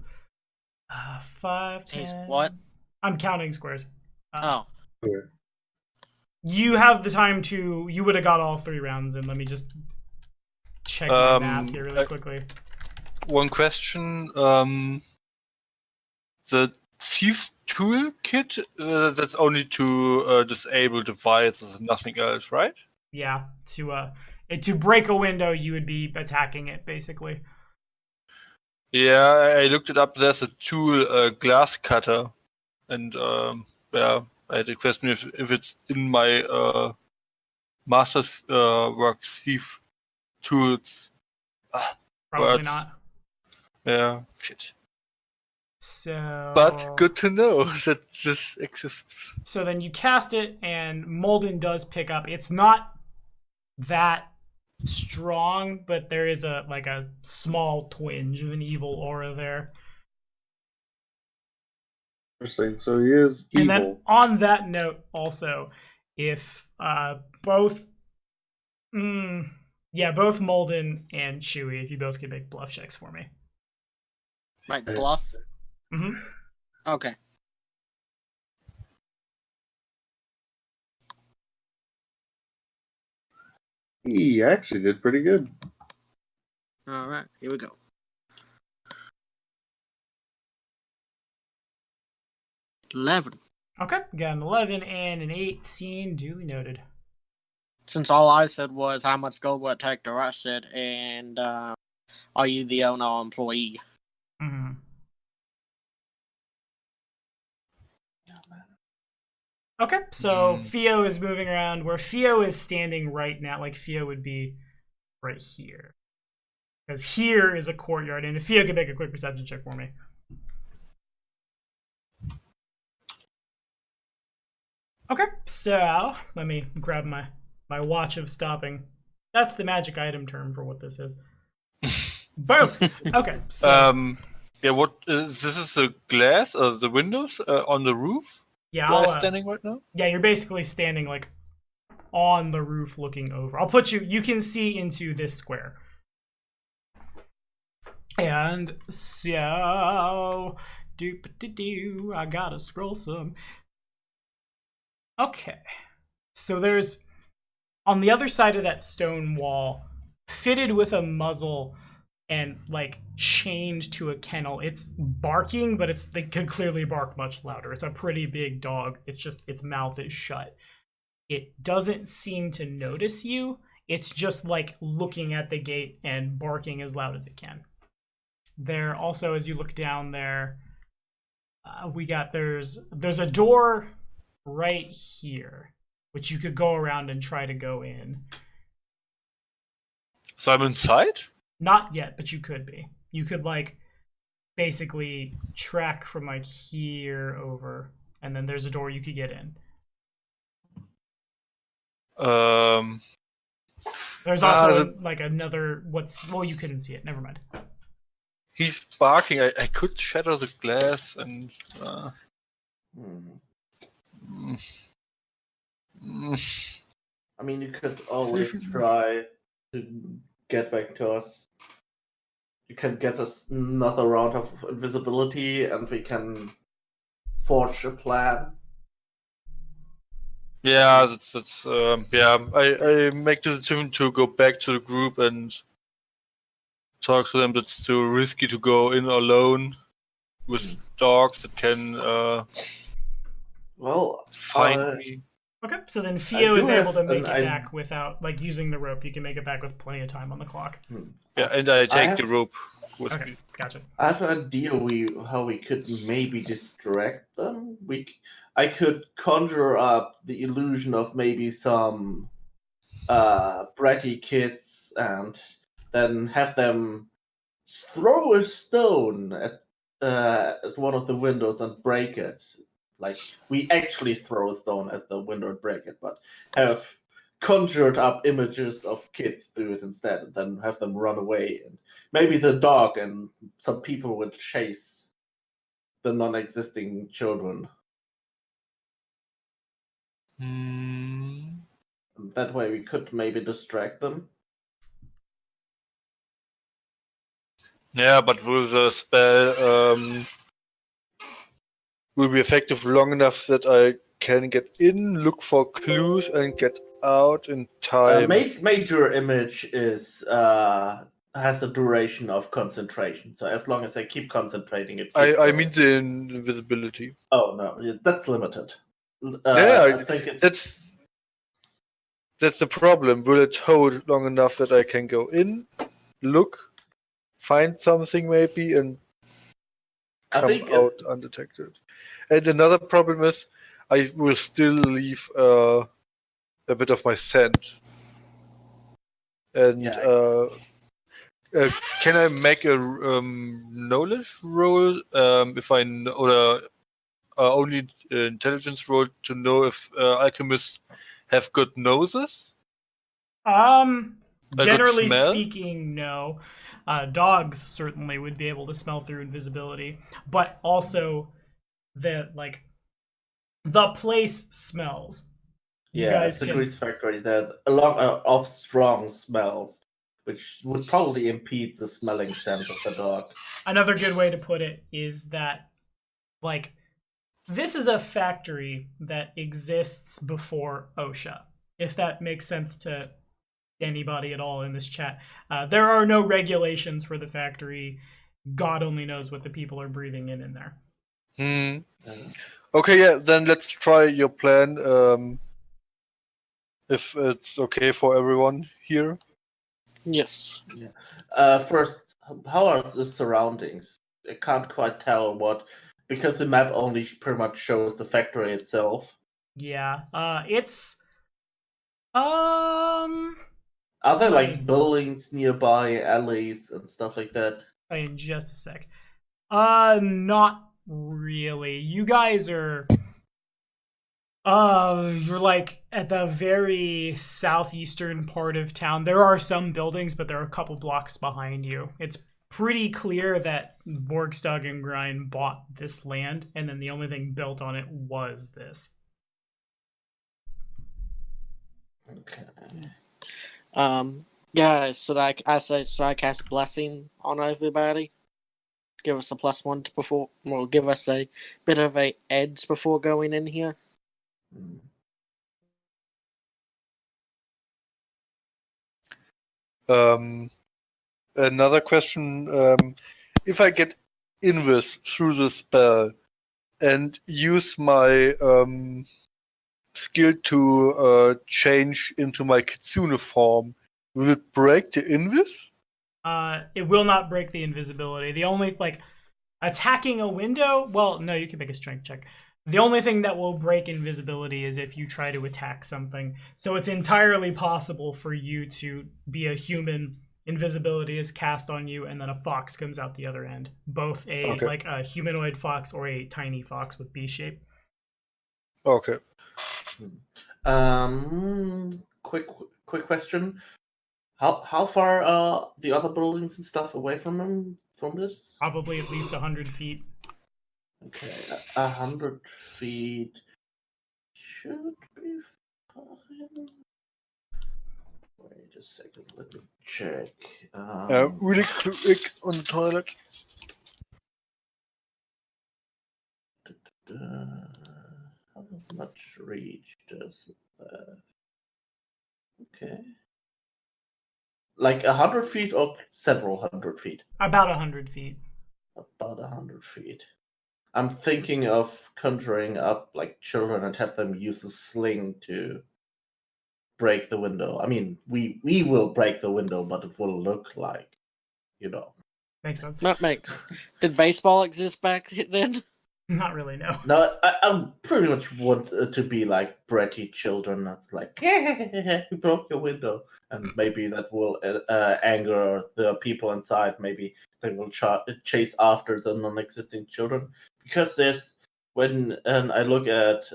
5, 10... He's what? I'm counting squares. Okay. You have the time to... You would have got all 3 rounds in. Let me just check my math here really quickly. One question. The Thief Toolkit, that's only to disable devices and nothing else, right? Yeah. To break a window, you would be attacking it, basically. Yeah, I looked it up. There's a tool, glass cutter. And, I had a question if it's in my Master's Work Thief Tools. Probably not. Yeah, shit. So, but good to know that this exists. So then you cast it, and Molden does pick up. It's not that strong, but there is a small twinge of an evil aura there. Interesting. So he is evil. And then on that note, also, if both Molden and Chewie, if you both can make bluff checks for me. Right, bluff? Mm-hmm. Okay. He actually did pretty good. All right, here we go. 11. Okay, got an 11 and an 18. Duly noted. Since all I said was how much gold would it take to arrest it, and are you the owner or employee? Mm-hmm. Okay, so Theo is moving around where Theo is standing right now. Like, Theo would be right here. Because here is a courtyard, and if Theo could make a quick perception check for me. Okay, so let me grab my watch of stopping. That's the magic item term for what this is. Boom! Okay, so... yeah, what is this? Is the glass or the windows on the roof? Yeah, where I'm standing right now. Yeah, you're basically standing like on the roof, looking over. I'll put you. You can see into this square. And so, do I gotta scroll some. Okay, so there's on the other side of that stone wall, fitted with a muzzle and like chained to a kennel. It's barking, but they could clearly bark much louder. It's a pretty big dog. It's just its mouth is shut. It doesn't seem to notice you. It's just like looking at the gate and barking as loud as it can. There also, as you look down there, there's a door right here, which you could go around and try to go in. So I'm inside? Not yet, but you could be. You could like basically track from like here over, and then there's a door you could get in. There's also like another you couldn't see it. Never mind. He's barking. I could shatter the glass and. I mean, you could always try to get back to us. You can get us another round of invisibility, and we can forge a plan. Yeah, that's yeah. I make the decision to go back to the group and talk to them. That's too risky to go in alone with dogs that can find me. Okay, so then Theo is able to make it back without like using the rope. You can make it back with plenty of time on the clock. Yeah, and I take the rope with me. Gotcha. I have an idea how we could maybe distract them. I could conjure up the illusion of maybe some bratty kids and then have them throw a stone at one of the windows and break it. Like, we actually throw a stone at the window and break it, but have conjured up images of kids do it instead, and then have them run away. And maybe the dog and some people would chase the non-existing children. That way we could maybe distract them. Yeah, but will the spell will be effective long enough that I can get in, look for clues, and get out in time? Major image is has a duration of concentration, so as long as I keep concentrating, it. I mean the invisibility. Oh no, that's limited. I think that's the problem. Will it hold long enough that I can go in, look, find something maybe, and come out undetected? And another problem is I will still leave a bit of my scent. And can I make a knowledge roll if I know, or only intelligence roll to know if alchemists have good noses? Generally speaking, no. Dogs certainly would be able to smell through invisibility, but also the place smells. It's the grease factory. There's a lot of strong smells, which would probably impede the smelling sense of the dog. Another good way to put it is that, like, this is a factory that exists before OSHA, if that makes sense to anybody at all in this chat. There are no regulations for the factory. God only knows what the people are breathing in there. Hmm. Uh, Okay, yeah, then let's try your plan. If it's okay for everyone here. Yes. First, how are the surroundings? I can't quite tell what, because the map only pretty much shows the factory itself. Yeah. It's Are there my like buildings nearby, alleys, and stuff like that? in just a sec. Not really. You guys are you're like at the very southeastern part of town. There are some buildings, but they're a couple blocks behind you. It's pretty clear that Vorkstag and Grind bought this land, and then the only thing built on it was this. Okay. Guys, should I cast blessing on everybody? Give us a +1 before, well, give us a bit of a edge before going in here. Hmm. Another question: if I get invis through the spell and use my skill to change into my kitsune form, will it break the invis? It will not break the invisibility. The only like attacking a window. Well, no, you can make a strength check. The only thing that will break invisibility is if you try to attack something. So it's entirely possible for you to be a human. Invisibility is cast on you, and then a fox comes out the other end. Both Okay. like a humanoid fox or a tiny fox with B shape. Okay. Quick question. How far are the other buildings and stuff away from this? Probably at least 100 feet. Okay, 100 feet should be fine. Wait a second, let me check. Really quick on the toilet. How much reach does it have? Okay. Like 100 feet or several hundred feet? About 100 feet. About 100 feet. I'm thinking of conjuring up like children and have them use a sling to break the window. I mean, we will break the window, but it will look like, you know. Makes sense. That makes. Did baseball exist back then? Not really, no. No, I pretty much want to be like bratty children. That's like, you broke your window. And maybe that will anger the people inside. Maybe they will chase after the non existing children. Because when I look at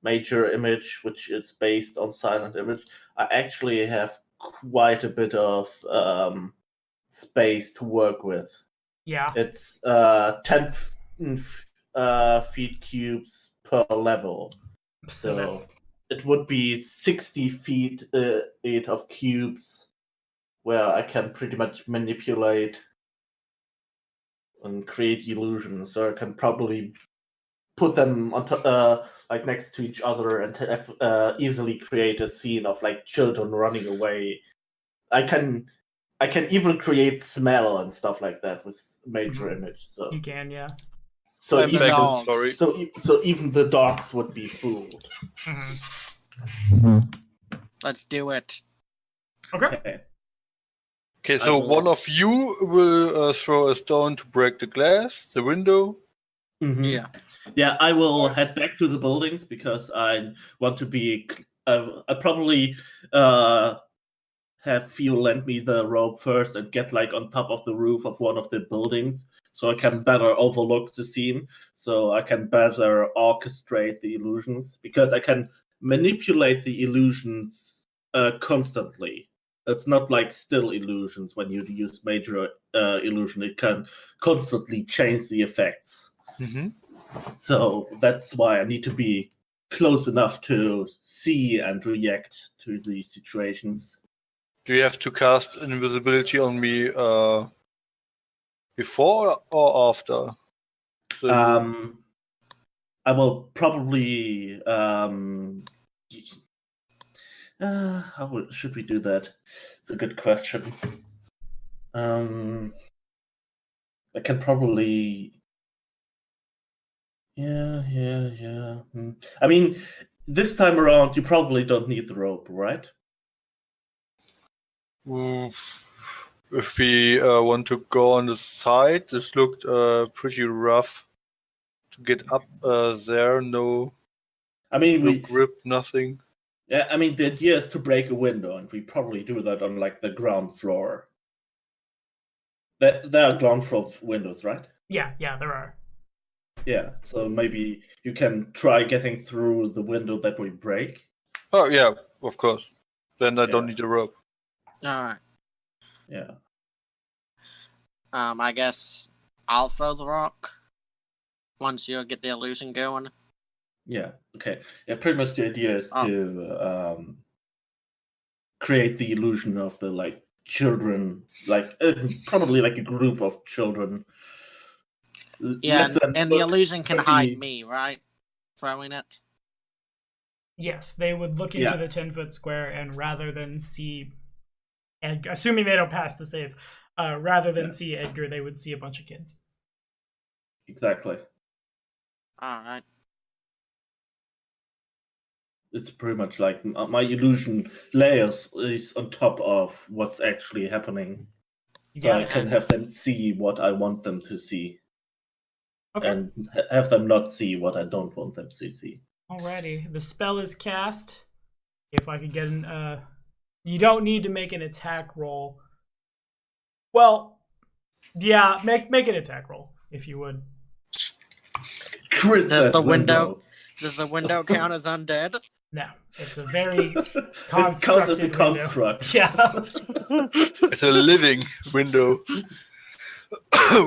Major Image, which is based on Silent Image, I actually have quite a bit of space to work with. Yeah. It's 10 feet cubes per level. So So that's it would be 60 feet of cubes where I can pretty much manipulate and create illusions. So I can probably put them on like next to each other and easily create a scene of like children running away. I can even create smell and stuff like that with Major Image. So you can, yeah. so I'm even back. dogs. Sorry. so even the dogs would be fooled. Mm-hmm. Let's do it. Okay. Okay, so one of you will throw a stone to break the glass, the window. Yeah. Yeah, I will head back to the buildings because I want to be. I probably have Phil lend me the rope first and get like on top of the roof of one of the buildings so I can better overlook the scene, so I can better orchestrate the illusions because I can manipulate the illusions constantly. It's not like still illusions when you use major illusion. It can constantly change the effects. Mm-hmm. So that's why I need to be close enough to see and react to the situations. Do you have to cast invisibility on me before or after? I will probably. How should we do that? It's a good question. I can probably Yeah. I mean, this time around, you probably don't need the rope, right? If we want to go on the side, this looked pretty rough to get up there. No, I mean, no grip, nothing. Yeah, I mean, the idea is to break a window, and we probably do that on like the ground floor. There are ground floor windows, right? Yeah, there are. Yeah, so maybe you can try getting through the window that we break. Oh yeah, of course. Then I Yeah. don't need a rope. All right. Yeah. I guess I'll throw the rock once you get the illusion going. Yeah. Okay. Yeah. Pretty much the idea is Oh. to create the illusion of the like children, like probably like a group of children. Yeah, Let them and the look illusion can pretty- hide me, right? Throwing it. Yes, they would look into Yeah. the 10-foot square, and rather than see, assuming they don't pass the save, rather than Yeah. see Edgar, they would see a bunch of kids. Exactly. All right. It's pretty much like my illusion layers is on top of what's actually happening. You So got I it. can have them see what I want them to see. Okay. And have them not see what I don't want them to see. Alrighty, the spell is cast. If I could get an, you don't need to make an attack roll. Well, yeah, make an attack roll if you would. Crit Does that the window count as undead? No, it's a very It counts as a constructed window. construct. Yeah. It's a living window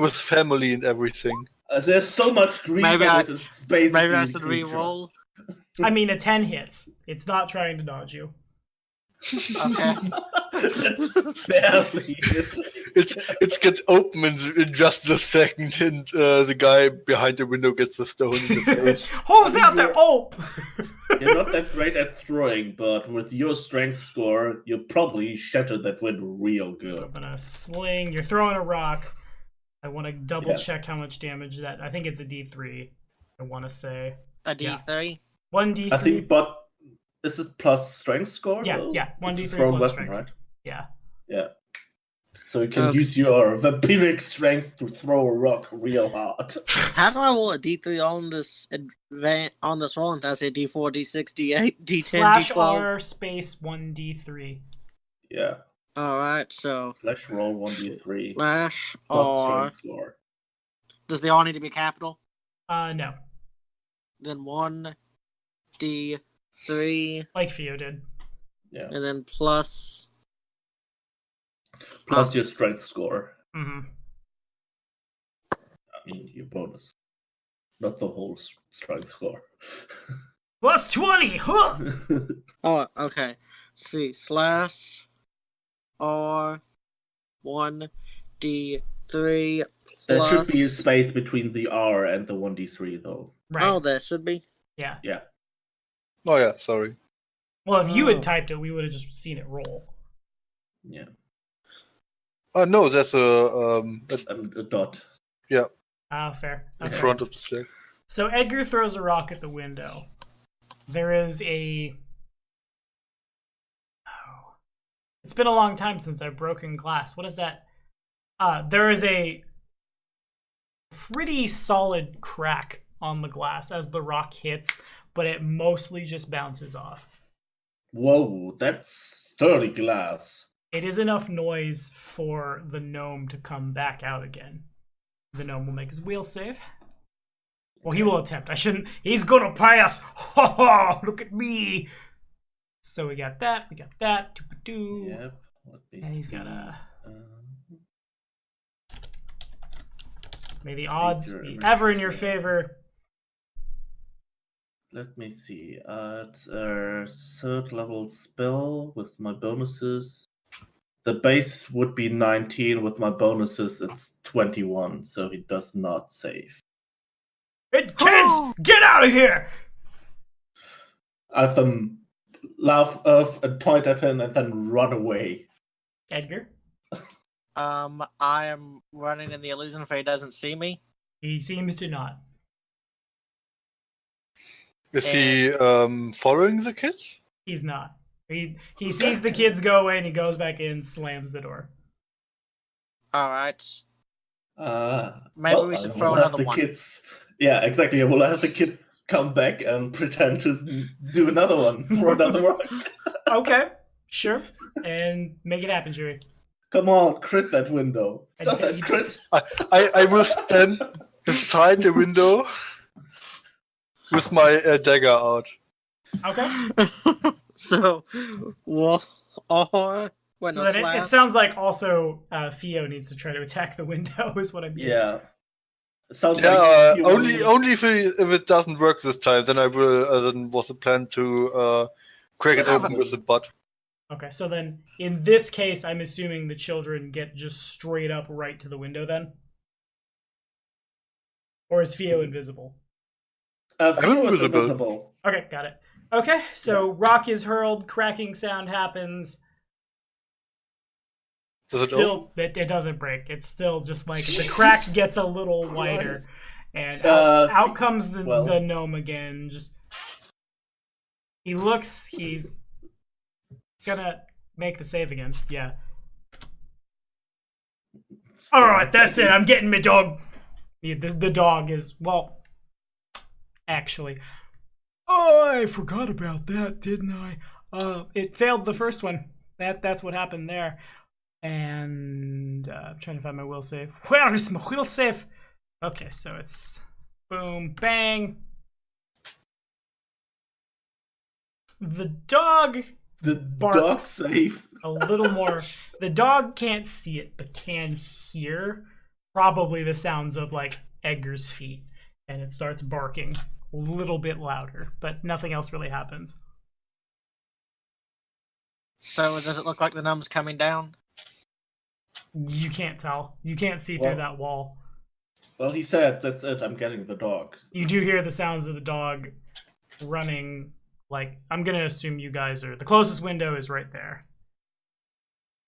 with family and everything. There's so much grease Maybe on I- it, it's basically Maybe I a should creature. re-roll. I mean, a 10 hits. It's not trying to dodge you. Okay. That's barely it. It gets open in just a second, and the guy behind the window gets the stone in the face. Who's I out mean, there? Oh! You're not that great at throwing, but with your strength score, you probably shatter that window real I'm good. gonna sling. You're throwing a rock. I want to double Yeah. check how much damage that. I think it's a D3. I want to say A D3. 1D3. I think, but is it plus strength score? Yeah, though? yeah, It's 1d3 a thrown plus weapon, strength. right? Yeah. Yeah. So you can Okay. use your vampiric strength to throw a rock real hard. How do I roll a D3 on this on this roll? And that's a D4, D6, D8, D10, Slash D12. R space 1D3. Yeah. All right, so Slash roll 1d3. slash Plus R. strength score. Does the R need to be capital? No. Then 1D3, Like Theo did. Yeah. and then plus. Plus your strength score. Mm-hmm. I mean, your bonus. Not the whole strength score. Plus 20! Huh! Oh, okay. See, slash R 1D3 There should be a plus. space between the R and the 1d3, though. Right. Oh, there should be. Yeah. Yeah. Oh yeah, sorry. Well, if you Oh. had typed it, we would have just seen it roll. Yeah. No, that's a A dot. Ah, fair. in Okay. front of the flag. So Edgar throws a rock at the window. There is a... Oh. It's been a long time since I've broken glass. What is that? There is a pretty solid crack on the glass as the rock hits, but it mostly just bounces off. Whoa, that's sturdy glass. It is enough noise for the gnome to come back out again. The gnome will make his wheel save. Well, he will attempt. I shouldn't. He's gonna pass. Ho ho! Look at me. So we got that. We got that. Doo-ba-doo. Yep. And he's got a. Um, May the odds Major be image ever in your fail. favor. Let me see. It's a third level spell with my bonuses. The base would be 19. With my bonuses, it's 21, so he does not save. Hey, kids, get out of here! I have them laugh off and point at him and then run away. Edgar. I am running in the illusion if he doesn't see me. He seems to not. Is he following the kids? He's not. He sees the kids go away and he goes back in, slams the door. All right. Maybe Well, we should I throw will have another the one. kids. Yeah, exactly. I will have the kids come back and pretend to do another one. Throw another rock. Okay, sure. And make it happen, Chewie. Come on, crit that window. Okay. Crit. I will stand beside the window with my dagger out. Okay. So, well, when So then it sounds like also Theo needs to try to attack the window, is what I'm hearing. Yeah. Sounds Yeah, like you only if it doesn't work this time, then I will. Then was the plan to crack it open with the butt. Okay, so then in this case, I'm assuming the children get just straight up right to the window then? Or is Theo invisible? Theo is invisible. invisible. Okay, got it. Okay, so rock is hurled, cracking sound happens. Does it Still, it doesn't break. It's still just like the crack gets a little wider. And out comes the gnome again. Just he looks, he's gonna make the save again. Yeah. Alright, that's it. I'm getting my dog. The dog is, well, actually. Oh, I forgot about that, didn't I? It failed the first one. That's what happened there. And I'm trying to find my will save. Where is my will save? Okay, so it's boom, bang. The dog barks safe. a little more. The dog can't see it, but can hear probably the sounds of like Edgar's feet, and it starts barking a little bit louder, but nothing else really happens. So does it look like the gnome's coming down? You can't tell. You can't see through that wall. Well, he said, that's it, I'm getting the dog. You do hear the sounds of the dog running, like, I'm going to assume you guys are, the closest window is right there.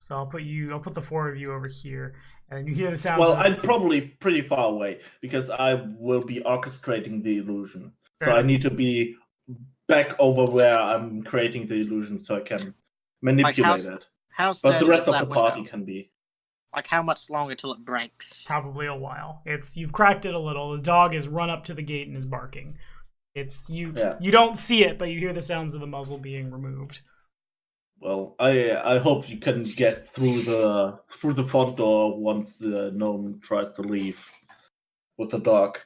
So I'll put the four of you over here, and you hear the sounds Well, I'm probably pretty far away, because I will be orchestrating the illusion. So I need to be back over where I'm creating the illusion so I can manipulate it. But the rest of the party can be. Like, how much longer till it breaks? Probably a while. You've cracked it a little. The dog has run up to the gate and is barking. You don't see it, but you hear the sounds of the muzzle being removed. Well, I hope you can get through the front door once the gnome tries to leave with the dog.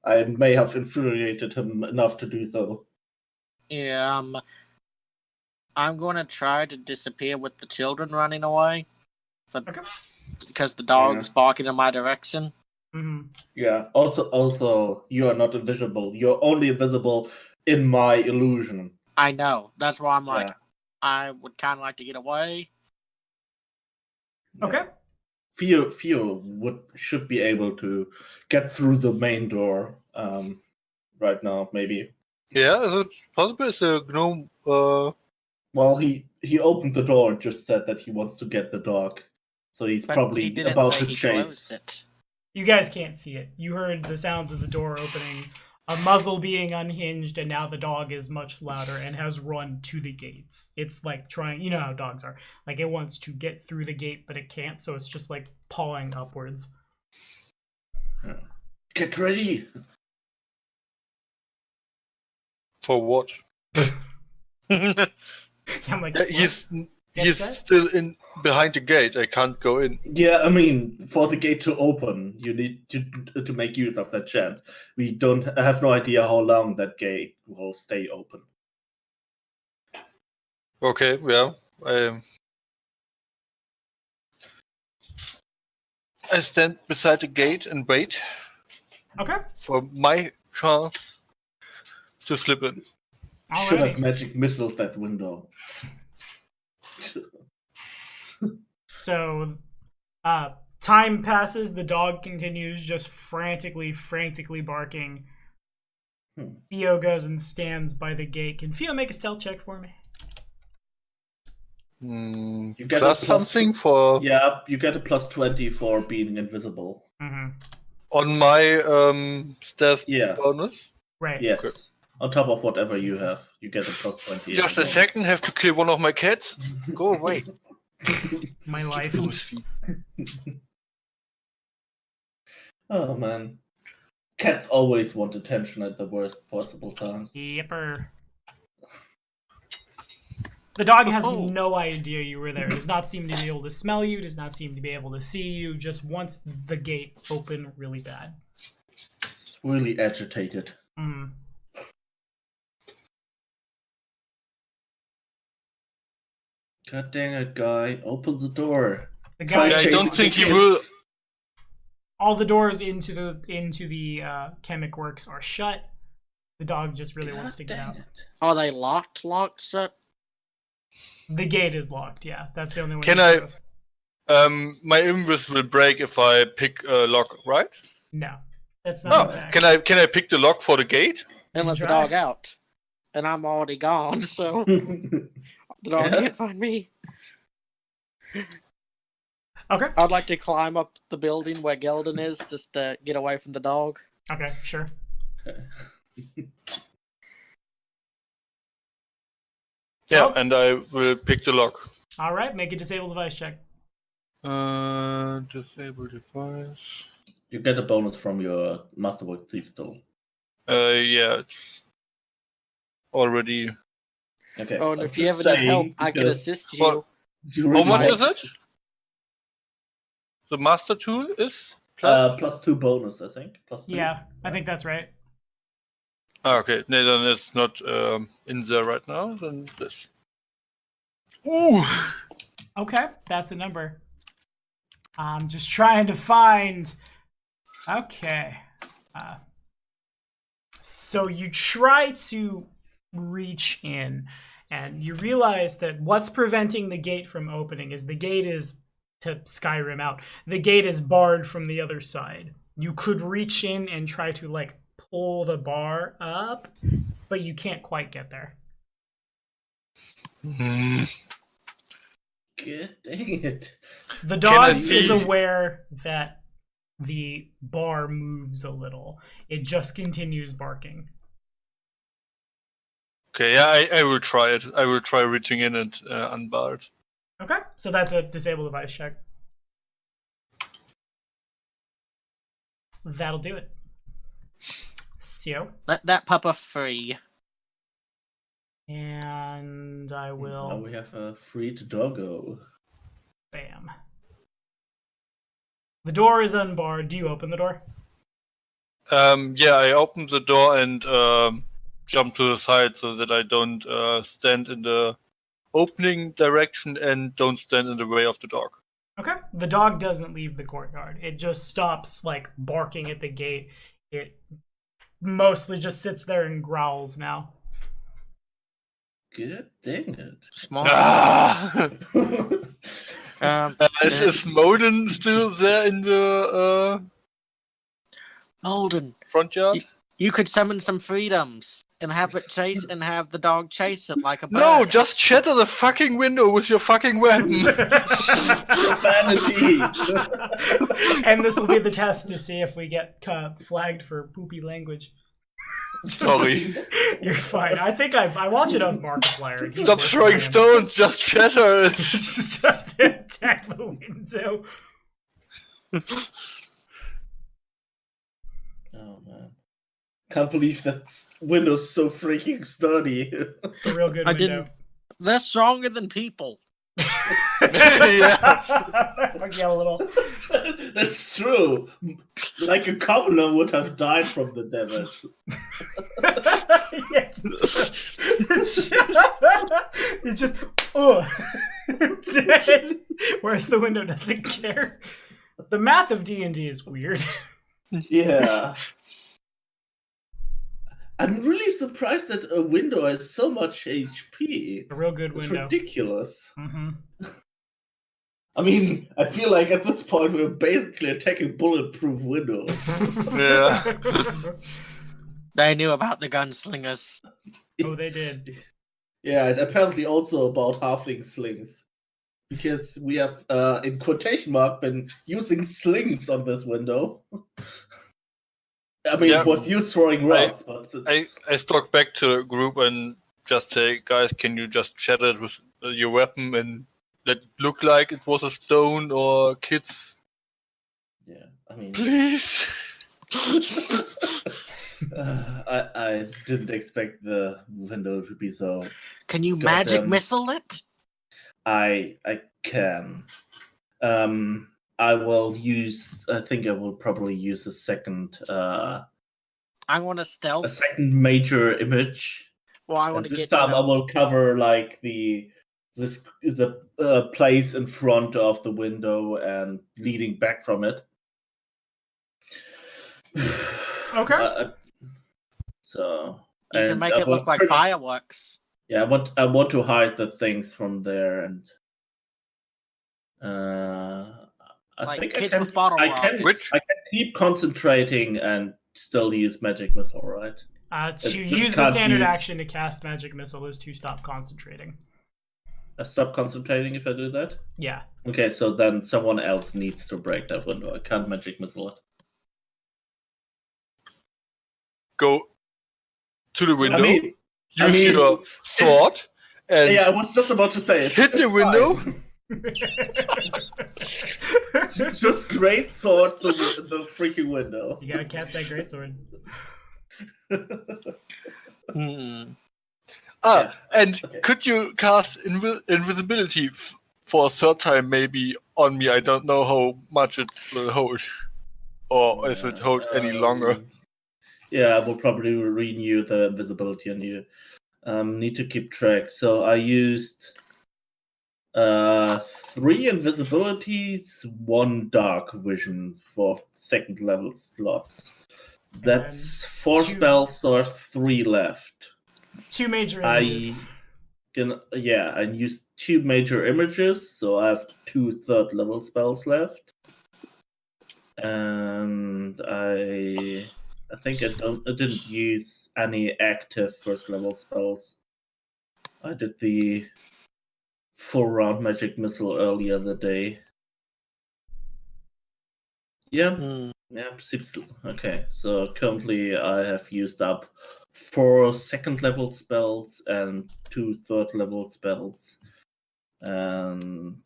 I may have infuriated him enough to do so. Yeah, I'm going to try to disappear with the children running away. Because the dog's barking in my direction. Mm-hmm. Yeah. Also, you are not invisible. You're only invisible in my illusion. I know. That's why I'm like, I would kind of like to get away. Okay. Theo should be able to get through the main door right now, maybe. Yeah, is it possible? Is the gnome? Well, he opened the door and just said that he wants to get the dog. So he's probably about to chase. You guys can't see it. You heard the sounds of the door opening, a muzzle being unhinged, and now the dog is much louder and has run to the gates. It's like trying, you know how dogs are. Like it wants to get through the gate, but it can't, so it's just like pawing upwards. Get ready! For what? I'm like, he's still in behind the gate. I can't go in. Yeah, I mean, for the gate to open, you need to make use of that chance. We have no idea how long that gate will stay open. Okay, yeah. I stand beside the gate and wait. Okay. For my chance to slip in. Alrighty. Should have magic missiled that window. So, time passes. The dog continues just frantically barking. Theo goes and stands by the gate. Can Theo make a stealth check for me? You get plus something for... Yeah, you get a plus 20 for being invisible. Mm-hmm. On my stealth bonus? Right. Yes. Okay. On top of whatever you have, you get a plus 20. Just a second, have to kill one of my cats. Go away. My life. Those feet. Oh man. Cats always want attention at the worst possible times. Yipper. The dog has no idea you were there. Does not seem to be able to smell you. Does not seem to be able to see you. Just wants the gate open really bad. It's really agitated. Mm. God dang it, guy. Open the door. The Try guy. I chasing don't think the he kids. will. All the doors into the chemic works are shut. The dog just really wants to get dang out. it. Are they locked shut? The gate is locked. Yeah, that's the only one. Can you I- can have. My invis will break if I pick a lock, right? No, that's not Oh, an attack. can I pick the lock for the gate? And let the Try. dog out. And I'm already gone, so the dog Yeah. can't find me. Okay. I'd like to climb up the building where Gelden is, just to get away from the dog. Okay. Sure. Yeah, Oh. and I will pick the lock. All right. Make a disable device check. Disable device. You get a bonus from your Masterwork Thief tool. Yeah, it's already. Okay. Oh, and I'm if you just ever need help, saying, I can because assist you. Well, you How really much want is it? The master tool is plus. plus 2 bonus, I think. Plus 2. Yeah, I think that's right. Okay, no, then it's not in there right now. Then this. Ooh. Okay, that's a number. I'm just trying to find. Okay. So you try to reach in, and you realize that what's preventing the gate from opening is the gate is to Skyrim out. The gate is barred from the other side. You could reach in and try to like pull the bar up, but you can't quite get there. Hmm. God dang it. The Can I dog is see- aware that the bar moves a little. It just continues barking. Okay, yeah, I will try it. I will try reaching in and unbar it. Okay, so that's a disable device check. That'll do it. So, Let that pupper free. and I Now will we have a freed doggo. bam. The door is unbarred. Do you open the door? Yeah, I open the door and jump to the side so that I don't stand in the opening direction and don't stand in the way of the dog. Okay. The dog doesn't leave the courtyard. It just stops, like, barking at the gate. It mostly just sits there and growls now. God dang it. Smart. Ah! Is Moden still there in the Molden, front yard? you could summon some freedoms and have it chase and have the dog chase it like a bird. No, just shatter the fucking window with your fucking weapon. Profanity. And this will be the test to see if we get flagged for poopy language. Sorry. You're fine. I think I watch it on Markiplier. and he's Stop worse throwing than I am. stones, just shatter it. Just attack the window. Oh man. Can't believe that window's so freaking sturdy. It's a real good I window. didn't. They're stronger than people. Yeah. Yeah, a little. That's true. Like a commoner would have died from the damage. It's just, oh, dead. Whereas the window doesn't care. The math of D&D is weird. Yeah. I'm really surprised that a window has so much HP. A real good It's window. ridiculous. Mm-hmm. I mean, I feel like at this point we're basically attacking bulletproof windows. Yeah. They knew about the gunslingers. Oh, they did. Yeah, and apparently also about halfling slings. Because we have, in quotation mark, been using slings on this window. I mean, Yeah. it was you throwing rocks, but I stalk back to the group and just say, guys, can you just shatter it with your weapon and let it look like it was a stone or kids? yeah, I mean, Please. I didn't expect the window to be so. Can you magic Goddamn. missile it? I can. I will use. I think I will probably use a second. I want to A stealth. second major image. Well, I And want to this get. time I will cover like the place in front of the window and leading back from it. Okay. So You can and make I it will look like pretty- fireworks. Yeah, I want to hide the things from there, and I Like think kids I with bottle can. I can. rockets. I can keep concentrating and still use magic missile, right? To just use the can't standard use- action to cast magic missile is to stop concentrating. I stop concentrating if I do that. Yeah. Okay, so then someone else needs to break that window. I can't magic missile it. Go to the window, I use mean, your sword, and yeah, I was just about to say it. hit the It's window. fine. Just great sword the freaking window. You gotta cast that greatsword. Ah, and okay. could you cast invisibility for a third time, maybe on me? I don't know how much it will hold, or if it holds any longer. Yeah, I will probably renew the invisibility on you. Need to keep track. So I used 3 invisibilities, 1 dark vision for second level slots. That's 4 2 spells, so I have 3 left. 2 major images. I used 2 major images, so I have 2 third level spells left. And I think I didn't use any active first level spells. I did the full round magic missile earlier the day. Yeah. Yeah, okay. So currently I have used up 4 second level spells and 2 third level spells. And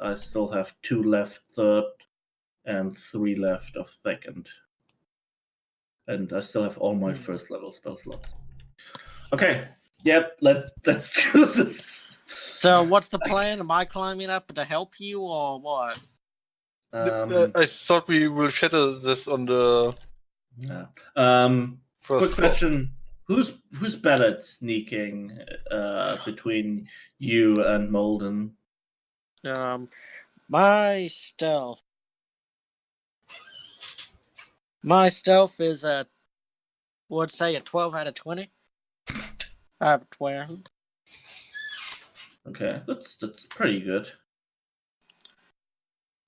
I still have 2 left third and 3 left of second. And I still have all my first level spell slots. Okay. Yep, let's do this. So, what's the plan? Am I climbing up to help you, or what? I thought we will shatter this on the Yeah. first Quick floor. question: Who's better at sneaking between you and Molden? My stealth. My stealth is a, would say a 12 out of 20. I have a 12. Okay, that's pretty good.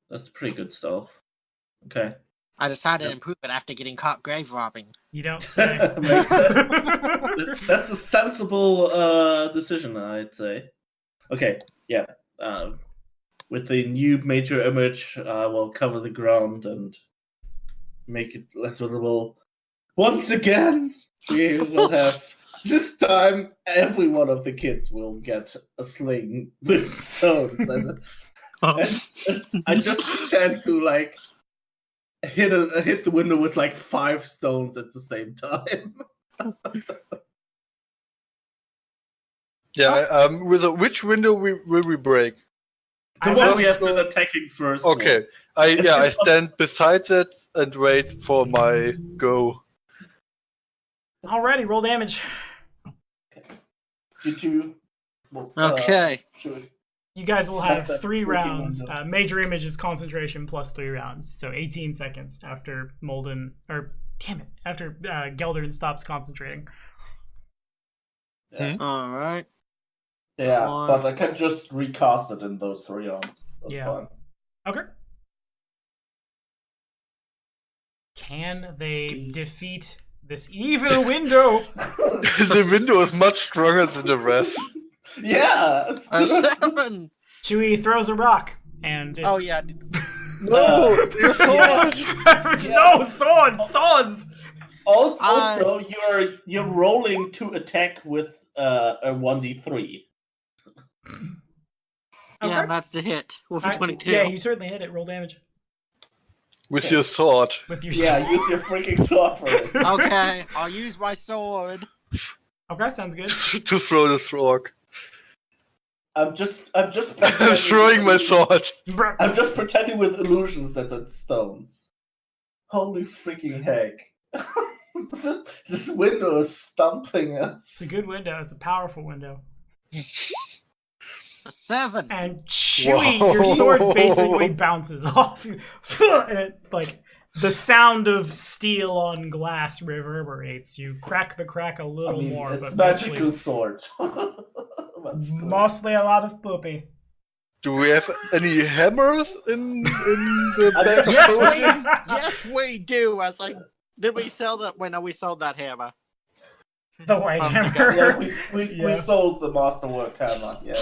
That's pretty good stuff. Okay. I decided Yep. to improve it after getting caught grave robbing. You don't say. Makes sense. That's a sensible decision, I'd say. Okay, yeah. With the new major image, I will cover the ground and make it less visible. Once again, we will have. This time, every one of the kids will get a sling with stones, and I just pretend to like hit the window with like 5 stones at the same time. Yeah. Which window will we break? The one we have been attacking first. Okay. I stand beside it and wait for my go. Alrighty, roll damage. Did you? Okay. You guys will Smack have that 3 freaking rounds. window. Major image is concentration plus 3 rounds, so 18 seconds after Molden, or damn it, after Geldern stops concentrating. All right. Yeah, but I can just recast it in those 3 rounds. That's fine. Okay. Can they defeat this evil window? The window is much stronger than the rest. Yeah. It's A 7. Chewie throws a rock, and Oh, yeah. No, your sword! No, swords! Also, you're rolling to attack with a 1d3. Yeah, Okay. that's the hit with a Alright, 22. Yeah, you certainly hit it. Roll damage. With your sword. With your Yeah, sword. use your freaking sword for it. Okay, I'll use my sword. Okay, sounds good. To throw the frog. I'm just I'm pretending throwing my with- sword. I'm just pretending with illusions that it's stones. Holy freaking heck. this window is stumping us. It's a good window. It's a powerful window. A 7. And Chewie, your sword basically bounces off you. And it, like, the sound of steel on glass reverberates. You crack the crack a little more, it's but magical eventually- sword. But still. mostly a lot of poopy. Do we have any hammers in the back of Yes, the we- building? Yes, we do. Did we sell that? Wait, no, we sold that hammer. The white From hammer. Yeah, we Yeah. sold the masterwork hammer, yeah.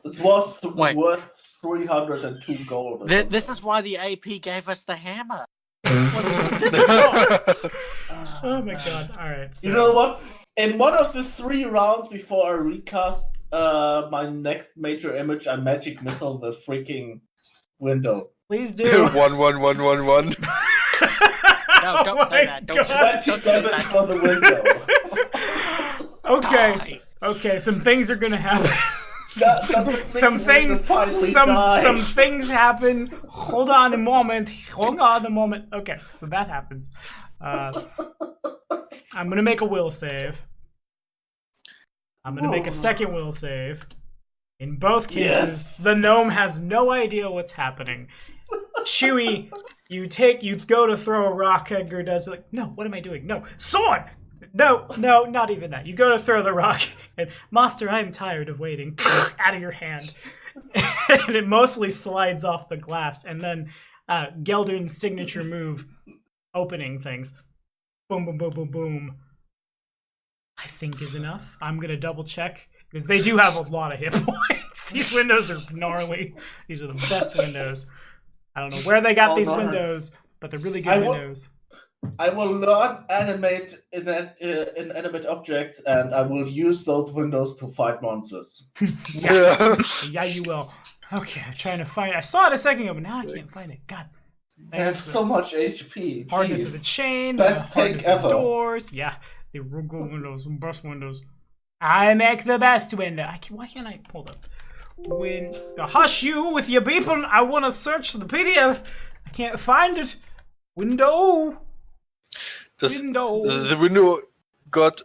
It was Wait. worth 302 gold. or This something. is why the AP gave us the hammer. What's this for? Oh my god. Alright. So You know what? In one of the 3 rounds before I recast my next major image, I magic missile the freaking window. please do. 11111. No, don't Oh say my that. Don't God. say 20 Don't do damage that. for the window. Okay. Die. Okay, some things are gonna happen. That some freaking things window finally some died. things happen. Hold on a moment. Okay, so that happens. I'm gonna make a will save. I'm gonna make a second will save. In both cases, Yes. the gnome has no idea what's happening. Chewie, you go to throw a rock, Edgar does, but like, no, what am I doing? No, sword! No, not even that. You go to throw the rock, and Master, I am tired of waiting. Out of your hand. And it mostly slides off the glass, and then Geldern's signature move, opening things. Boom, boom, boom, boom, boom. I think is enough. I'm gonna double check, because they do have a lot of hit points. These windows are gnarly. These are the best windows. I don't know where they got these no. windows, but they're really good I will- windows. I will not animate inanimate objects, and I will use those windows to fight monsters. Yeah. Yeah, you will. Okay, I'm trying to find it. I saw it a second ago, but now I can't find it. God. They have so much HP. Hardness Jeez. of the chain, Best the hardness tank of ever. doors. Yeah, the real good windows, best windows. I make the best window. Why can't I hold up? Hush you with your beeping. I want to search the PDF. I can't find it. Window. The window got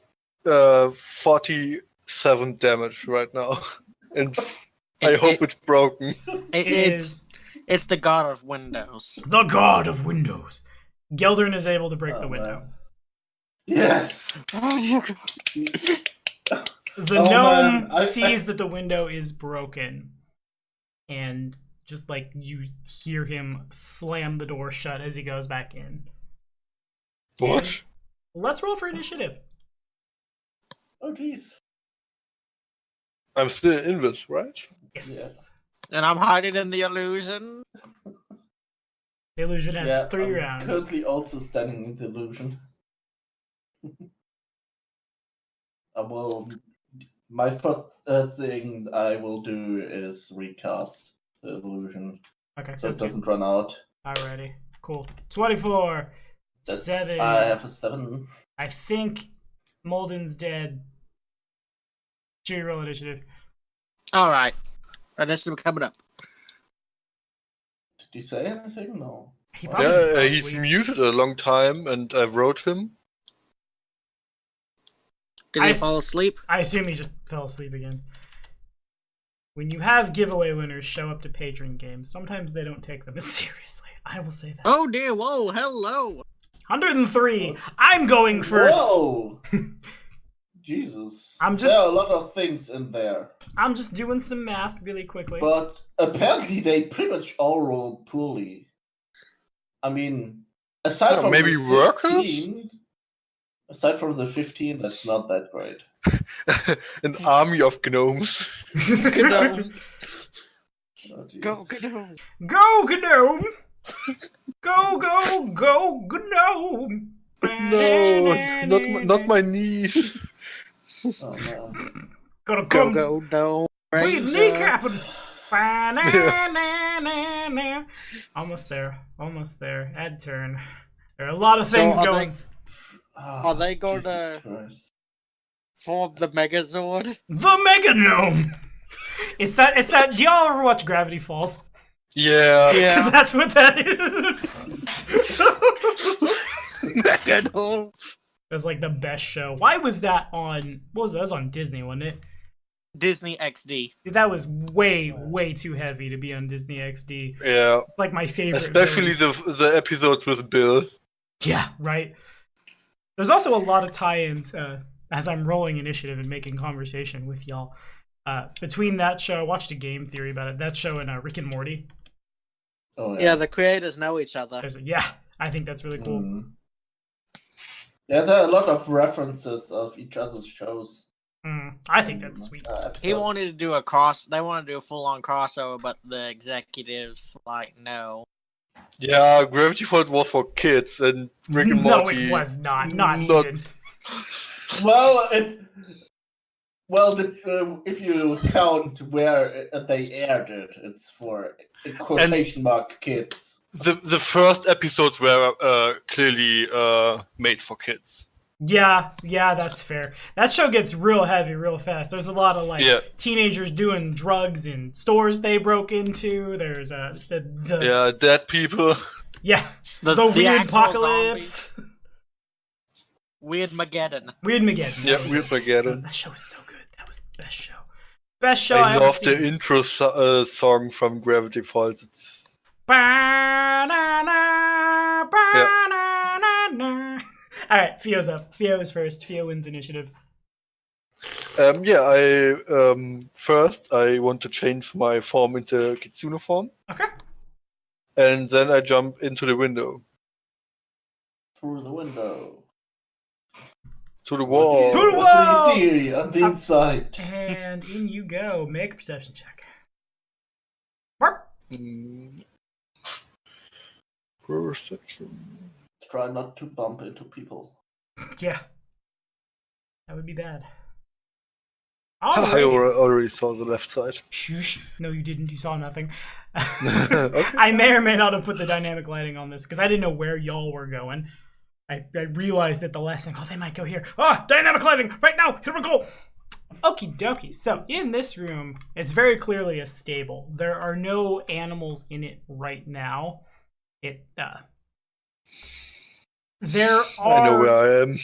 47 damage right now. And I hope it's broken. It's the god of windows. The god of windows. Geldern is able to break the window. Man. Yes. The Oh, gnome man. I- sees that the window is broken, and just like you hear him slam the door shut as he goes back in. What? Let's roll for initiative. Oh jeez. I'm still in this, right? Yes. Yeah. And I'm hiding in the illusion. The illusion has 3 I'm rounds. currently also standing in the illusion. I will. My first thing I will do is recast the illusion, Okay, so it that's good. doesn't run out. Alrighty, cool. 24. That's, 7. I have a 7. I think Molden's dead. Chewie, roll initiative. Alright. Initiative coming up. Did you say anything? No. He probably just Yeah, fell he's asleep. muted a long time, and I wrote him. Did he fall asleep? I assume he just fell asleep again. When you have giveaway winners show up to patron games, sometimes they don't take them as seriously. I will say that. Oh dear, whoa, hello. 103. I'm going first. Whoa! Jesus. I'm just- There are a lot of things in there. I'm just doing some math really quickly. But apparently they pretty much all roll poorly. I mean, aside Yeah, from maybe the workers? 15, aside from the 15, that's not that great. An army of gnomes. Gnomes. Oh, geez. Go, gnome. Go, Gnome! Go, gnome! No, not my knees. Oh no. Gotta Go come. go no Bleed Ranger. kneecapping. Almost there. Almost there. Ad turn. There are a lot of So things are going. Are they going Jesus to Christ. form the Megazord? The Mega Gnome. It's that. Do y'all ever watch Gravity Falls? Yeah. Because that's what that is. Megadome. That's like the best show. Why was that on? What was that? That was on Disney, wasn't it? Disney XD. Dude, that was way too heavy to be on Disney XD. Yeah. Like my favorite. Especially villain. the episodes with Bill. Yeah, right. There's also a lot of tie-ins as I'm rolling initiative and making conversation with y'all. Between that show, I watched a game theory about it. That show and Rick and Morty. Oh Yeah, the creators know each other. I think that's really cool. Mm. Yeah, there are a lot of references of each other's shows. I think that's sweet. He wanted to do a cross. They wanted to do a full-on crossover, but the executives like no. Yeah, Gravity Falls was for kids, and Rick and No, Morty. it was not. Not even. If you count where they aired it, it's for quotation mark kids. The first episodes were clearly made for kids. Yeah, that's fair. That show gets real heavy real fast. There's a lot of teenagers doing drugs in stores they broke into. There's dead people. Yeah, the weird actual apocalypse. Weird Mageddon. Weird Mageddon. Yeah, Weird Mageddon. That show was so good. That was the best show. Best show I ever love seen. the intro song from Gravity Falls. It's... Alright, Fio's up. Fio is first. Fio wins initiative. First I want to change my form into Kitsune form. Okay. And then I jump into the window. Through the window. To the wall. To the wall! What do you see on the inside? And in you go. Make a perception check. Perception. Try not to bump into people. Yeah. That would be bad. I already saw the left side. Shoosh. No, you didn't. You saw nothing. Okay. I may or may not have put the dynamic lighting on this because I didn't know where y'all were going. I realized at the last thing, they might go here. Dynamic lighting right now. Here we go. Okie dokie. So in this room, it's very clearly a stable. There are no animals in it right now. There are. I know where I am.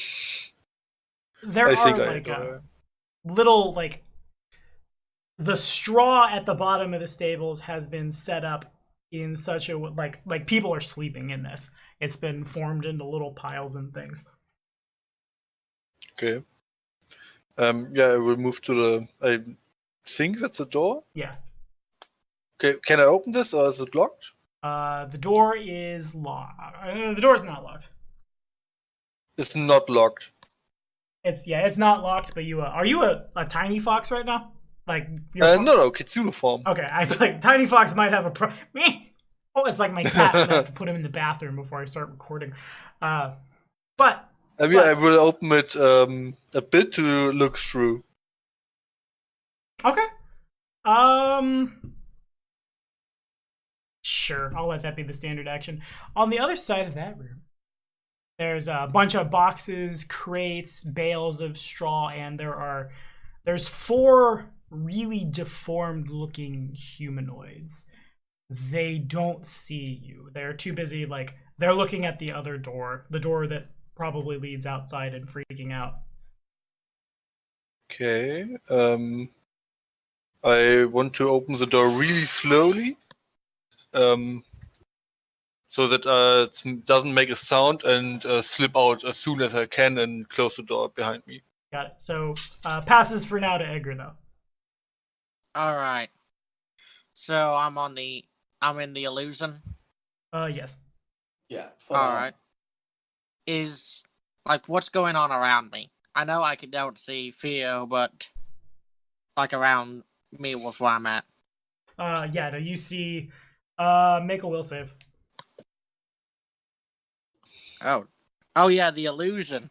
There are little the straw at the bottom of the stables has been set up in such a like people are sleeping in this. It's been formed into little piles and things. Okay. I will move to the. I think that's the door. Yeah. Okay, can I open this or is it locked? The door is locked. The door is not locked. It's not locked. It's not locked. But you are you a tiny fox right now? Like no, Kitsune form. Okay, I like tiny fox might have a it's like my cat. I have to put him in the bathroom before I start recording. But I will open it a bit to look through. Okay. Sure, I'll let that be the standard action. On the other side of that room, there's a bunch of boxes, crates, bales of straw, and there's 4 really deformed looking humanoids. They don't see you. They're too busy, they're looking at the other door, the door that probably leads outside and freaking out. Okay. I want to open the door really slowly. So that it doesn't make a sound and slip out as soon as I can and close the door behind me. Got it. So passes for now to Edgar though. All right. So I'm in the illusion. Yes. Yeah. All right. Is what's going on around me? I know I don't see Theo, but around me with where I'm at. No, you see. Make a will save. Oh, Oh yeah, the illusion.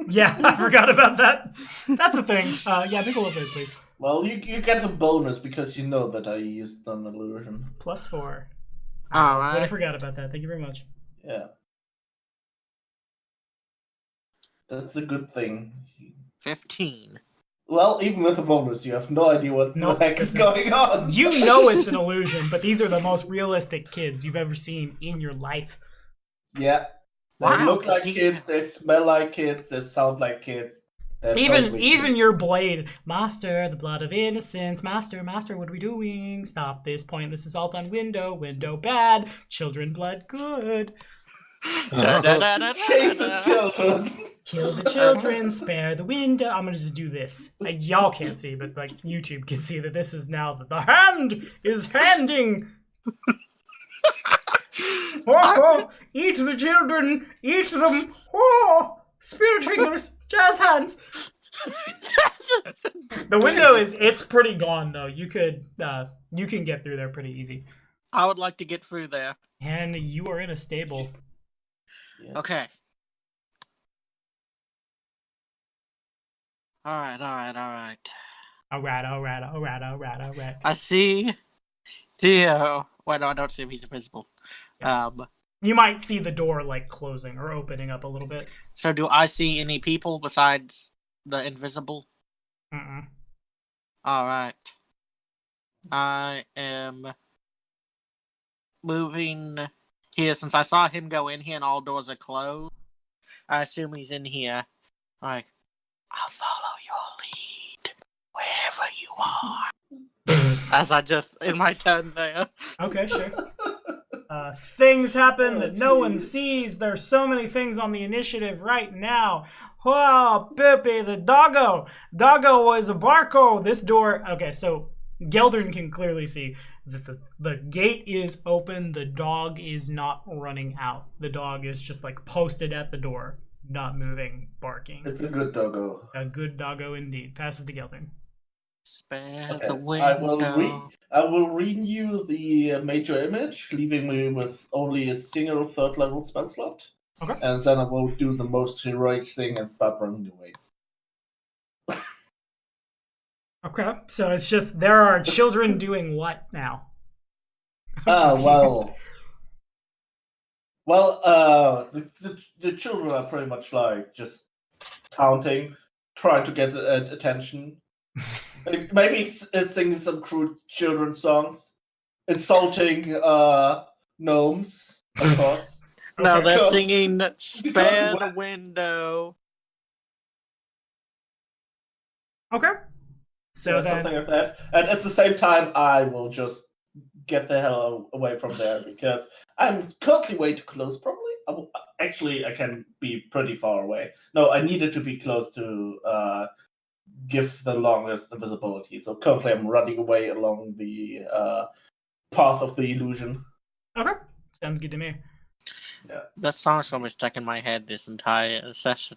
Yeah, I forgot about that. That's a thing. Yeah, make a will save, please. Well, you get a bonus because you know that I used an illusion. +4. All I would right. have forgot about that. Thank you very much. Yeah. That's a good thing. 15. Well, even with a bonus, you have no idea what Nope, the heck this is is- going on. You know it's an illusion, but these are the most realistic kids you've ever seen in your life. Yeah. They Wow, look the like detail. kids, they smell like kids, they sound like kids. They're Even totally even kids. your blade, master, the blood of innocence, master, what are we doing? Stop this pointless assault on window bad, children blood good. Chase the children. Kill the children, spare the window. I'm gonna just do this. Like, y'all can't see, but like YouTube can see that this is now the hand is handing. Oh, eat the children, eat them. Oh, spirit fingers, jazz hands. The window it's pretty gone though. You can get through there pretty easy. I would like to get through there. And you are in a stable. Yes. Okay. Alright. Alright. I see Theo. Well, no, I don't see him. He's invisible. You might see the door like closing or opening up a little bit. So do I see any people besides the invisible? Mm-mm. Alright. I am moving here since I saw him go in here and all doors are closed. I assume he's in here. Alright. I'll follow your lead wherever you are. As I just in my turn there. Okay, sure. Things happen that no one geez. sees. There's so many things on the initiative right now. Oh, Pippi, the doggo. Doggo was a barco. This door. Okay, so Geldern can clearly see that the gate is open. The dog is not running out. The dog is just like posted at the door, not moving, barking. It's a good doggo. A good doggo indeed. Passes to Geldern. Spare Okay, the window. I will renew the major image, leaving me with only a single third level spell slot. Okay. And then I will do the most heroic thing and start running away. Okay, so it's just there are children doing what now? The children are pretty much like just counting, trying to get attention. Maybe singing some crude children's songs, insulting gnomes, of course. No, they're Because- singing "Spare because the Window." Okay. So then, something like that. And at the same time, I will just get the hell away from there because I'm currently way too close. Probably, I can be pretty far away. No, I needed to be close to give the longest invisibility. So currently, I'm running away along the path of the illusion. okay, sounds good to me. That song's gonna be stuck in my head this entire session.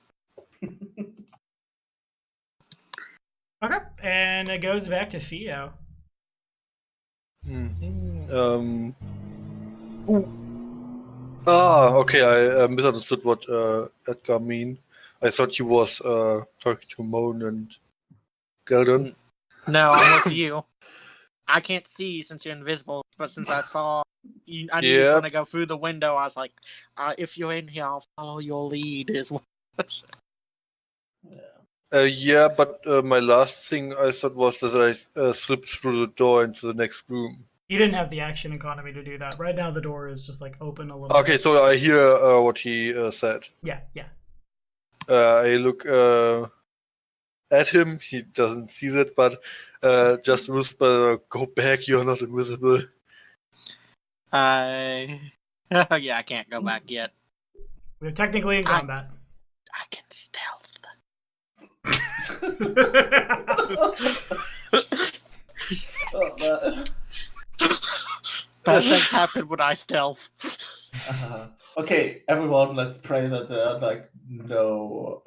Okay, and it goes back to Theo. Okay, I misunderstood what Edgar mean. I thought he was talking to Moan and Geldern. No, I'm with you. I can't see you since you're invisible, but since I saw you, I knew you was Yeah. gonna go through the window. I was like, if you're in here, I'll follow your lead. Is what. Yeah, but my last thing I thought was that I slipped through the door into the next room. You didn't have the action economy to do that. Right now, the door is just like open a little Okay, bit. so I hear what he said. Yeah. I look at him. He doesn't see that, but just whisper, "Go back. You're not invisible." Yeah, I can't go back yet. We're technically in combat. I can stealth. Oh, man. Bad things happen when I stealth. Okay, everyone, let's pray that there are like no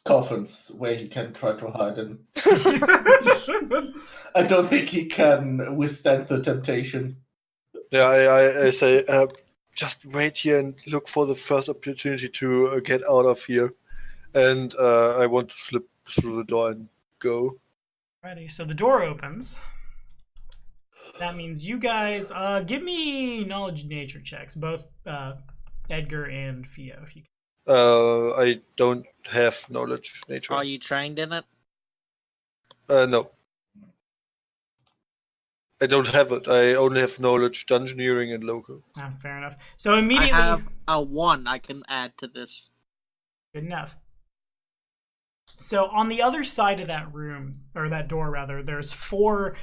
coffins where he can try to hide in. I don't think he can withstand the temptation. Yeah, I say, just wait here and look for the first opportunity to get out of here. And I want to slip through the door and go. Ready. So the door opens. That means you guys give me knowledge nature checks, both Edgar and Fio. If you can. I don't have knowledge nature. Are you trained in it? No. I don't have it. I only have knowledge dungeoneering and local. Ah, fair enough. So immediately, I have a 1 I can add to this. good enough. So on the other side of that room, or that door rather, there's 4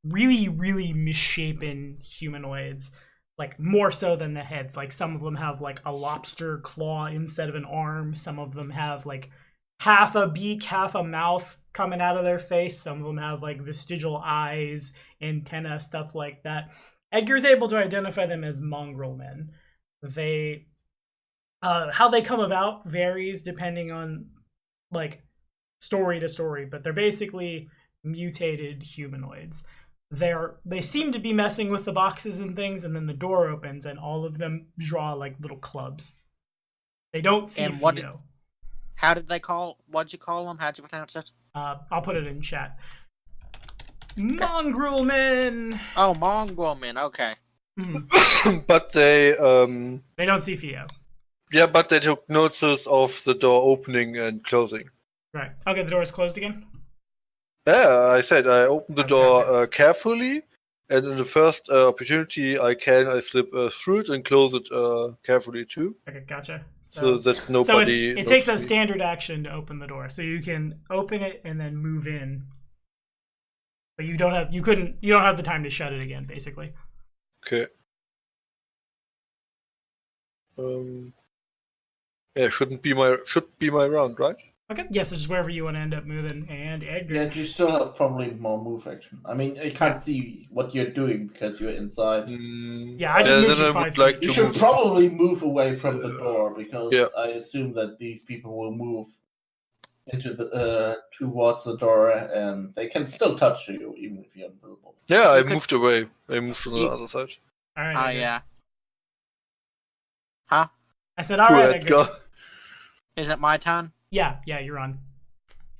really, really misshapen humanoids. Like more so than the heads. Like some of them have like a lobster claw instead of an arm. Some of them have like half a beak, half a mouth coming out of their face. Some of them have like vestigial eyes, antenna, stuff like that. Edgar's able to identify them as mongrel men. They how they come about varies depending on like story to story, but they're basically mutated humanoids. They seem to be messing with the boxes and things, and then the door opens and all of them draw like little clubs. They don't see And Fio. what'd you call them? How'd you pronounce it? I'll put it in chat. Mongrel men. Oh, mongrel men. Okay. But they They don't see Fio. yeah, but they took notice of the door opening and closing. Right. Okay, the door is closed again. Yeah, I said I opened the Okay, door gotcha. carefully, and in the first opportunity I slip through it and close it carefully too, Okay, gotcha. so that So nobody. it takes a notices me. standard action to open the door. So you can open it and then move in. But you don't have the time to shut it again, basically. Okay. Yeah, should be my round, right? Okay. Yes, it's just wherever you want to end up moving. And Edgar. Yeah, you still have probably more move action. I mean, I can't see what you're doing because you're inside. Yeah, I just moved then you I 5 would like feet. You to should move. probably move away from the door because Yeah. I assume that these people will move into the towards the door, and they can still touch you even if you're invisible. Yeah, I You could- moved away. I moved to the You- other side. All right. Oh, Edgar. yeah. Huh? I said, all Poor right, Edgar. Edgar. Is it my turn? Yeah, you're on.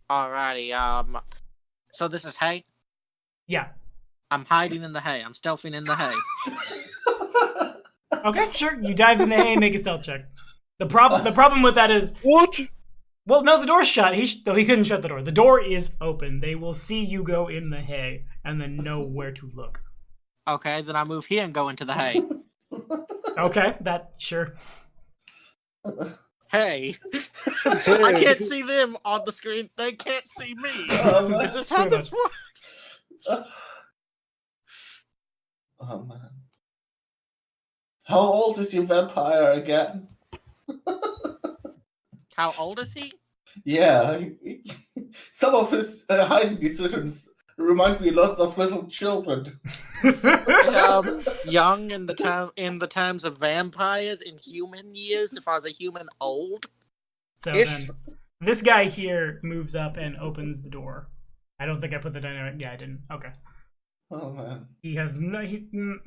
Alrighty, so this is hay? Yeah. I'm hiding in the hay. I'm stealthing in the hay. Okay, sure. You dive in the hay and make a stealth check. The problem with that is, What? well, no, the door's shut. He couldn't shut the door. The door is open. They will see you go in the hay and then know where to look. Okay, then I move here and go into the hay. Okay, that sure. Hey! I can't see them on the screen. They can't see me. Is this how Pretty this works? Oh man. How old is your vampire again? How old is he? Yeah, some of his hiding decisions remind me lots of little children. Young in the terms of vampires in human years. If I was a human, old. So Ish. then, this guy here moves up and opens the door. I don't think I put the dynamic. Yeah, I didn't. Okay. Oh man. He has no.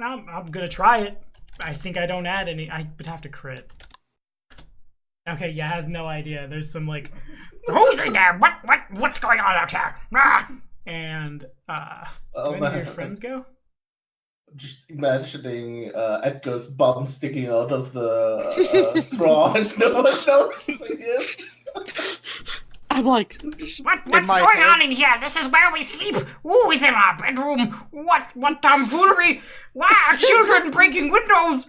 I'm gonna try it. I think I don't add any. I would have to crit. Okay, yeah, has no idea. There's some like, who's in there? What's going on out here? Ah! And Oh do any of your man. friends go? Just imagining Edgar's bum sticking out of the straw and no one noticing it. I'm like, What's my going head- on in here? This is where we sleep. Who is in our bedroom? What tomfoolery? Wow, children breaking windows.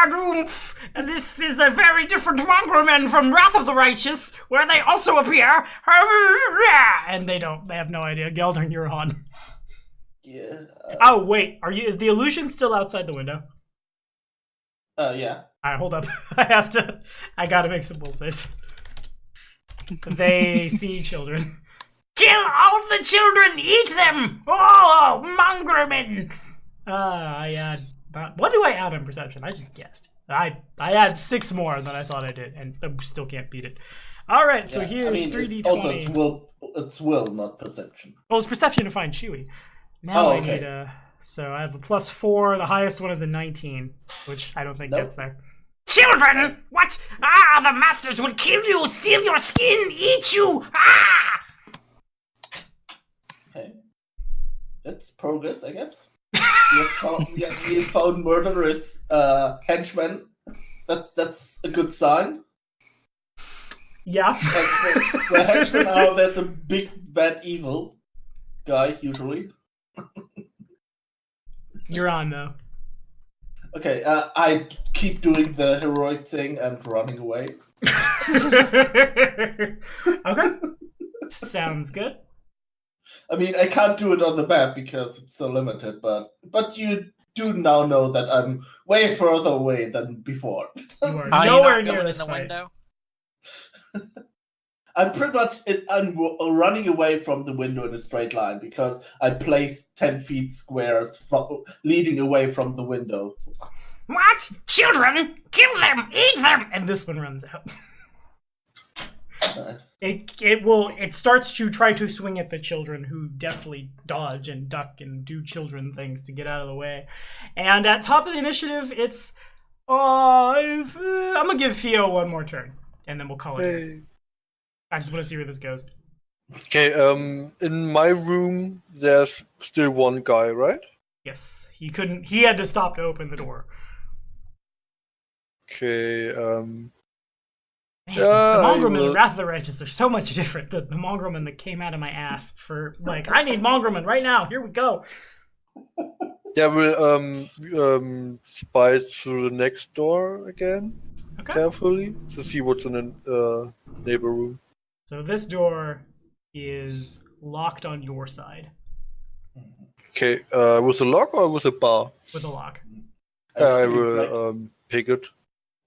Oomph. And this is the very different mongrel men from Wrath of the Righteous, where they also appear. And they have no idea. Geldern, you're on. Yeah. Oh, wait. Is the illusion still outside the window? Yeah. Alright, hold up. I gotta make some bull saves. They see children. Kill all the children! Eat them! Oh, mongrel men! I add... What do I add on perception? I just guessed. I add 6 more than I thought I did, and I still can't beat it. Alright, so Yeah, here's I mean, 3d20. It's also it's will, not perception. Oh, it's perception to find Chewie. Now Oh, I okay. need So I have a +4. The highest one is a 19, which I don't think Nope. gets there. Children! What? The masters will kill you, steal your skin, eat you! Okay. That's progress, I guess. You found murderous henchmen. That's a good sign. Yeah. Where henchmen are, there's a big bad evil guy usually. You're on, though. Okay, I keep doing the heroic thing and running away. Okay. Sounds good. I mean, I can't do it on the map because it's so limited, but you do now know that I'm way further away than before. You are Are you nowhere not near going in this the fight. window? I'm pretty much I'm running away from the window in a straight line because I placed 10 feet squares leading away from the window. What? Children? Kill them! Eat them! And this one runs out. Nice. It starts to try to swing at the children, who deftly dodge and duck and do children things to get out of the way. And at top of the initiative, it's I'm gonna give Theo one more turn, and then we'll call it. Hey. I just want to see where this goes. Okay, in my room, there's still one guy, right? Yes, he couldn't. He had to stop to open the door. Okay, Man, Yeah, the I Mongrel and will- the Wrath of the Righteous are so much different than the Mongrelman that came out of my ass for, like, I need Mongrelman right now. Here we go. yeah, we'll spy through the next door again, Okay. carefully, to see what's in the neighbor room. So this door is locked on your side Okay, with a lock or with a bar? with a lock. I will pick it.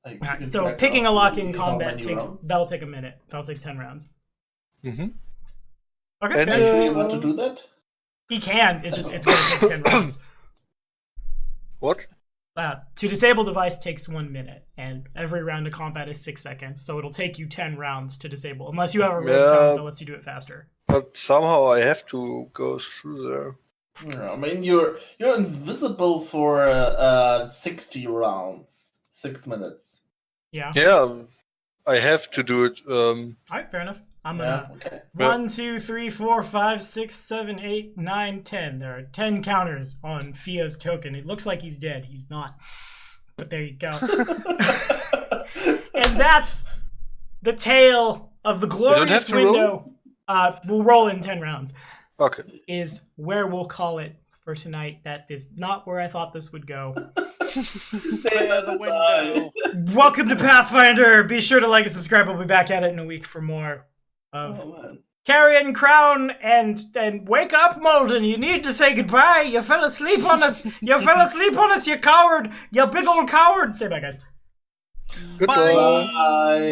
Alright, so picking a lock in combat that'll take a minute. That'll take 10 rounds. Mm-hmm. Okay. And, good. Actually, you want to do that? He can. It's gonna take 10 rounds. What? To disable device takes 1 minute, and every round of combat is 6 seconds. So it'll take you 10 rounds to disable, unless you have a rogue talent that lets you do it faster. But somehow I have to go through there. Yeah, I mean, you're invisible for 60 rounds, 6 minutes. Yeah. Yeah, I have to do it. All right. Fair enough. I'm Yeah. gonna. Okay. 1, 2, 3, 4, 5, 6, 7, 8, 9, 10. There are 10 counters on Fia's token. It looks like he's dead. He's not. But there you go. And that's the tale of the have glorious to window. We'll roll in 10 rounds. Okay. Is where we'll call it for tonight. That is not where I thought this would go. Spare the window. Welcome to Pathfinder. Be sure to like and subscribe. We'll be back at it in a week for more of Oh, man. Carrion, Crown, and wake up, Molden. You need to say goodbye. You fell asleep on us. You fell asleep on us, you coward. You big old coward. Say bye, guys. Goodbye. Bye.